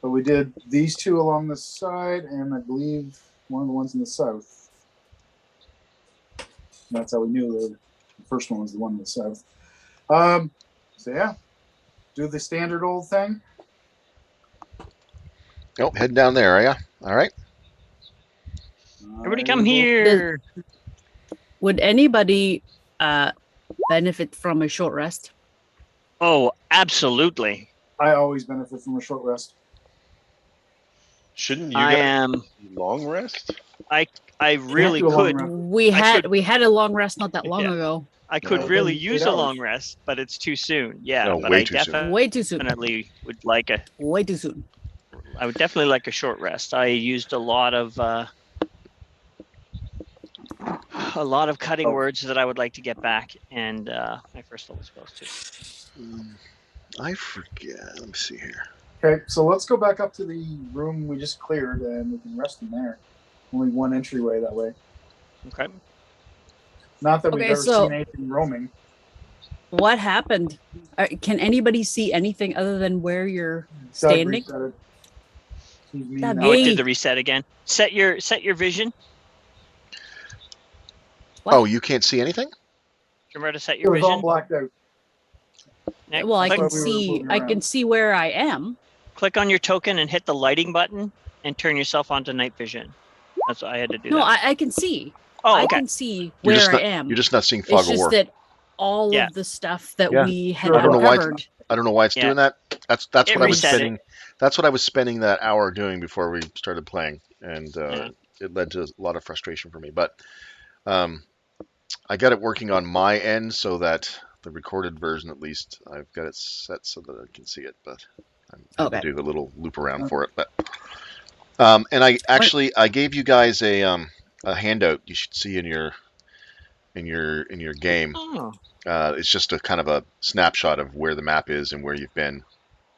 But we did these two along the side, and I believe one of the ones in the south. And that's how we knew the first one was the one in the south. So yeah, do the standard old thing. Oh, heading down there, are ya? All right. Everybody come I will- here. Would anybody benefit from a short rest? Oh, absolutely. I always benefit from a short rest. Shouldn't you I guys am. long rest? I really do a long could. rest. We had a long rest not that long Yeah. ago. I could Yeah, really then use 8 a hours. long rest, but it's too soon. Yeah, No, but way I too soon. Way too soon. definitely would like a. Way too soon. I would definitely like a short rest. I used a lot of cutting Oh. words that I would like to get back, and my first level spells too. I forget. Let me see here. Okay, so let's go back up to the room we just cleared, and we can rest in there. Only one entryway that way. Okay. Not that we've Okay, ever so- seen anything roaming. What happened? Can anybody see anything other than where you're Doug standing? reset it. He's mean Doug, now. Oh, it Hey. did the reset again. Set your vision. What? Oh, you can't see anything? Remember to set It your was all vision. blacked out. Nick, Well, I click, can That's why we were see. moving I around. can see where I am. click on your token and hit the lighting button, and turn yourself onto night vision. That's what I had to do. No, that. I can see. Oh, I okay. can see You're just where I not- am. You're just not seeing fog It's of just war. that all Yeah. of the stuff that Yeah. we had Sure. I don't know why it's- uncovered. I don't know why it's Yeah. doing that. That's It what I was reset it. spending. That's what I was spending that hour doing before we started playing, and Yeah. it led to a lot of frustration for me. But I got it working on my end so that the recorded version, at least, I've got it set so that I can see it. But I'm going Okay. to do a little loop around for it. But and I gave you guys a handout you should see in your game. Oh, It's just a kind of a snapshot of where the map is and where you've been,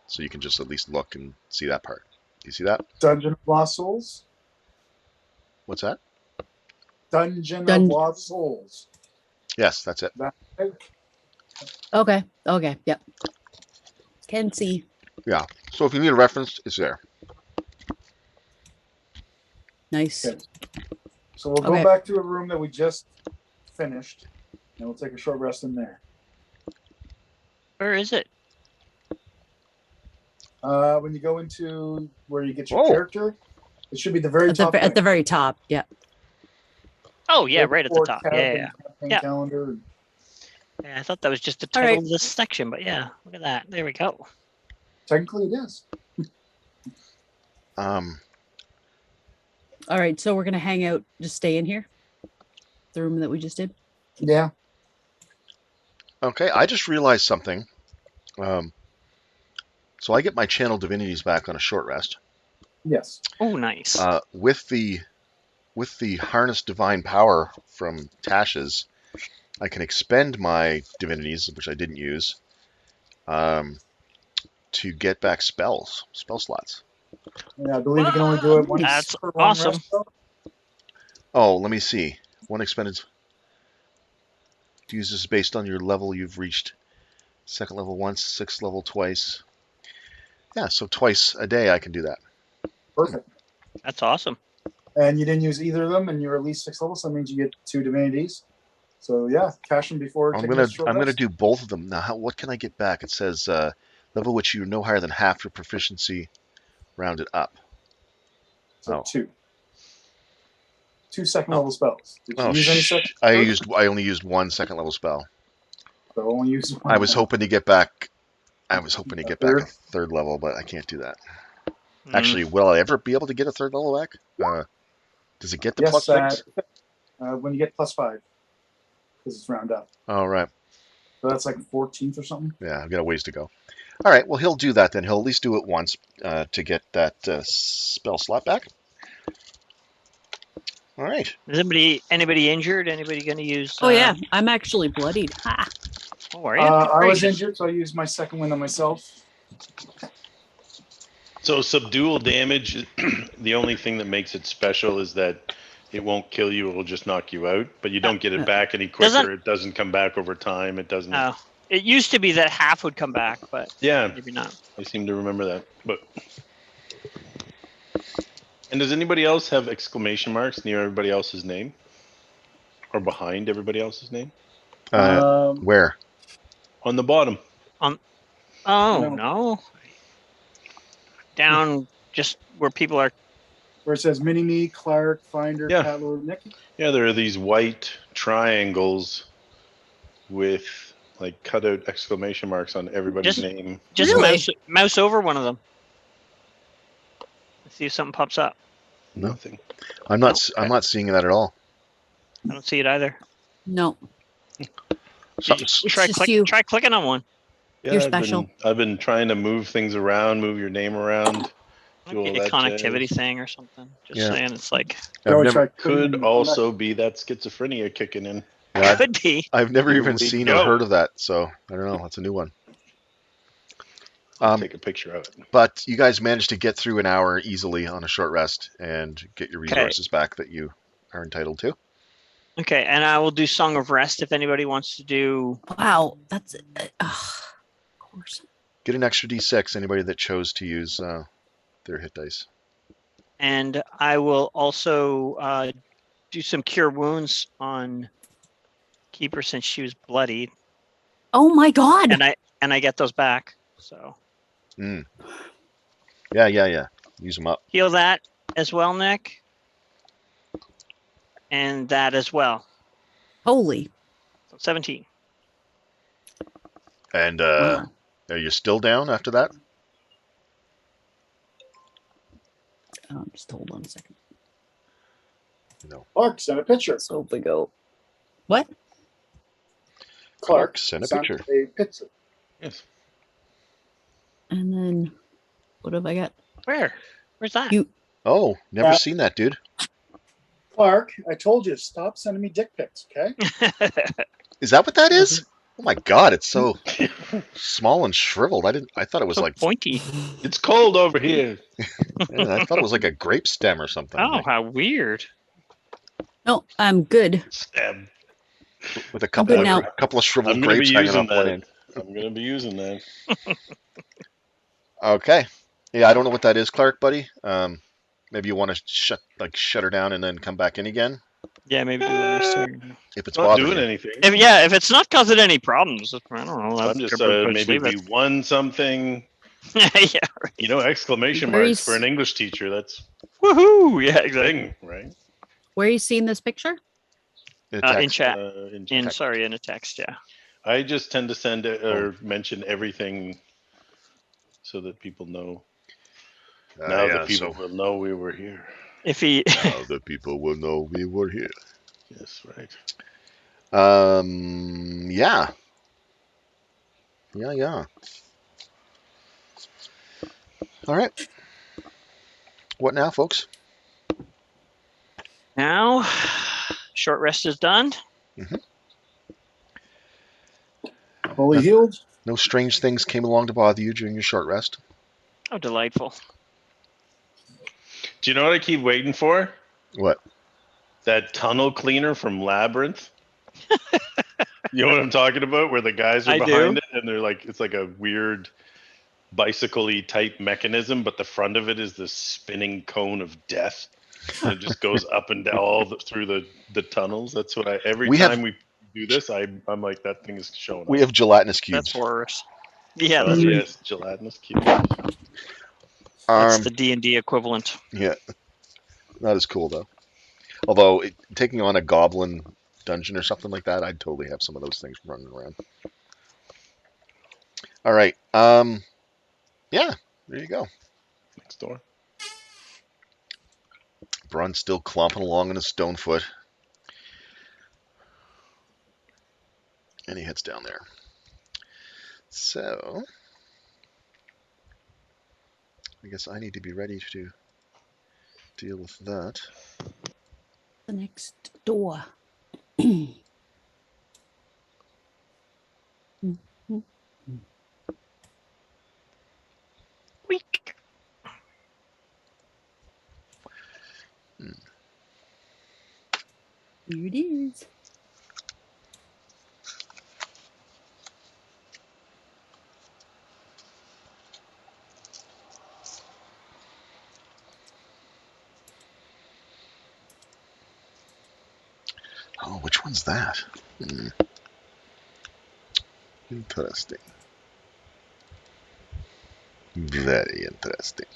so you can just at least look and see that part. Do you see that? Dungeon of Lost Souls. What's that? Dungeon of Dun- Lost Souls. Yes, that's it. Okay. Okay. Yep. Can see. So if you need a reference, it's there. Nice. Okay. So we'll go Okay. back to a room that we just finished, and we'll take a short rest in there. where is it? When you go into where you get your Whoa. character, it should be the very At the, top. at the very top. Yeah. Oh, yeah, right at the before top. tab Yeah, and yeah, campaign Yeah. calendar. yeah. I thought that was just the All title right. of this section, but yeah, look at that. There we go. Technically, it is. All right. So we're gonna hang out. Just stay in here. The room that we just did. Yeah. Okay, I just realized something. So I get my channel divinities back on a short rest. Yes. Oh, nice. With the harness divine power from Tasha's, I can expend my divinities, which I didn't use, to get back spell slots. Yeah, I believe you can only do it once. That's per long awesome. rest, though. Oh, let me see. One expended uses based on your level you've reached. Second level once, sixth level twice. Yeah, so twice a day I can do that. Perfect. That's awesome. And you didn't use either of them, and you're at least 6 levels, so that means you get 2 divinities. So yeah, cash them before. I'm taking gonna a short rest. do both of them now. What can I get back? It says level which you no higher than half your proficiency, rounded up. So Oh. 2. 2 second Oh. level spells. Did you Oh, use any second? I only used one second level spell. So only use one. I was hoping to get back. I was hoping to get back Third? a third level, but I can't do that. Mm. Actually, will I ever be able to get a third level back? Does it get to Yes, plus 6? when you get +5, because it's round up. Oh, right. So that's like 14th or something. Yeah, I've got a ways to go. All right. Well, he'll do that then. He'll at least do it once to get that spell slot back. All right. Is anybody injured? Anybody going to use? Oh yeah, I'm actually bloodied. Ha! Oh, are you? I was Gracious. injured, so I used my second wind on myself. So subdual damage, the only thing that makes it special is that it won't kill you; it will just knock you out. But you don't get it back any quicker. Doesn't- It doesn't come back over time. It doesn't. Oh, it used to be that half would come back, but Yeah, maybe not. I seem to remember that. But and does anybody else have exclamation marks near everybody else's name, or behind everybody else's name Where? on the bottom? Oh No. no. Down just where people are. Where it says Mini-Me, Clark, Finder, Yeah. Cat Lord, Nicky. Yeah, there are these white triangles with like cut out exclamation marks on everybody's Just- name. Just Really? mouse over one of them. Let's see if something pops up. No. Nothing. I'm not seeing that at all. I don't see it either. No, Something's- It's just you. Try clicking on one. Yeah, You're I've special. I've been trying to move things around, move your name around. Do Might all be a that connectivity jazz. thing or something. Just Yeah. saying, it's like You always never- try clicking Could and also be that schizophrenia kicking in. Yeah, could be. I've never Here even we seen go. or heard of that, so I don't know. That's a new one. Take a picture of it. But you guys managed to get through an hour easily on a short rest and get your resources back that you are entitled to. Okay, and I will do Song of Rest if anybody wants to do. wow, that's of course. Get an extra d6, anybody that chose to use their hit dice. And I will also do some Cure Wounds on Keeper since she was bloodied, Oh my god! and I get those back. So Mm. Yeah. Use them up. heal that as well, Nick, and that as well. Holy! So 17. And Wow. are you still down after that? Just hold on a second. Clark, send a picture. So if we go, what? Clark, Send a sent picture. a picture. Yes. And then what have I got? Where's that? You- Oh, never Yeah. seen that, dude. Clark, I told you, stop sending me dick pics, okay? Is that what that is? Oh my god, it's so small and shriveled. I thought it was So like pointy. It's cold over here. yeah, I thought it was like a grape stem or something. Oh, like, how weird. No, I'm good. Stab. with a good couple now. of shriveled I'm gonna be grapes hanging using off one that. end. I'm gonna be using that. Okay. Yeah, I don't know what that is, Clark, buddy. Maybe you want to shut her down and then come back in again Yeah, maybe do a restart. if it's Not bothering doing you. anything. If it's not causing any problems, I don't know. I'm just just maybe we won something. yeah. You know, exclamation Very marks for an English teacher. That's Woohoo! Yeah, a exactly. thing, right? Where are you seeing this picture? The In text. chat. In In a text. Yeah. I just tend to send it or mention everything so that people know. Now Yeah, the people so will know we were here. If he. now the people will know we were here. Yes, right. Yeah. Yeah. All right. What now, folks? Now, short rest is done. Fully healed. No strange things came along to bother you during your short rest? Oh, delightful. Do you know what I keep waiting for? What? That tunnel cleaner from Labyrinth. You know what I'm talking about? Where the guys are I behind do. it and they're like, it's like a weird bicycle-y type mechanism, but the front of it is this spinning cone of death. And it just goes up and down through the tunnels. That's what every We have- time we do this, I'm like, that thing is showing We up. have gelatinous cubes. That's horrors. Yeah, that's, Yes, gelatinous cube. that's the D&D equivalent. Yeah. Not as cool, though. Although, taking on a goblin dungeon or something like that, I'd totally have some of those things running around. All right. Yeah, there you go. Next door. Brun's still clomping along on his stone foot. And he heads down there. So, I guess I need to be ready to deal with that. The next door. Weak. Here it is. Oh, which one's that? Interesting. Very interesting.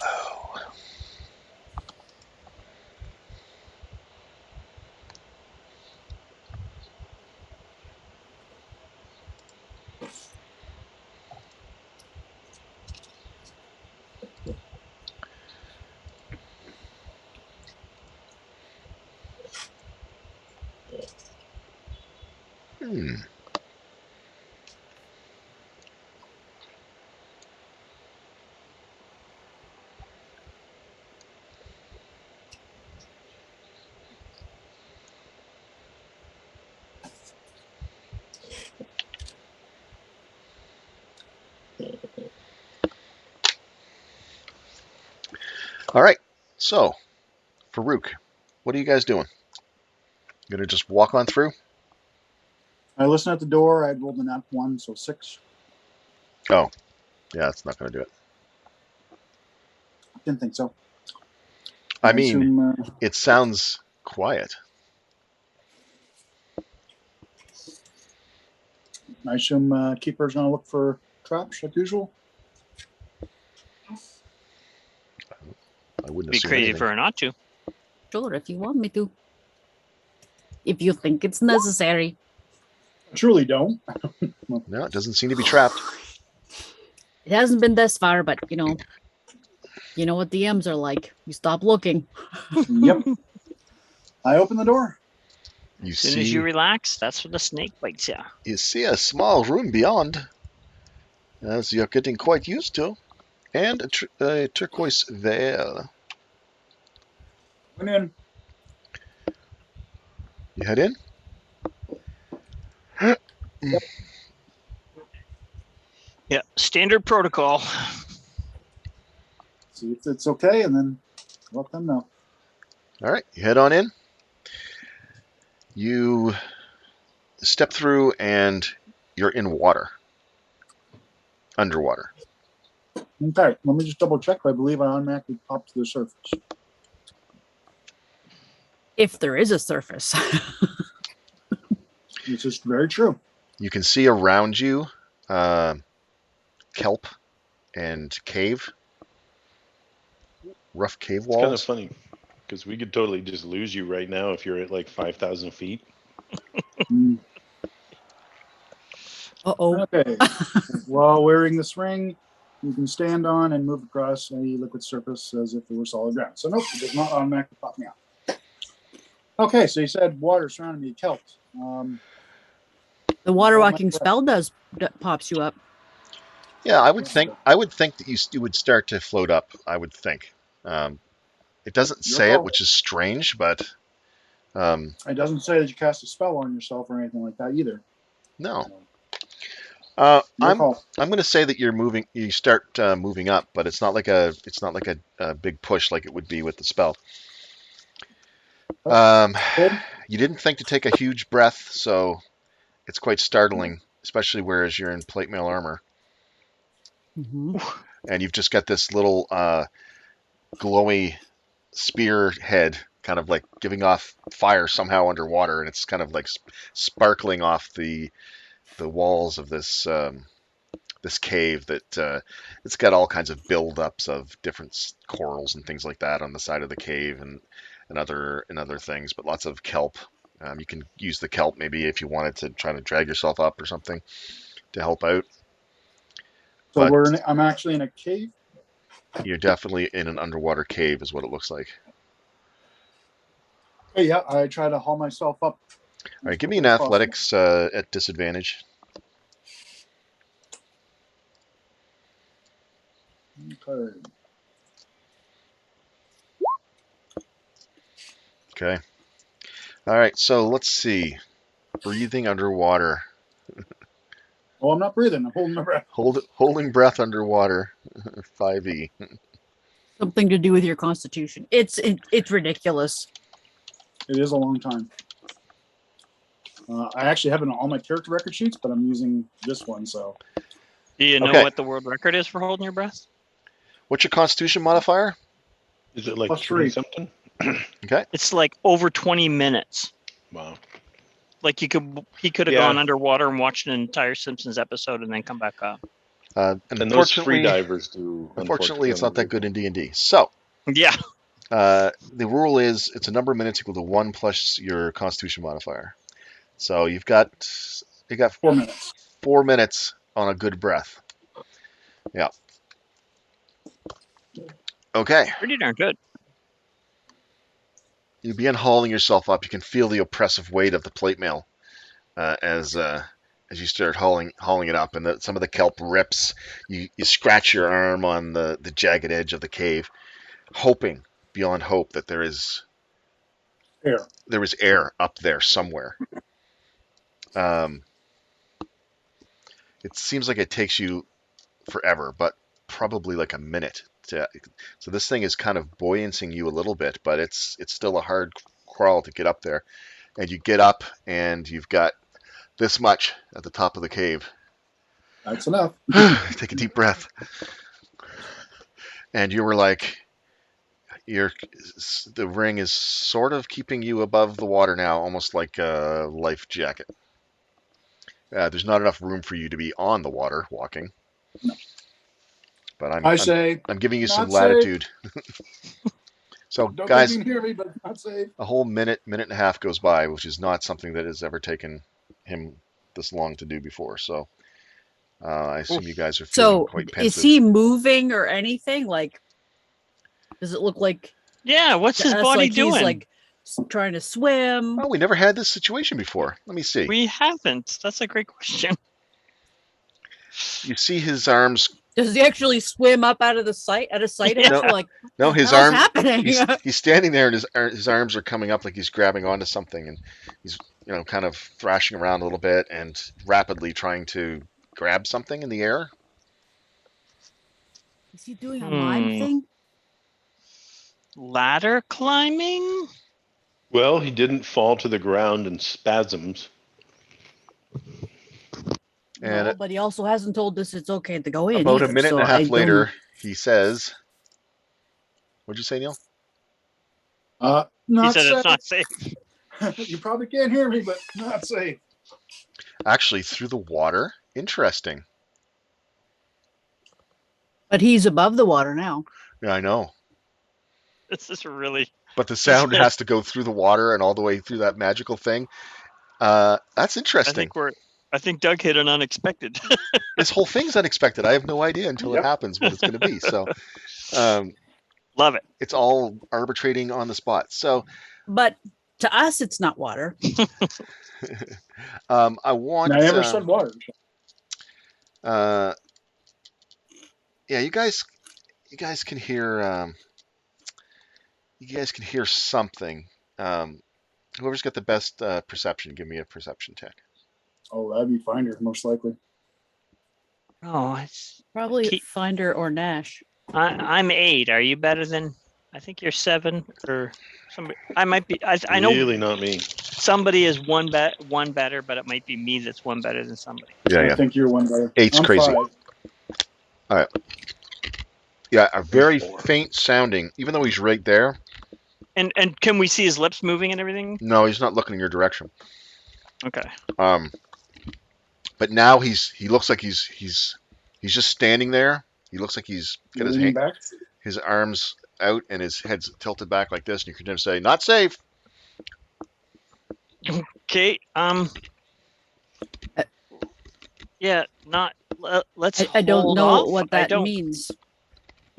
Oh. Hmm. All right. So, Farouk, what are you guys doing? Gonna just walk on through? I listened at the door. I rolled a nat 1, so 6. Oh, yeah, that's not gonna do it. Didn't think so. I mean, assume, it sounds quiet. Keeper's going to look for traps like usual. I wouldn't Be assume crazy anything. for her not to. Sure, if you want me to. If you think it's necessary. I truly don't. No, it doesn't seem to be trapped. It hasn't been this far, but you know what DMs are like. You stop looking. Yep. I open the door. You As soon as you see, relax, that's when the snake bites you. you see a small room beyond, as you're getting quite used to, and a turquoise veil. Went in. You head in. Yeah, standard protocol. See if it's okay, and then let them know. All right, you head on in. You step through, and you're in water, underwater. Okay, let me just double check. I believe I automatically pop to the surface. If there is a surface. It's just very true. You can see around you kelp and cave, rough cave It's kind of walls. funny because we could totally just lose you right now if you're at like 5,000 feet. Mm. Uh-oh. Okay. While wearing this ring, you can stand on and move across any liquid surface as if it were solid ground. So nope, it does not automatically pop me out. Okay, so you said water surrounding me, kelp. The water Oh, my walking God. spell pops you up. Yeah, I would think that you would start to float up. I would think. It doesn't Your say it, call. which is strange, but It doesn't say that you cast a spell on yourself or anything like that either. no. Your I'm call. going to say that you're moving. You start moving up, but it's not like a big push like it would be with the spell. Good. You didn't think to take a huge breath, so it's quite startling, especially whereas you're in plate mail armor and you've just got this little glowy spear head kind of like giving off fire somehow underwater, and it's kind of like sparkling off the walls of this this cave that it's got all kinds of buildups of different corals and things like that on the side of the cave and other things, but lots of kelp. You can use the kelp maybe if you wanted to try to drag yourself up or something to help out. So But I'm actually in a cave. you're definitely in an underwater cave, is what it looks like. Hey, yeah, I try to haul myself up. All right, give me an athletics at disadvantage. Okay. Okay. All right, so let's see. Breathing underwater. Oh, I'm not breathing. I'm holding my breath. Holding breath underwater. 5e. Something to do with your constitution. It's ridiculous. It is a long time. I actually have it on all my character record sheets, but I'm using this one, so. Do you know Okay. what the world record is for holding your breath? What's your constitution modifier? Is it like Plus 20 3. something? Okay. It's like over 20 minutes. Wow. Like he could have Yeah. gone underwater and watched an entire Simpsons episode and then come back up. And those unfortunately, free divers do. unfortunately, it's not that good in only D&D. So, Yeah. the rule is it's a number of minutes equal to 1 plus your constitution modifier. So you got 4 minutes. 4 minutes on a good breath. Yeah. Okay. Pretty darn good. You begin hauling yourself up. You can feel the oppressive weight of the plate mail as you start hauling it up, and some of the kelp rips. You scratch your arm on the jagged edge of the cave, hoping beyond hope that there is air up there somewhere. It seems like it takes you forever, but probably like a minute. So this thing is kind of buoyancing you a little bit, but it's still a hard crawl to get up there. And you get up, and you've got this much at the top of the cave. That's enough. Take a deep breath. And you were like, the ring is sort of keeping you above the water now, almost like a life jacket. There's not enough room for you to be on the water walking. No. But I'm giving you some not latitude. So, Don't guys, think you hear me, but it's not safe. a whole minute and a half goes by, which is not something that has ever taken him this long to do before. So, I assume you guys are feeling So quite pensive. is he moving or anything? Like, does it look like Yeah. What's to his us body like doing? he's like trying to swim? Oh, we never had this situation before. Let me see. We haven't. That's a great question. You see his arms. Does he actually swim up out of the sight of us? No. We're like, No, his hell's arms. happening? He's standing there, and his arms are coming up like he's grabbing onto something, and he's kind of thrashing around a little bit and rapidly trying to grab something in the air. Is he doing a mime thing? Ladder climbing? Well, he didn't fall to the ground in spasms. And No, but he also hasn't told us it's okay to go in. about a either, minute so and a I half don't later, know. he says, "What'd you say, Neil?" Not He said safe. it's not safe. You probably can't hear me, but not safe. Actually, through the water. Interesting. But he's above the water now. Yeah, I know. This is really. But the sound has to go through the water and all the way through that magical thing. That's interesting. I think Doug hit an unexpected. This whole thing's unexpected. I have no idea until it happens what it's going to be. So, Love it. it's all arbitrating on the spot. So, But to us, it's not water. I want. And I never said water. Yeah, you guys can hear. You guys can hear something. Whoever's got the best perception, give me a perception check. Oh, that'd be Finder, most likely. Oh, it's. Probably Keep- Finder or Nash. I'm 8. Are you better than? I think you're 7 or somebody. I might be. I know Really not me. somebody is one better, but it might be me that's one better than somebody. I think you're one better. 8's I'm crazy. 5. Yeah, a very 4. faint sounding, even though he's right there. And can we see his lips moving and everything? No, he's not looking in your direction. Okay. But now he looks like he's just standing there. He looks like he's got Leaning back. his arms out and his head's tilted back like this, and you can just say, "Not safe." Okay. Yeah. Not. Let's. I don't hold know off. what I that don't- means.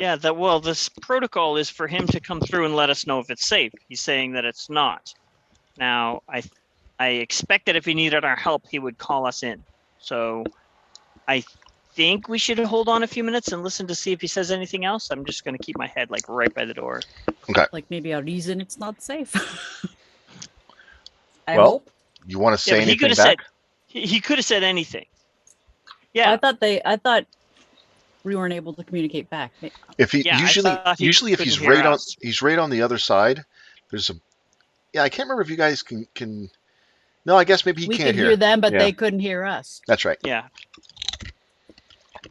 Yeah, this protocol is for him to come through and let us know if it's safe. He's saying that it's not. Now, I expect that if he needed our help, he would call us in. So I think we should hold on a few minutes and listen to see if he says anything else. I'm just going to keep my head like right by the door. Like maybe a reason it's not safe. I Well, hope. You want to Yeah, say but he could anything have back? said he could have said anything. Yeah, I thought we weren't able to communicate back. If he yeah, I usually thought he if couldn't he's hear right on us. the other side, there's a I can't remember if you guys can. No, I guess maybe he We can't could hear them, but Yeah. they couldn't hear us. That's right. Yeah.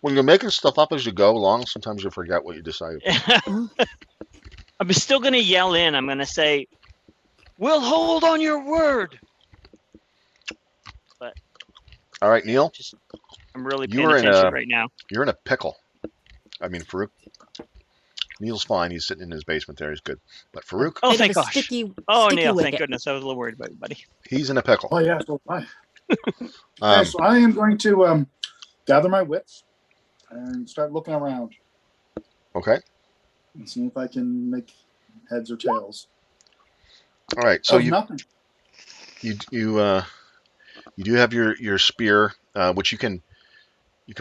When you're making stuff up as you go along, sometimes you forget what you decided. I'm still going to yell in. I'm going to say, "We'll hold on your word." All right, Neil, Just, I'm really You paying were in attention a- right now. you're in a pickle. I mean, Farouk. Neil's fine. He's sitting in his basement there. He's good. But Farouk, Oh, Bit of thank a gosh. sticky, Oh, sticky Neil, thank wicket. goodness. I was a little worried about you, buddy. he's in a pickle. Oh yeah, so I. Um, So I am going to gather my wits and start looking around okay. and see if I can make heads or tails. All right. So Of nothing. you do have your spear, which you can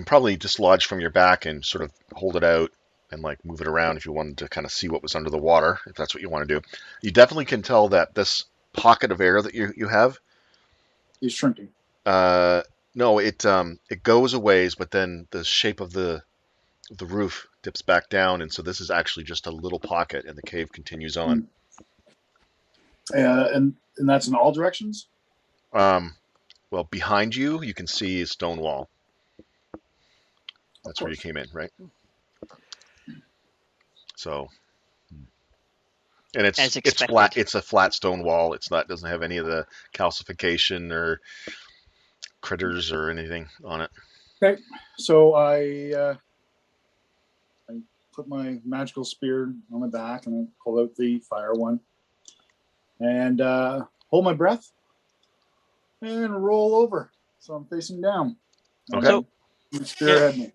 probably dislodge from your back and sort of hold it out and like move it around if you wanted to kind of see what was under the water, if that's what you want to do. You definitely can tell that this pocket of air that you have, He's shrinking. no, it goes a ways, but then the shape of the roof dips back down, and so this is actually just a little pocket, and the cave continues on. And that's in all directions? Well, behind you, you can see a stone wall. That's where you came in, right? So, and As it's expected. flat. It's a flat stone wall. It's not doesn't have any of the calcification or critters or anything on it. Okay, so I put my magical spear on my back and I pull out the fire one and hold my breath and roll over. So I'm facing down. Okay. So- And spearhead me.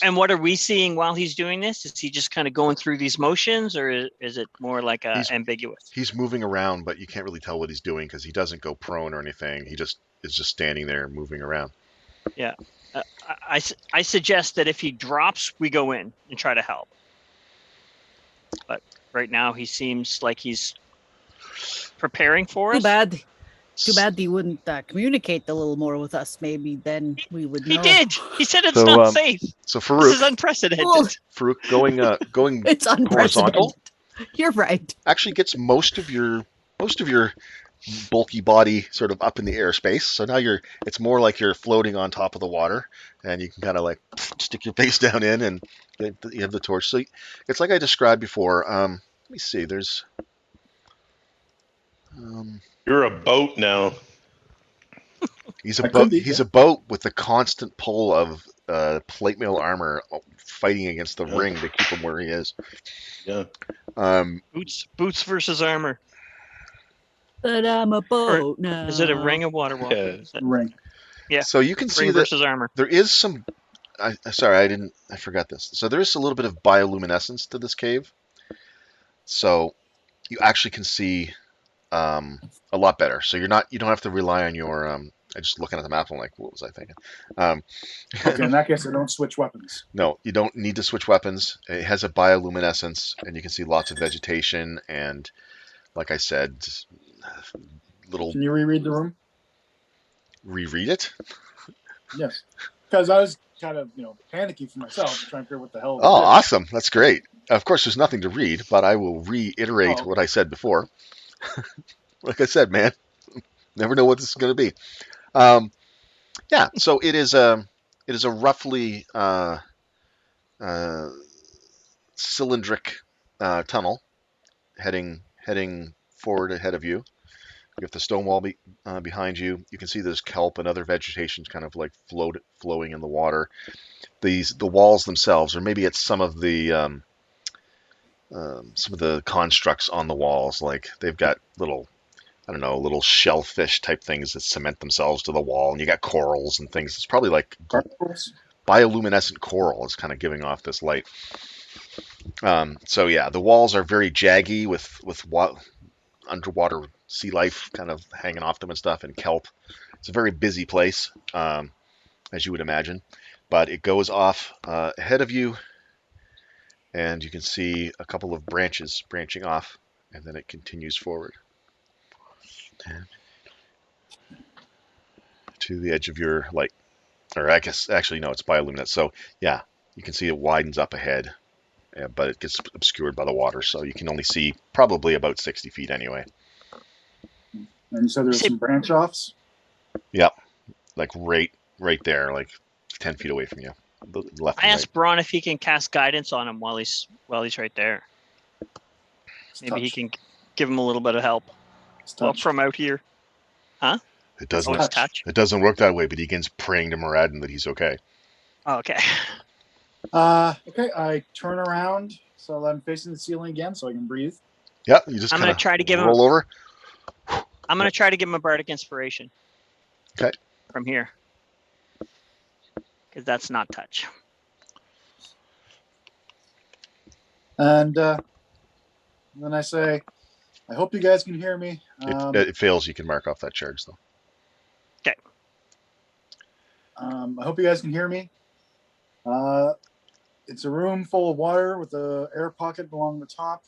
And what are we seeing while he's doing this? Is he just kind of going through these motions, or is it more like ambiguous? He's moving around, but you can't really tell what he's doing because he doesn't go prone or anything. He just is just standing there moving around. I suggest that if he drops, we go in and try to help. But right now, he seems like he's preparing for us. Too bad he wouldn't communicate a little more with us. Maybe then we would know. He did. He said it's So, not safe. So This is Farouk, unprecedented. Well, going it's unprecedented. horizontal You're right. actually gets most of your bulky body sort of up in the airspace. So now it's more like you're floating on top of the water, and you can kind of like stick your face down in, and you have the torch. So it's like I described before. Let me see. There's You're a boat now. he's a I boat. could be, He's yeah. a boat with the constant pull of plate mail armor, fighting against the Yeah. ring to keep him where he is. Yeah. Boots versus armor. But I'm a boat now. Is it a ring of water water? Yeah. Is it Ring. Yeah. So you can see ring that versus armor? there is some. I forgot this. So there is a little bit of bioluminescence to this cave. So you actually can see a lot better. So you don't have to rely on your. I just looking at the map. I'm like, what was I thinking? Okay, in that case, I don't switch weapons. No, you don't need to switch weapons. It has a bioluminescence, and you can see lots of vegetation and, like I said, little Can you reread the room? reread it. Yes. Because I was kind of, panicky for myself, trying to figure out what the hell. Oh, awesome! That's great. Of course, there's nothing to read, but I will reiterate Oh. what I said before. Like I said, man, never know what this is going to be. Yeah, so it is a roughly cylindric tunnel heading forward ahead of you. You have the stone wall behind you. You can see there's kelp and other vegetation kind of like flowing in the water. The walls themselves, or maybe it's some of the constructs on the walls, like they've got little shellfish type things that cement themselves to the wall, and you got corals and things. It's probably like Gargoyles? bioluminescent coral is kind of giving off this light. So yeah, the walls are very jaggy with underwater sea life kind of hanging off them and stuff, and kelp. It's a very busy place, as you would imagine. But it goes off ahead of you, and you can see a couple of branches branching off, and then it continues forward to the edge of your light. Or I guess actually no, it's bioluminescent. So yeah, you can see it widens up ahead, but it gets obscured by the water, so you can only see probably about 60 feet anyway. And you said there were some branch offs. Yep, like right there, like 10 feet away from you. The left I and right. asked Braun if he can cast guidance on him while he's right there. It's Maybe he touch. can give him a little bit of help. It's Well, touch. from out here. It doesn't. Oh, it's touch. It doesn't work that way. But he begins praying to Moradin that he's okay. Oh, okay. Okay, I turn around so I'm facing the ceiling again so I can breathe. Yep. You just I'm kind gonna of try to give him. roll over. I'm gonna try to give him a bardic inspiration. Okay. From here. Because that's not touch. And then I say, I hope you guys can hear me. If it fails, you can mark off that charge, though. I hope you guys can hear me. It's a room full of water with a air pocket along the top.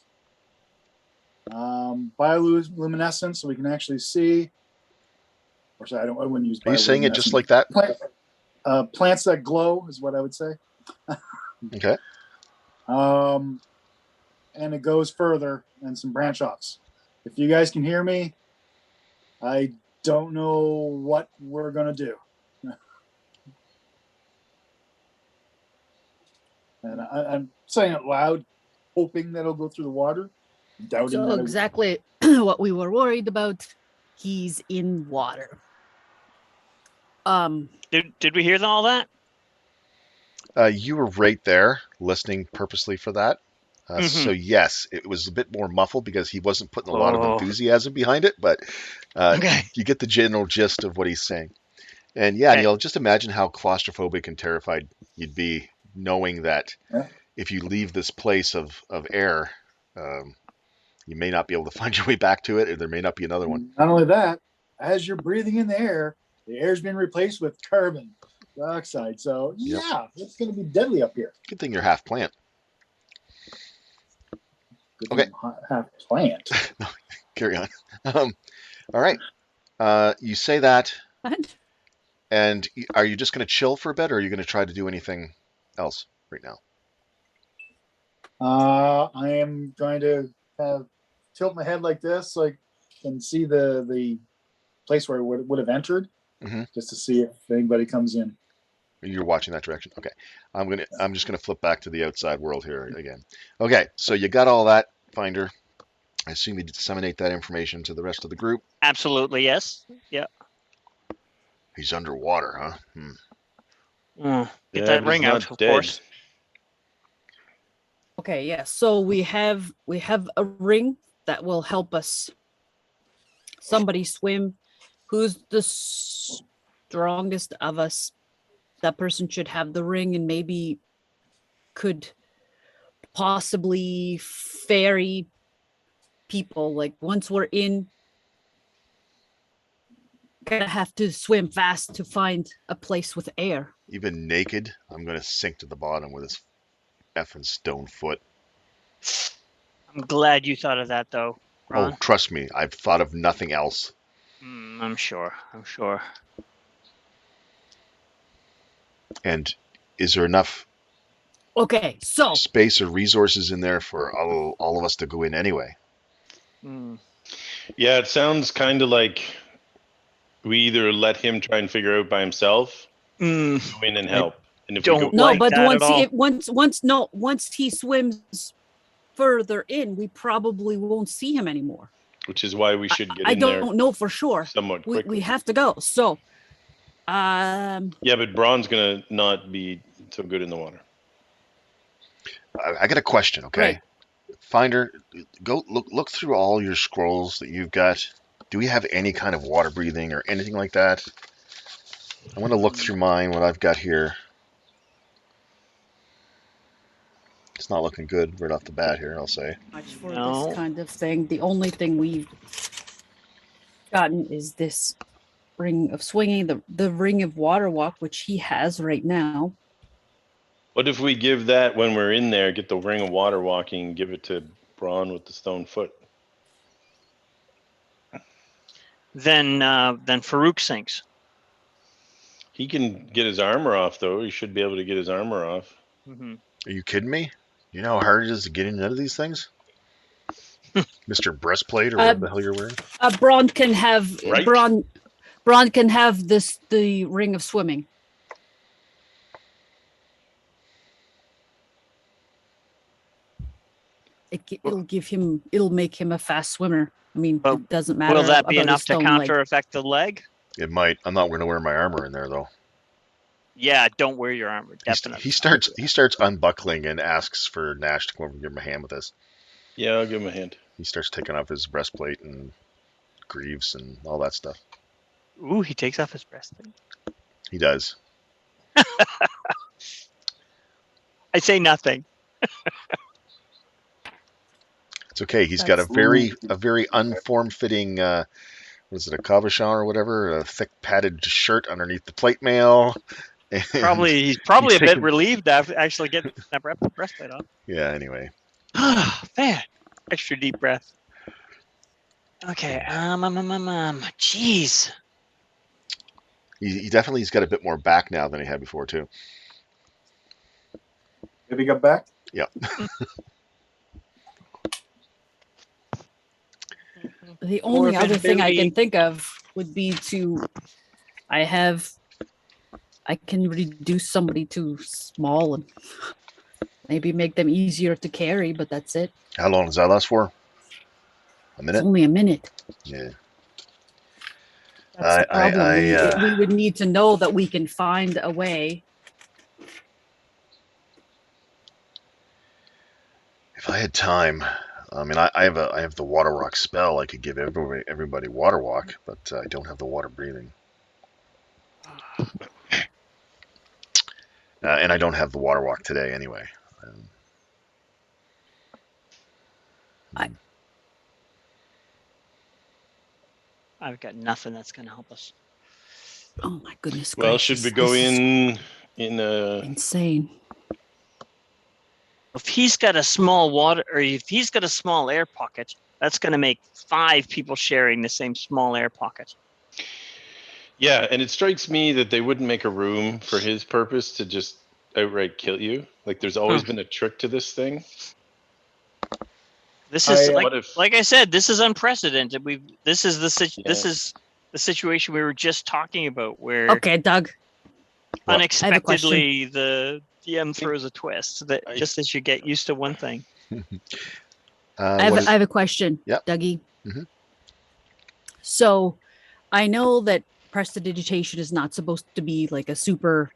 Bioluminescence, so we can actually see. Or sorry, I wouldn't use. Are you saying it just bioluminescence. like that? Plants that glow is what I would say. Okay. And it goes further and some branch offs. If you guys can hear me, I don't know what we're gonna do. And I'm saying it loud, hoping that it'll go through the water, doubting So that it exactly what we were worried about. He's in water. Did we hear all that? You were right there, listening purposely for that. So yes, it was a bit more muffled because he wasn't putting a lot of enthusiasm behind it, but Okay. you get the general gist of what he's saying. And yeah, Okay. Neil, just imagine how claustrophobic and terrified you'd be knowing that Yeah. if you leave this place of air, you may not be able to find your way back to it, or there may not be another one. Not only that, as you're breathing in the air's being replaced with carbon dioxide. So Yep. yeah, it's going to be deadly up here. Good thing you're half plant. Good Okay. thing half plant. Carry on. All right. You say that, What? and are you just going to chill for a bit, or are you going to try to do anything else right now? I am going to tilt my head like this so I can see the place where I would have entered, just to see if anybody comes in. You're watching that direction. Okay. I'm just gonna flip back to the outside world here again. Okay, so you got all that, Finder. I assume you disseminate that information to the rest of the group. Absolutely, yes. Yeah. He's underwater, huh? Get Yeah, that but ring he's out, not of dead. course. Okay, yeah. So we have a ring that will help us. Somebody swim. Who's the strongest of us? That person should have the ring and maybe could possibly ferry people. Like once we're in, gonna have to swim fast to find a place with air. Even naked, I'm gonna sink to the bottom with his effing stone foot. I'm glad you thought of that, though, Ron. Oh, trust me, I've thought of nothing else. I'm sure. And is there enough Okay, so space or resources in there for all of us to go in anyway? Yeah, it sounds kind of like we either let him try and figure out by himself, go in and help. And if we don't go, no, like but that at all. once he swims further in, we probably won't see him anymore. which is why we should get I in there don't know for sure. somewhat We quickly. have to go. So, Yeah, but Braun's gonna not be so good in the water. I got a question, okay? Right. Finder, go look through all your scrolls that you've got. Do we have any kind of water breathing or anything like that? I want to look through mine, what I've got here. It's not looking good right off the bat here, I'll say. Much for No. this kind of thing. The only thing we've gotten is this ring of swinging, the ring of water walk, which he has right now. What if we give that when we're in there, get the ring of water walking, give it to Braun with the stone foot? Then Farouk sinks. He can get his armor off, though. He should be able to get his armor off. Mm-hmm. Are you kidding me? You know how hard it is to get into these things? Mr. Breastplate or whatever the hell you're wearing? Braun can have Right. Braun can have the ring of swimming. It'll make him a fast swimmer. I mean, But it doesn't matter. Will that be about his enough to stone counter leg. affect the leg? It might. I'm not going to wear my armor in there though. Yeah, don't wear your armor. He Definitely. starts unbuckling and asks for Nash to come over and give him a hand with this. Yeah, I'll give him a hint. He starts taking off his breastplate and greaves and all that stuff. Ooh, he takes off his breastplate. He does. I say nothing. It's okay. He's got a That's- very unform-fitting, was it a cabochon or whatever? A thick padded shirt underneath the plate mail. And- He's probably He's a bit taking- relieved after actually getting that breastplate off. Yeah. Anyway, Man, extra deep breath. Okay. Jeez. he definitely has got a bit more back now than he had before too. Have you got back? The only More other thing I can visibility. think of would be I can reduce somebody to small and maybe make them easier to carry, but that's it. How long does that last for? A It's minute. only a minute. Yeah. That's the problem. I We would need to know that we can find a way. If I had time, I mean, I have the water walk spell. I could give everybody water walk, but I don't have the water breathing. And I don't have the water walk today anyway. I've got nothing that's going to help us. Oh my goodness Well, gracious, should we go this is in insane. If he's got a small water, or if he's got a small air pocket, that's going to make 5 people sharing the same small air pocket. Yeah, and it strikes me that they wouldn't make a room for his purpose to just outright kill you. Like, there's always been a trick to this thing. This is What if- like I said, this is unprecedented. This is the Yeah. situation we were just talking about, where Okay, Doug. What? unexpectedly the DM throws a twist that I- just as you get used to one thing. I have a question, Yep. Dougie. Mhm. So I know that prestidigitation is not supposed to be like a super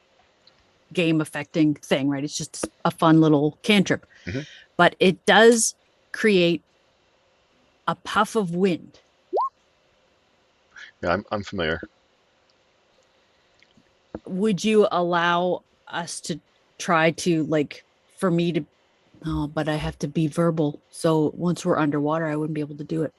game affecting thing, right? It's just a fun little cantrip. Mhm. But it does create a puff of wind. Yeah, I'm familiar. Would you allow us to try to for me to but I have to be verbal. So once we're underwater, I wouldn't be able to do it.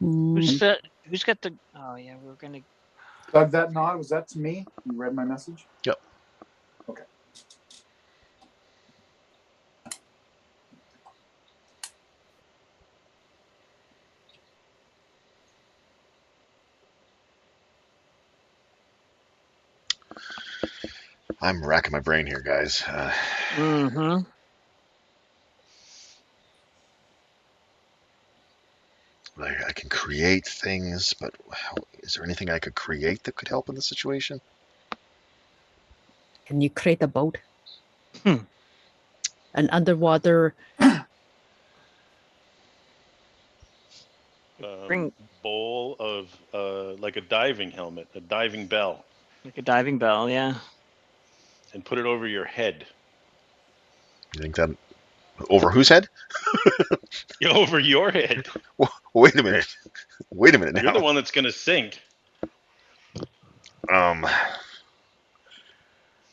Who's got the? Oh yeah, we were gonna. Doug, that nod, was that to me? You read my message? Yep. Okay. I'm racking my brain here, guys. Mm-hmm. I can create things, but is there anything I could create that could help in the situation? Can you create a boat? Hmm. An underwater. Bring- bowl of like a diving helmet, a diving bell, Like a diving bell, yeah. and put it over your head. You think that Over whose head? Over your head. Wait a minute. Wait a minute You're the now. one that's gonna sink.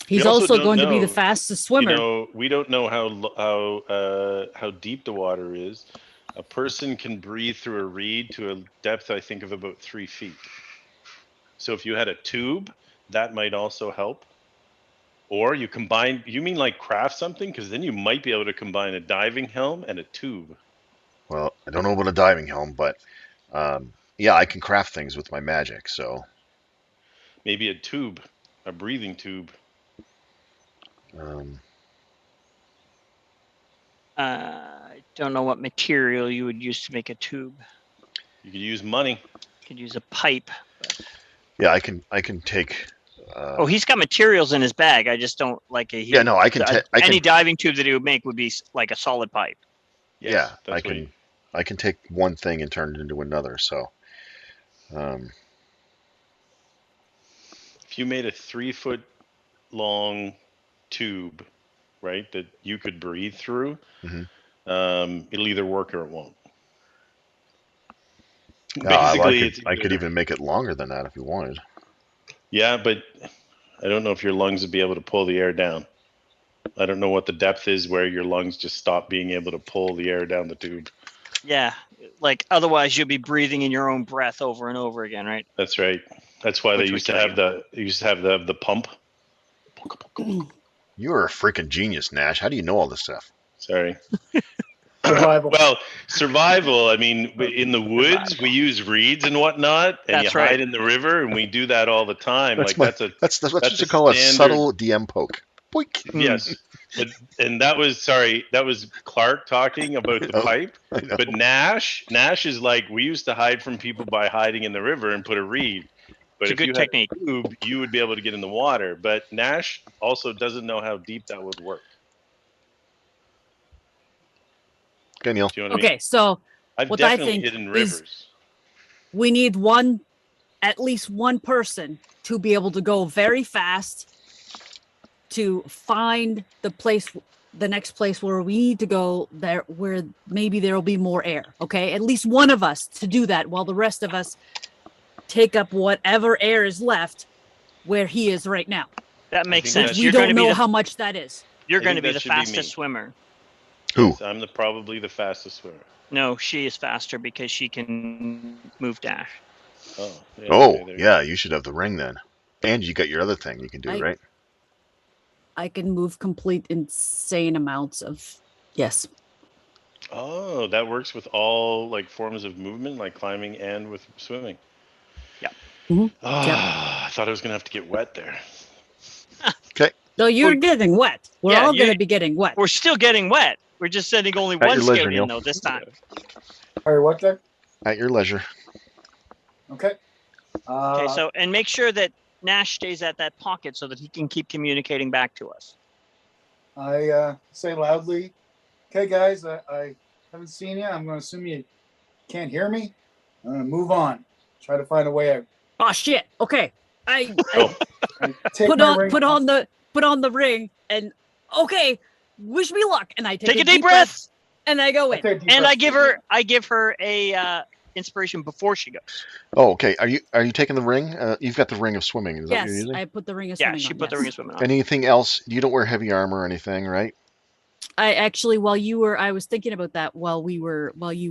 He's also also don't going to be the know, fastest swimmer. We don't know how deep the water is. A person can breathe through a reed to a depth, I think, of about 3 feet. So if you had a tube, that might also help. Or you combine. You mean like craft something? Because then you might be able to combine a diving helm and a tube. Well, I don't know about a diving helm, but yeah, I can craft things with my magic. So Maybe a tube, a breathing tube. I don't know what material you would use to make a tube. You could use money. Could use a pipe. yeah, I can take. Oh, he's got materials in his bag. I just don't like a. Yeah, no, I can. Any diving tube that he would make would be like a solid pipe. Yes, yeah, that's what I can take one thing and turn it into another. So, if you made a 3 foot long tube, right, that you could breathe through, it'll either work or it won't. Basically, I could even make it longer than that if you wanted. Yeah, but I don't know if your lungs would be able to pull the air down. I don't know what the depth is where your lungs just stop being able to pull the air down the tube. Yeah, like otherwise you'll be breathing in your own breath over and over again, right? That's right. That's why they used to have the pump. You are a freaking genius, Nash. How do you know all this stuff? Sorry. Survival. Well, survival. I mean, in the woods we use reeds and whatnot, and That's you hide right. in the river, and we do that all the time. That's that's what that's you a call a standard- subtle DM poke. Boink. Yes, and that was Clark talking about the Oh, pipe. I know. But Nash is like, we used to hide from people by hiding in the river and put a reed. But It's a if good you technique. had a tube, you would be able to get in the water. But Nash also doesn't know how deep that would work. Okay, Neil. Do you know what I mean? Okay, so I've what I definitely think hidden is- rivers. we need at least one person to be able to go very fast to find the next place where we need to go, there where maybe there'll be more air. Okay, at least one of us to do that, while the rest of us take up whatever air is left where he is right now. That makes think sense. We You're going don't to be know the, how much that is. you're I going to think be that the should be me. fastest swimmer. Who? Yes, I'm probably the fastest swimmer. No, she is faster because she can move dash. Oh, yeah. Oh, okay, there you yeah. You should have the ring then. And you got your other thing you can do, right? I can move complete insane amounts of yes. Oh, that works with all like forms of movement, like climbing and with swimming. Yeah. Mhm. Oh, Yep. I thought I was gonna have to get wet there. So you're Well, getting wet. We're yeah, all you- going to be getting wet. We're still getting wet. We're just sending only At one your leisure, scout Neil. in though this time. All right, what then? At your leisure. Okay. Okay, so and make sure that Nash stays at that pocket so that he can keep communicating back to us. I say loudly, okay, guys, I haven't seen you. I'm going to assume you can't hear me. I'm going to move on. Try to find a way out. Oh shit. Okay. I I take put my on ring put off. on the ring and okay, wish me luck. And I Take a deep breath. and I go in. Okay, deep And breath. I give her a inspiration before she goes. Oh, okay. Are you taking the ring? You've got the ring of swimming. Is that what Yes, you're using? I put the ring of Yeah, swimming she on, put the yes. ring of swimming on. Anything else? You don't wear heavy armor or anything, right? I actually, I was thinking about that while you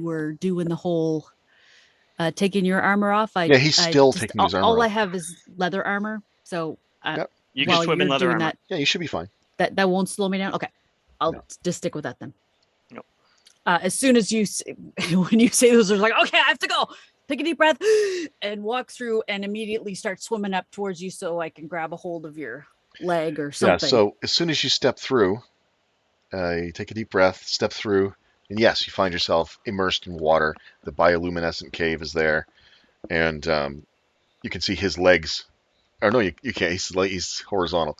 were doing the whole taking your armor off. Yeah, he's still taking his armor All I off. have is leather armor, so Yep. You can while swim in you're leather doing armor. that, Yeah, you should be fine. that won't slow me down. Okay, I'll No. just stick with that then. No. As soon as when you say those, are like, okay, I have to go. Take a deep breath and walk through, and immediately start swimming up towards you so I can grab a hold of your leg or something. Yeah, so as soon as you step through, you take a deep breath, step through, and yes, you find yourself immersed in water. The bioluminescent cave is there, and you can see his legs. Or no, you can't. He's horizontal.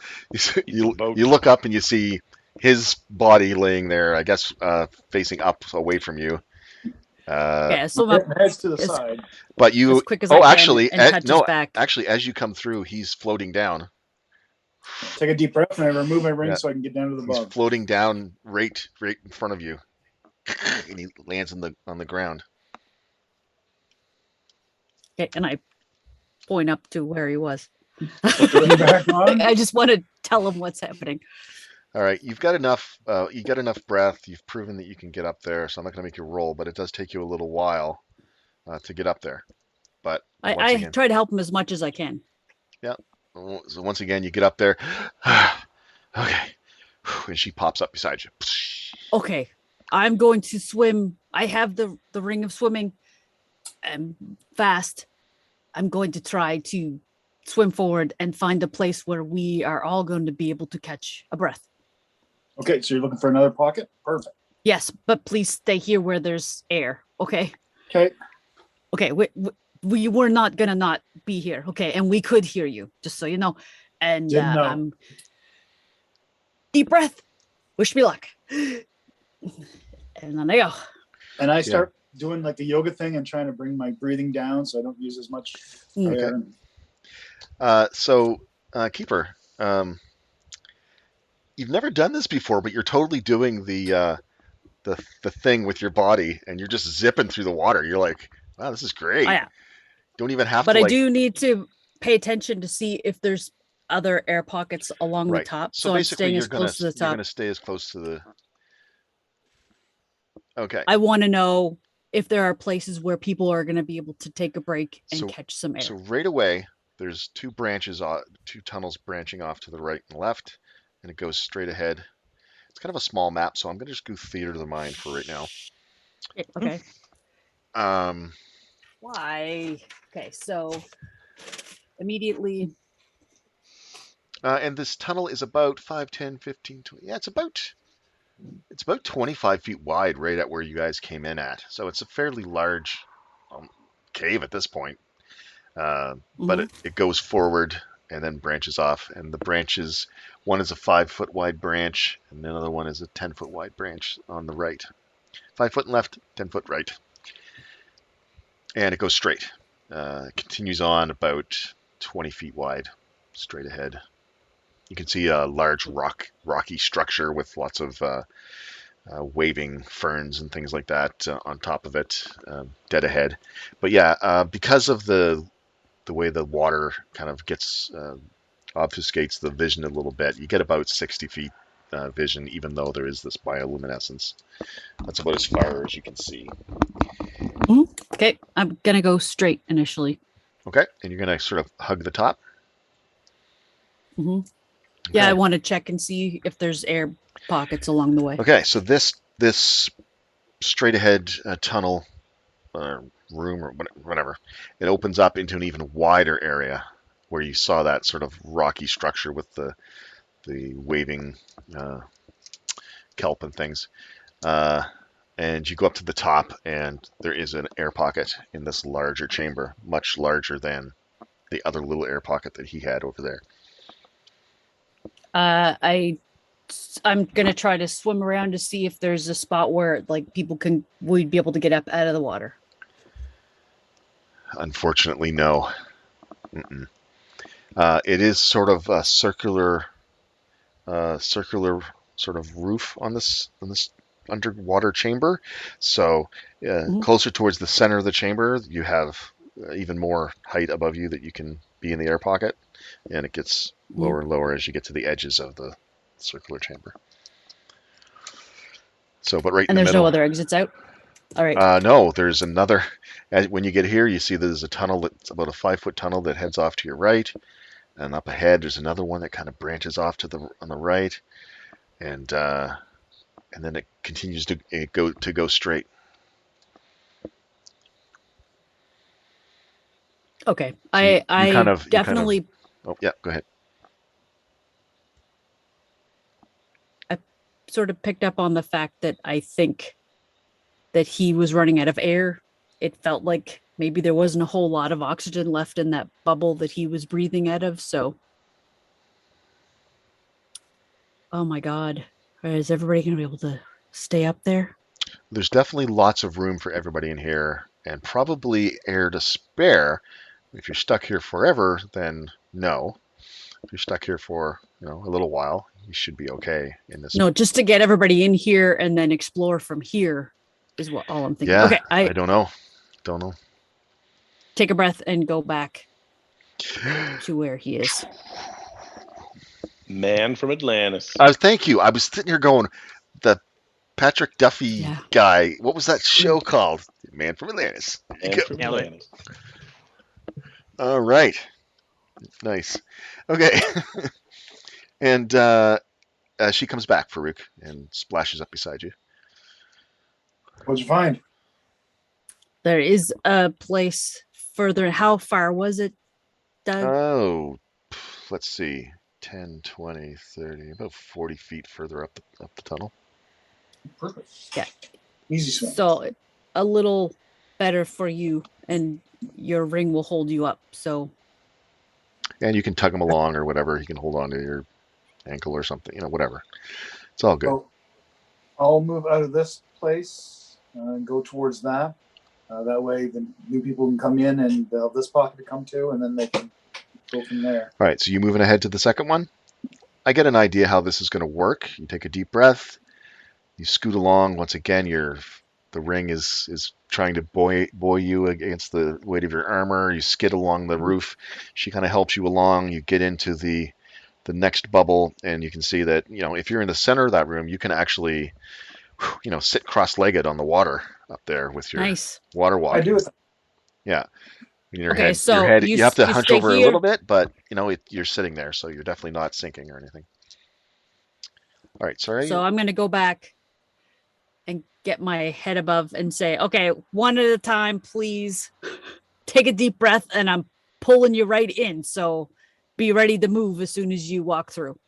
You boat. look up and you see his body laying there, I guess, facing up away from you. Okay, so Getting heads to the As- side. But you, as quick as I can actually, and touch his back. actually, as you come through, he's floating down Take a deep breath, and I remove my ring Yeah. so I can get down to the He's bug. floating down right in front of you, and he lands on the ground. Okay, and I point up to where he was. Put the ring back on. I just want to tell him what's happening. All right, you've got enough. You got enough breath. You've proven that you can get up there, so I'm not going to make you roll, but it does take you a little while to get up there. But once I again, try to help him as much as I can. so once again, you get up there. Okay, and she pops up beside you. Okay, I'm going to swim. I have the ring of swimming. I'm fast. I'm going to try to swim forward and find a place where we are all going to be able to catch a breath. Okay, so you're looking for another pocket? Perfect. Yes, but please stay here where there's air. Okay. Okay. Okay. We were not gonna not be here. Okay, and we could hear you, just so you know. And Didn't know. deep breath. Wish me luck. And then I go. And I start doing like the yoga thing and trying to bring my breathing down so I don't use as much air. So, Keeper, you've never done this before, but you're totally doing the thing with your body, and you're just zipping through the water. You're like, wow, this is great. Oh, yeah. Don't even have But to. I Like, do need to pay attention to see if there's other air pockets along right. the top. So I'm basically, staying you're as close to the you're top. gonna stay as close to the. Okay. I want to know if there are places where people are going to be able to take a break and So- catch some air. So right away, there's two tunnels branching off to the right and left, and it goes straight ahead. It's kind of a small map, so I'm gonna just go theater of the mind for right now. Okay. Um, Why? Okay, so immediately. and this tunnel is about 5, 10, 15, 20. Yeah, it's about 25 feet wide right at where you guys came in at. So it's a fairly large cave at this point. But it goes forward and then branches off. And the branches, one is a 5-foot wide branch, and the other one is a 10-foot wide branch on the right. 5 foot left, 10 foot right. And it goes straight. It continues on about 20 feet wide, straight ahead. You can see a large rocky structure with lots of waving ferns and things like that on top of it, dead ahead. But yeah, because of the way the water kind of gets obfuscates the vision a little bit, you get about 60 feet vision, even though there is this bioluminescence. That's about as far as you can see. Okay, I'm gonna go straight initially. Okay, and you're gonna sort of hug the top. Yeah, Okay. I want to check and see if there's air pockets along the way. Okay, so this straight ahead tunnel room or whatever, it opens up into an even wider area where you saw that sort of rocky structure with the waving kelp and things. And you go up to the top, and there is an air pocket in this larger chamber, much larger than the other little air pocket that he had over there. I'm gonna try to swim around to see if there's a spot where like we'd be able to get up out of the water. Unfortunately, no. Mm-mm. It is sort of a circular sort of roof on this underwater chamber. So closer towards the center of the chamber, you have even more height above you that you can be in the air pocket, and it gets lower and lower as you get to the edges of the circular chamber. So, but right And in the there's middle. no other exits out. All right. No, there's another. When you get here, you see there's a tunnel that's about a 5-foot tunnel that heads off to your right, and up ahead there's another one that kind of branches off on the right, and then it continues to go straight. Okay. So you kind of- definitely Oh yeah, go ahead. sort of picked up on the fact that I think that he was running out of air. It felt like maybe there wasn't a whole lot of oxygen left in that bubble that he was breathing out of. So, oh my God, is everybody going to be able to stay up there? There's definitely lots of room for everybody in here, and probably air to spare. If you're stuck here forever, then no. If you're stuck here for a little while, you should be okay in this. No, just to get everybody in here and then explore from here is what all I'm thinking. Yeah, Okay, I don't know. Don't know. take a breath and go back to where he is. Man from Atlantis. Thank you. I was sitting here going, the Patrick Duffy Yeah. guy. What was that show called? Man from Atlantis. Man from Nailed it. Atlantis. All right. Nice. Okay. And she comes back, Farouk, and splashes up beside you. What'd you find? There is a place further. How far was it, Doug? Oh, let's see. 10, 20, 30, about 40 feet further up the tunnel. Perfect. Yeah. Easy swim. So a little better for you, and your ring will hold you up. So And you can tug him along or whatever. He can hold on to your ankle or something, whatever. It's all good. So I'll move out of this place and go towards that. That way the new people can come in and they'll have this pocket to come to, and then they can go from there. All right, so you moving ahead to the second one? I get an idea how this is going to work. You take a deep breath. You scoot along. Once again, the ring is trying to buoy you against the weight of your armor. You skid along the roof. She kind of helps you along. You get into the next bubble, and you can see that if you're in the center of that room, you can actually sit cross-legged on the water up there with your nice. water walking. I do it. Yeah. Your Okay, head, so your head, you you have to you hunch stay over a here. little bit, but you're sitting there, so you're definitely not sinking or anything. All right, sorry. So I'm going to go back and get my head above and say, okay, one at a time, please. Take a deep breath, and I'm pulling you right in. So be ready to move as soon as you walk through.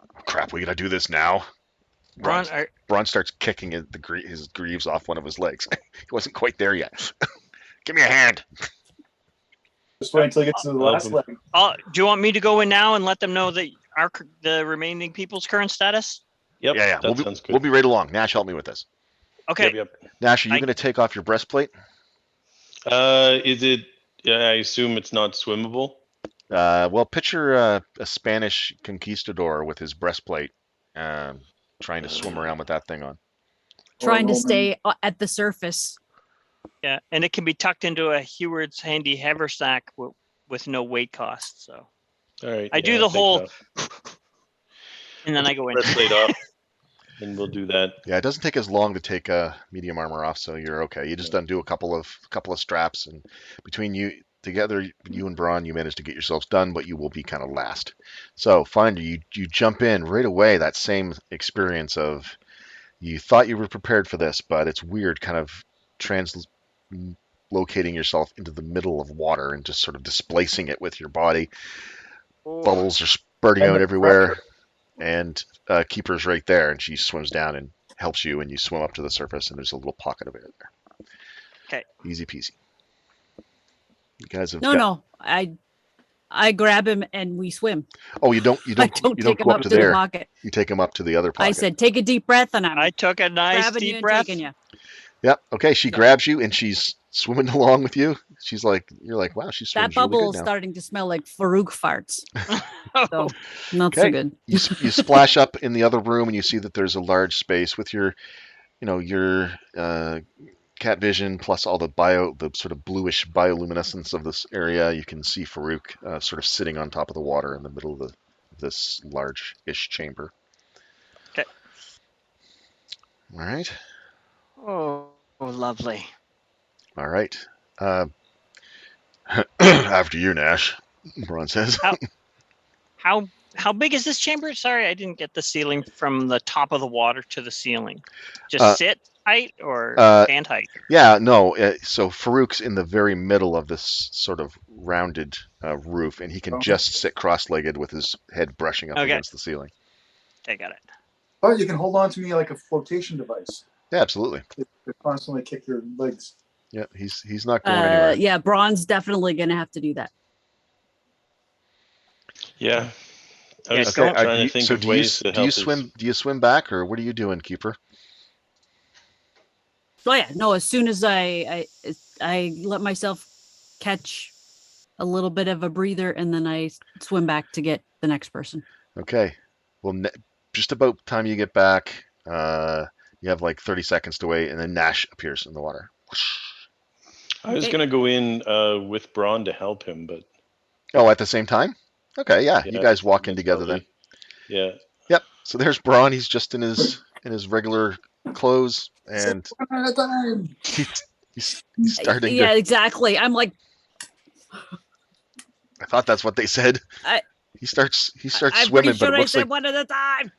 Oh, crap, we gotta do this now. Ron, Bron starts kicking his greaves off one of his legs. He wasn't quite there yet. Give me a hand. Just wait until you get to the last leg. do you want me to go in now and let them know that the remaining people's current status? Yep. Yeah. That sounds good. We'll be right along. Nash, help me with this. Okay. Yep. Nash, are you I- going to take off your breastplate? Is it? Yeah, I assume it's not swimmable. Well, picture a Spanish conquistador with his breastplate, trying to swim around with that thing on. Trying to Roman. stay at the surface. Yeah, and it can be tucked into a Heward's handy haversack with no weight cost. So, All right. I do yeah, the take whole- it off. and then I go in. Breastplate off, and we'll do that. Yeah, it doesn't take as long to take medium armor off, so you're okay. You just undo a couple of straps, and between you together, you and Braun, you managed to get yourselves done, but you will be kind of last. So, Finder, you jump in right away. That same experience of you thought you were prepared for this, but it's weird, kind of locating yourself into the middle of water and just sort of displacing it with your body. Bubbles are spurting And out the everywhere. pressure. And Keeper's right there, and she swims down and helps you, and you swim up to the surface, and there's a little pocket of air there. Okay. Easy peasy. You guys have No. I grab him and we swim. Oh, you don't I don't take him go up up to to the there. pocket. You take him up to the other pocket. I said, take a deep breath, and I'm I took a nice grabbing you deep and breath. taking you. Yep. Okay. She So- grabs you, and she's swimming along with you. She's like, you're like, wow, she swims That bubble really is good now. starting to smell like Farouk farts. So not Okay. so good. You splash up in the other room, and you see that there's a large space with your cat vision plus all the sort of bluish bioluminescence of this area. You can see Farouk sort of sitting on top of the water in the middle of this large-ish chamber. Okay. All right. Oh, lovely. All right. After you, Nash, Ron says. How big is this chamber? Sorry, I didn't get the ceiling from the top of the water to the ceiling. Just sit height or stand height? Yeah, no. So Farouk's in the very middle of this sort of rounded roof, and he can just sit cross-legged with his head brushing up against the ceiling. Okay, got it. Oh, you can hold on to me like a flotation device. Yeah, absolutely. You constantly kick your legs. Yeah, he's not going anywhere. Yeah, Braun's definitely gonna have to do that. Yeah. I Yeah, was go- trying to think of ways to help. Do you swim back, or what are you doing, Keeper? So yeah, no. As soon as I let myself catch a little bit of a breather, and then I swim back to get the next person. Okay. Well, just about time you get back, you have like 30 seconds to wait, and then Nash appears in the water. I was Okay. gonna go in with Braun to help him, but Oh, at the same time? Okay, yeah. You yeah, guys walk in most together then. probably. Yeah. Yep. So there's Braun. He's just in his regular clothes, and One at a time. he's starting Yeah, to. exactly. I'm like, I thought that's what they said. I- He starts I'm swimming, pretty sure but it I looks said like one at a time.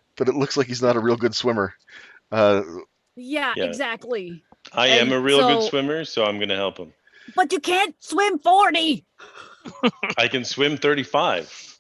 he's not a real good swimmer. Uh, Yeah, Yeah. exactly. I am a And real good so- swimmer, so I'm gonna help him. But you can't swim 40. I can swim 35.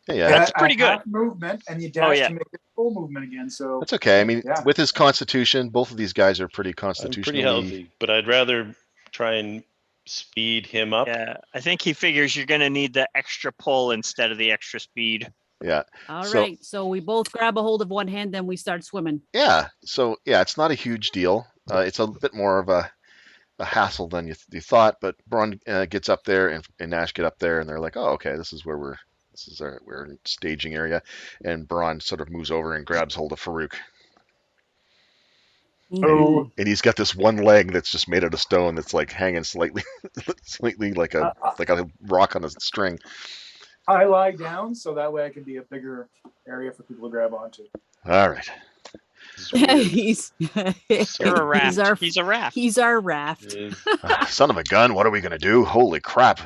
yeah, That's A pretty good. half movement, and you dash yeah. to make it full movement again. So that's okay. I mean, Yeah. with his constitution, both of these guys are pretty I'm constitutionally. pretty healthy, but I'd rather try and speed him up. Yeah, I think he figures you're going to need the extra pull instead of the extra speed. Yeah. All right. So- So we both grab a hold of one hand, then we start swimming. Yeah. So yeah, it's not a huge deal. It's a bit more of a hassle than you thought. But Braun gets up there, and Nash get up there, and they're like, "Oh, okay, this is our staging area." And Braun sort of moves over and grabs hold of Farouk, Oh. and he's got this one leg that's just made out of stone that's like hanging slightly like a rock on a string. I lie down so that way I can be a bigger area for people to grab onto. All right. It's weird. he's You're a raft. our He's a raft. he's our raft. It is. Son of a gun, what are we gonna do? Holy crap.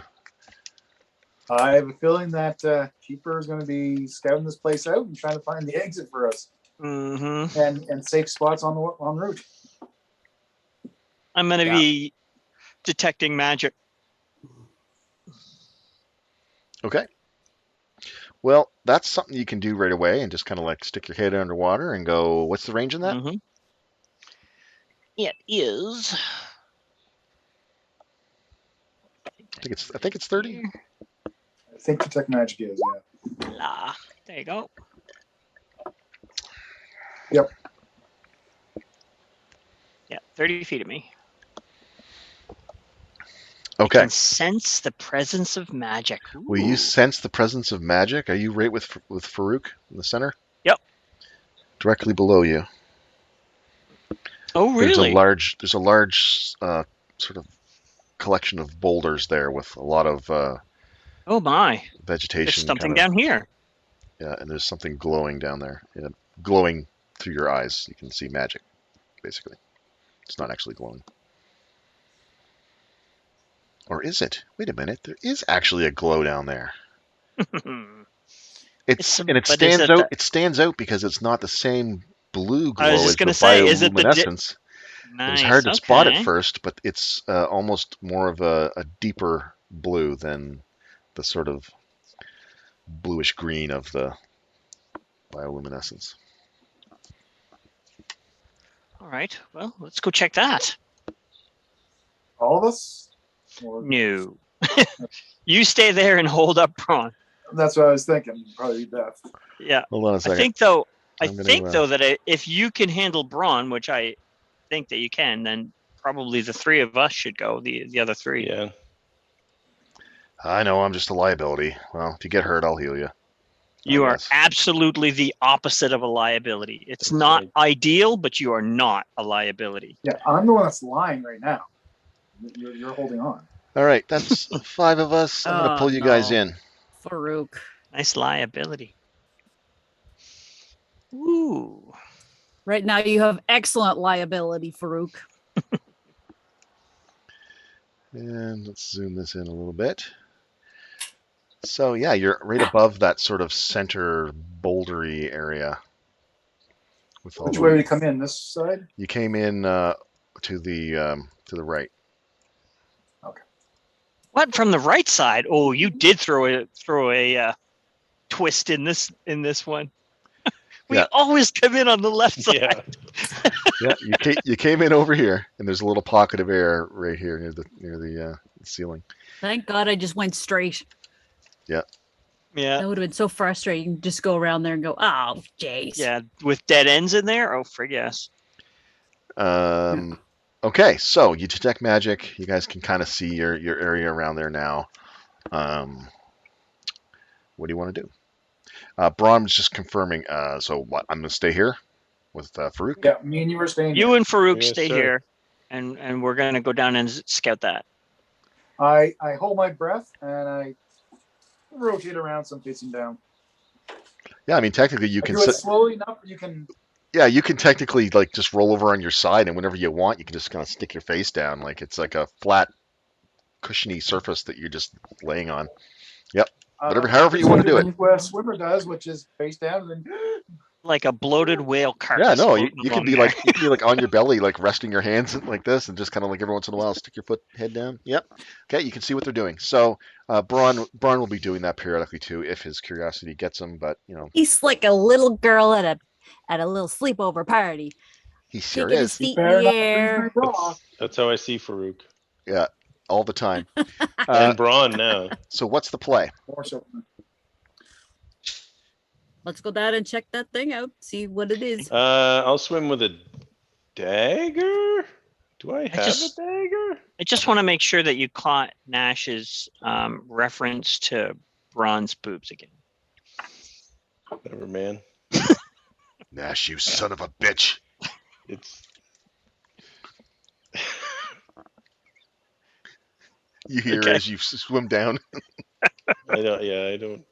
I have a feeling that Keeper is going to be scouting this place out and trying to find the exit for us Mm-hmm. and safe spots on the en route. I'm going to Yeah. be detecting magic. Okay. Well, that's something you can do right away and just kind of like stick your head underwater and go, what's the range in that? Mhm. It is. I think it's 30. I think Detect Magic is, yeah. Blah. There you go. Yep. Yeah, 30 feet of me. Okay. Can sense the presence of magic. Will you Ooh. sense the presence of magic? Are you right with Farouk in the center? Yep. Directly below you. Oh, There's really? a large sort of collection of boulders there with a lot of Oh my! vegetation. There's something kinda- down here. Yeah, and there's something glowing down there. Yeah, glowing through your eyes. You can see magic, basically. It's not actually glowing. Or is it? Wait a minute. There is actually a glow down there. It's- And it but is stands it out. the- It stands out because it's not the same blue glow I was as just the gonna say, is it the bioluminescence. nice. It was hard to spot at okay. first, but it's almost more of a deeper blue than the sort of bluish green of the bioluminescence. All right. Well, let's go check that. All of us? Or- No. You stay there and hold up, Braun. That's what I was thinking. Probably best. Yeah. Hold on a I second. think though. I I'm gonna, think though that if you can handle Braun, which I think that you can, then probably the three of us should go. The other three. Yeah. I know I'm just a liability. Well, if you get hurt, I'll heal you. You are Yes. absolutely the opposite of a liability. It's That's not right. ideal, but you are not a liability. Yeah, I'm the one that's lying right now. You're holding on. All right, that's 5 of us. I'm gonna Oh, pull you guys no. in. Farouk. Nice liability. Ooh. Right now you have excellent liability, Farouk. And let's zoom this in a little bit. So yeah, you're right above that sort of center bouldery area. With all Which the- way would you come in? This side? You came in to the right. What from the right side? Oh, you did throw a twist in this one. We Yeah. always come in on the left side. Yeah. Yeah, you came in over here, and there's a little pocket of air right here near the ceiling. Thank God I just went straight. Yeah, That would have been so frustrating. Just go around there and go, oh, jeez. yeah, with dead ends in there. Oh, frig yes. Okay, so you detect magic. You guys can kind of see your area around there now. What do you want to do? Brahm's just confirming. So what? I'm gonna stay here with Farouk. Yeah, me and you were staying. You there. and Farouk Yes, stay sir. here, and we're gonna go down and scout that. I hold my breath and I rotate around so I'm facing down. Yeah, I mean technically you I can do it sit. slowly enough. You can. Yeah, you can technically like just roll over on your side, and whenever you want, you can just kind of stick your face down, like it's like a flat, cushiony surface that you're just laying on. Whatever- however you wanna do it. What a swimmer does, which is face down, and then Like a bloated whale carcass. Yeah, no, you floating can along be there. like you can be like on your belly, like resting your hands like this, and just kind of like every once in a while stick your foot head down. Yep. Okay, you can see what they're doing. So Braun will be doing that periodically too, if his curiosity gets him. But you know, He's like a little girl at a little sleepover party. he sure Kicking his is. feet better in the not lose my air. bra. That's how I see Farouk. Yeah, all the time. And Braun now. So what's the play? More so. Let's go down and check that thing out. See what it is. I'll swim with a dagger. Do I have just- a dagger? I just want to make sure that you caught Nash's reference to Braun's boobs again. Whatever, man. Nash, you son of a bitch. It's You hear Okay. as you swim down. I don't. Yeah, I don't.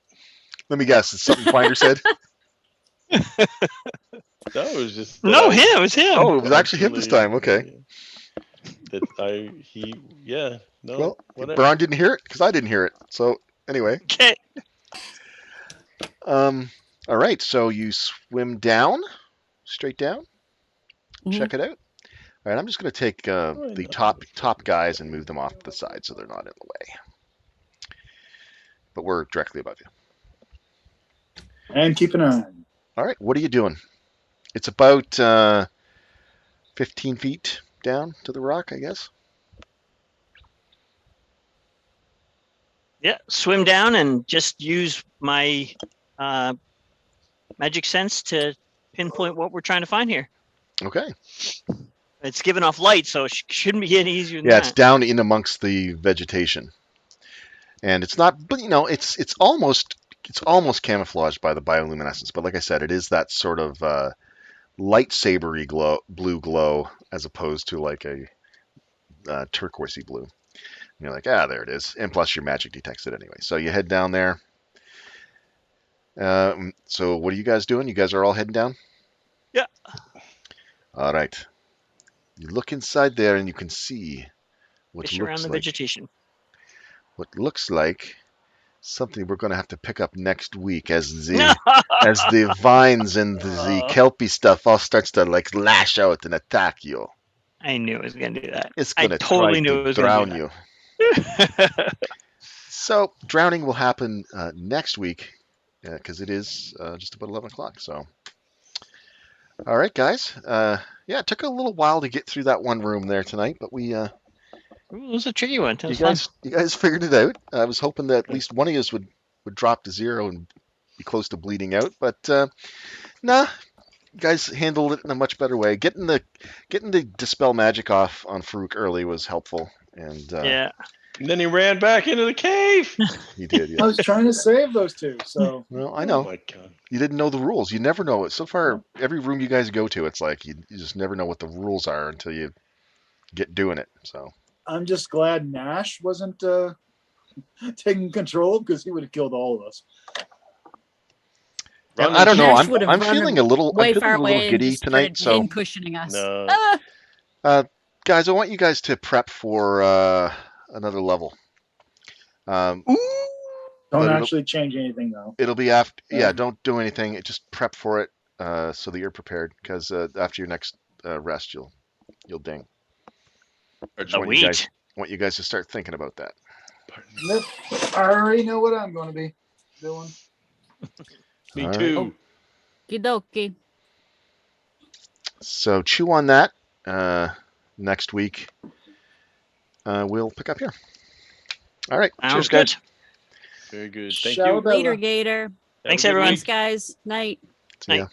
Let me guess, it's something Finder said. That was just. that No, I- him. It was him. Oh, it was actually him this time. Okay. Yeah. No. Well, whatever. Braun didn't hear it because I didn't hear it. So anyway, Okay. all right. So you swim down, straight down. Mhm. Check it out. All right, I'm just going to take Why the not? top guys and move them off to the side so they're not in the way. But we're directly above you. And keep an eye. All right, what are you doing? It's about 15 feet down to the rock, I guess. Yeah. Swim down and just use my magic sense to pinpoint what we're trying to find here. Okay. It's giving off light, so it shouldn't be any easier than Yeah, that. it's down in amongst the vegetation, and it's not. But you know, it's almost camouflaged by the bioluminescence. But like I said, it is that sort of lightsabery glow, blue glow, as opposed to like a turquoisey blue. And you're like, there it is. And plus, your magic detects it anyway. So you head down there. So what are you guys doing? You guys are all heading down? Yeah. All right. You look inside there, and you can see what Fish around looks the like. vegetation. What looks like something we're going to have to pick up next week as the as the vines and the kelpie stuff all starts to like lash out and attack you. I knew it was going to do that. It's I going to totally try knew to it was gonna drown do you. that. So drowning will happen next week because it is just about 11 o'clock. So, all right, guys. Yeah, it took a little while to get through that one room there tonight, but we Ooh, it was a tricky one. It you was guys figured it out. I was hoping that at least one of you would drop to 0 and be close to bleeding out, but nah, you guys handled it in a much better way. Getting the dispel magic off on Farouk early was helpful, and fun. Yeah. And then he ran back into the cave. he did. I Yeah. was trying to save those two, so Well, I Oh know my god. you didn't know the rules. You never know it. So far, every room you guys go to, it's like you just never know what the rules are until you get doing it. So. I'm just glad Nash wasn't taking control because he would have killed all of us. Run I don't know. Nash would have I'm run feeling a little. Way I'm feeling far a little away and giddy just tonight. started So, cushioning us. No. guys, I want you guys to prep for another level. Don't But it'll- actually change anything though. It'll be after. Yeah, Yeah. don't do anything. Just prep for it so that you're prepared. Because after your next rest, you'll ding. I just A want you guys wheat. want you guys to start thinking about that. Yep. I already know what I'm going to be doing. Me All right. too. Kidoki. So chew on that. Next week, we'll pick up here. All right. Sounds Cheers, good. guys. Very good. Thank Shall you. Bella. Later, Gator. Have a Thanks, good everyone. week. Thanks, guys. Night. See ya.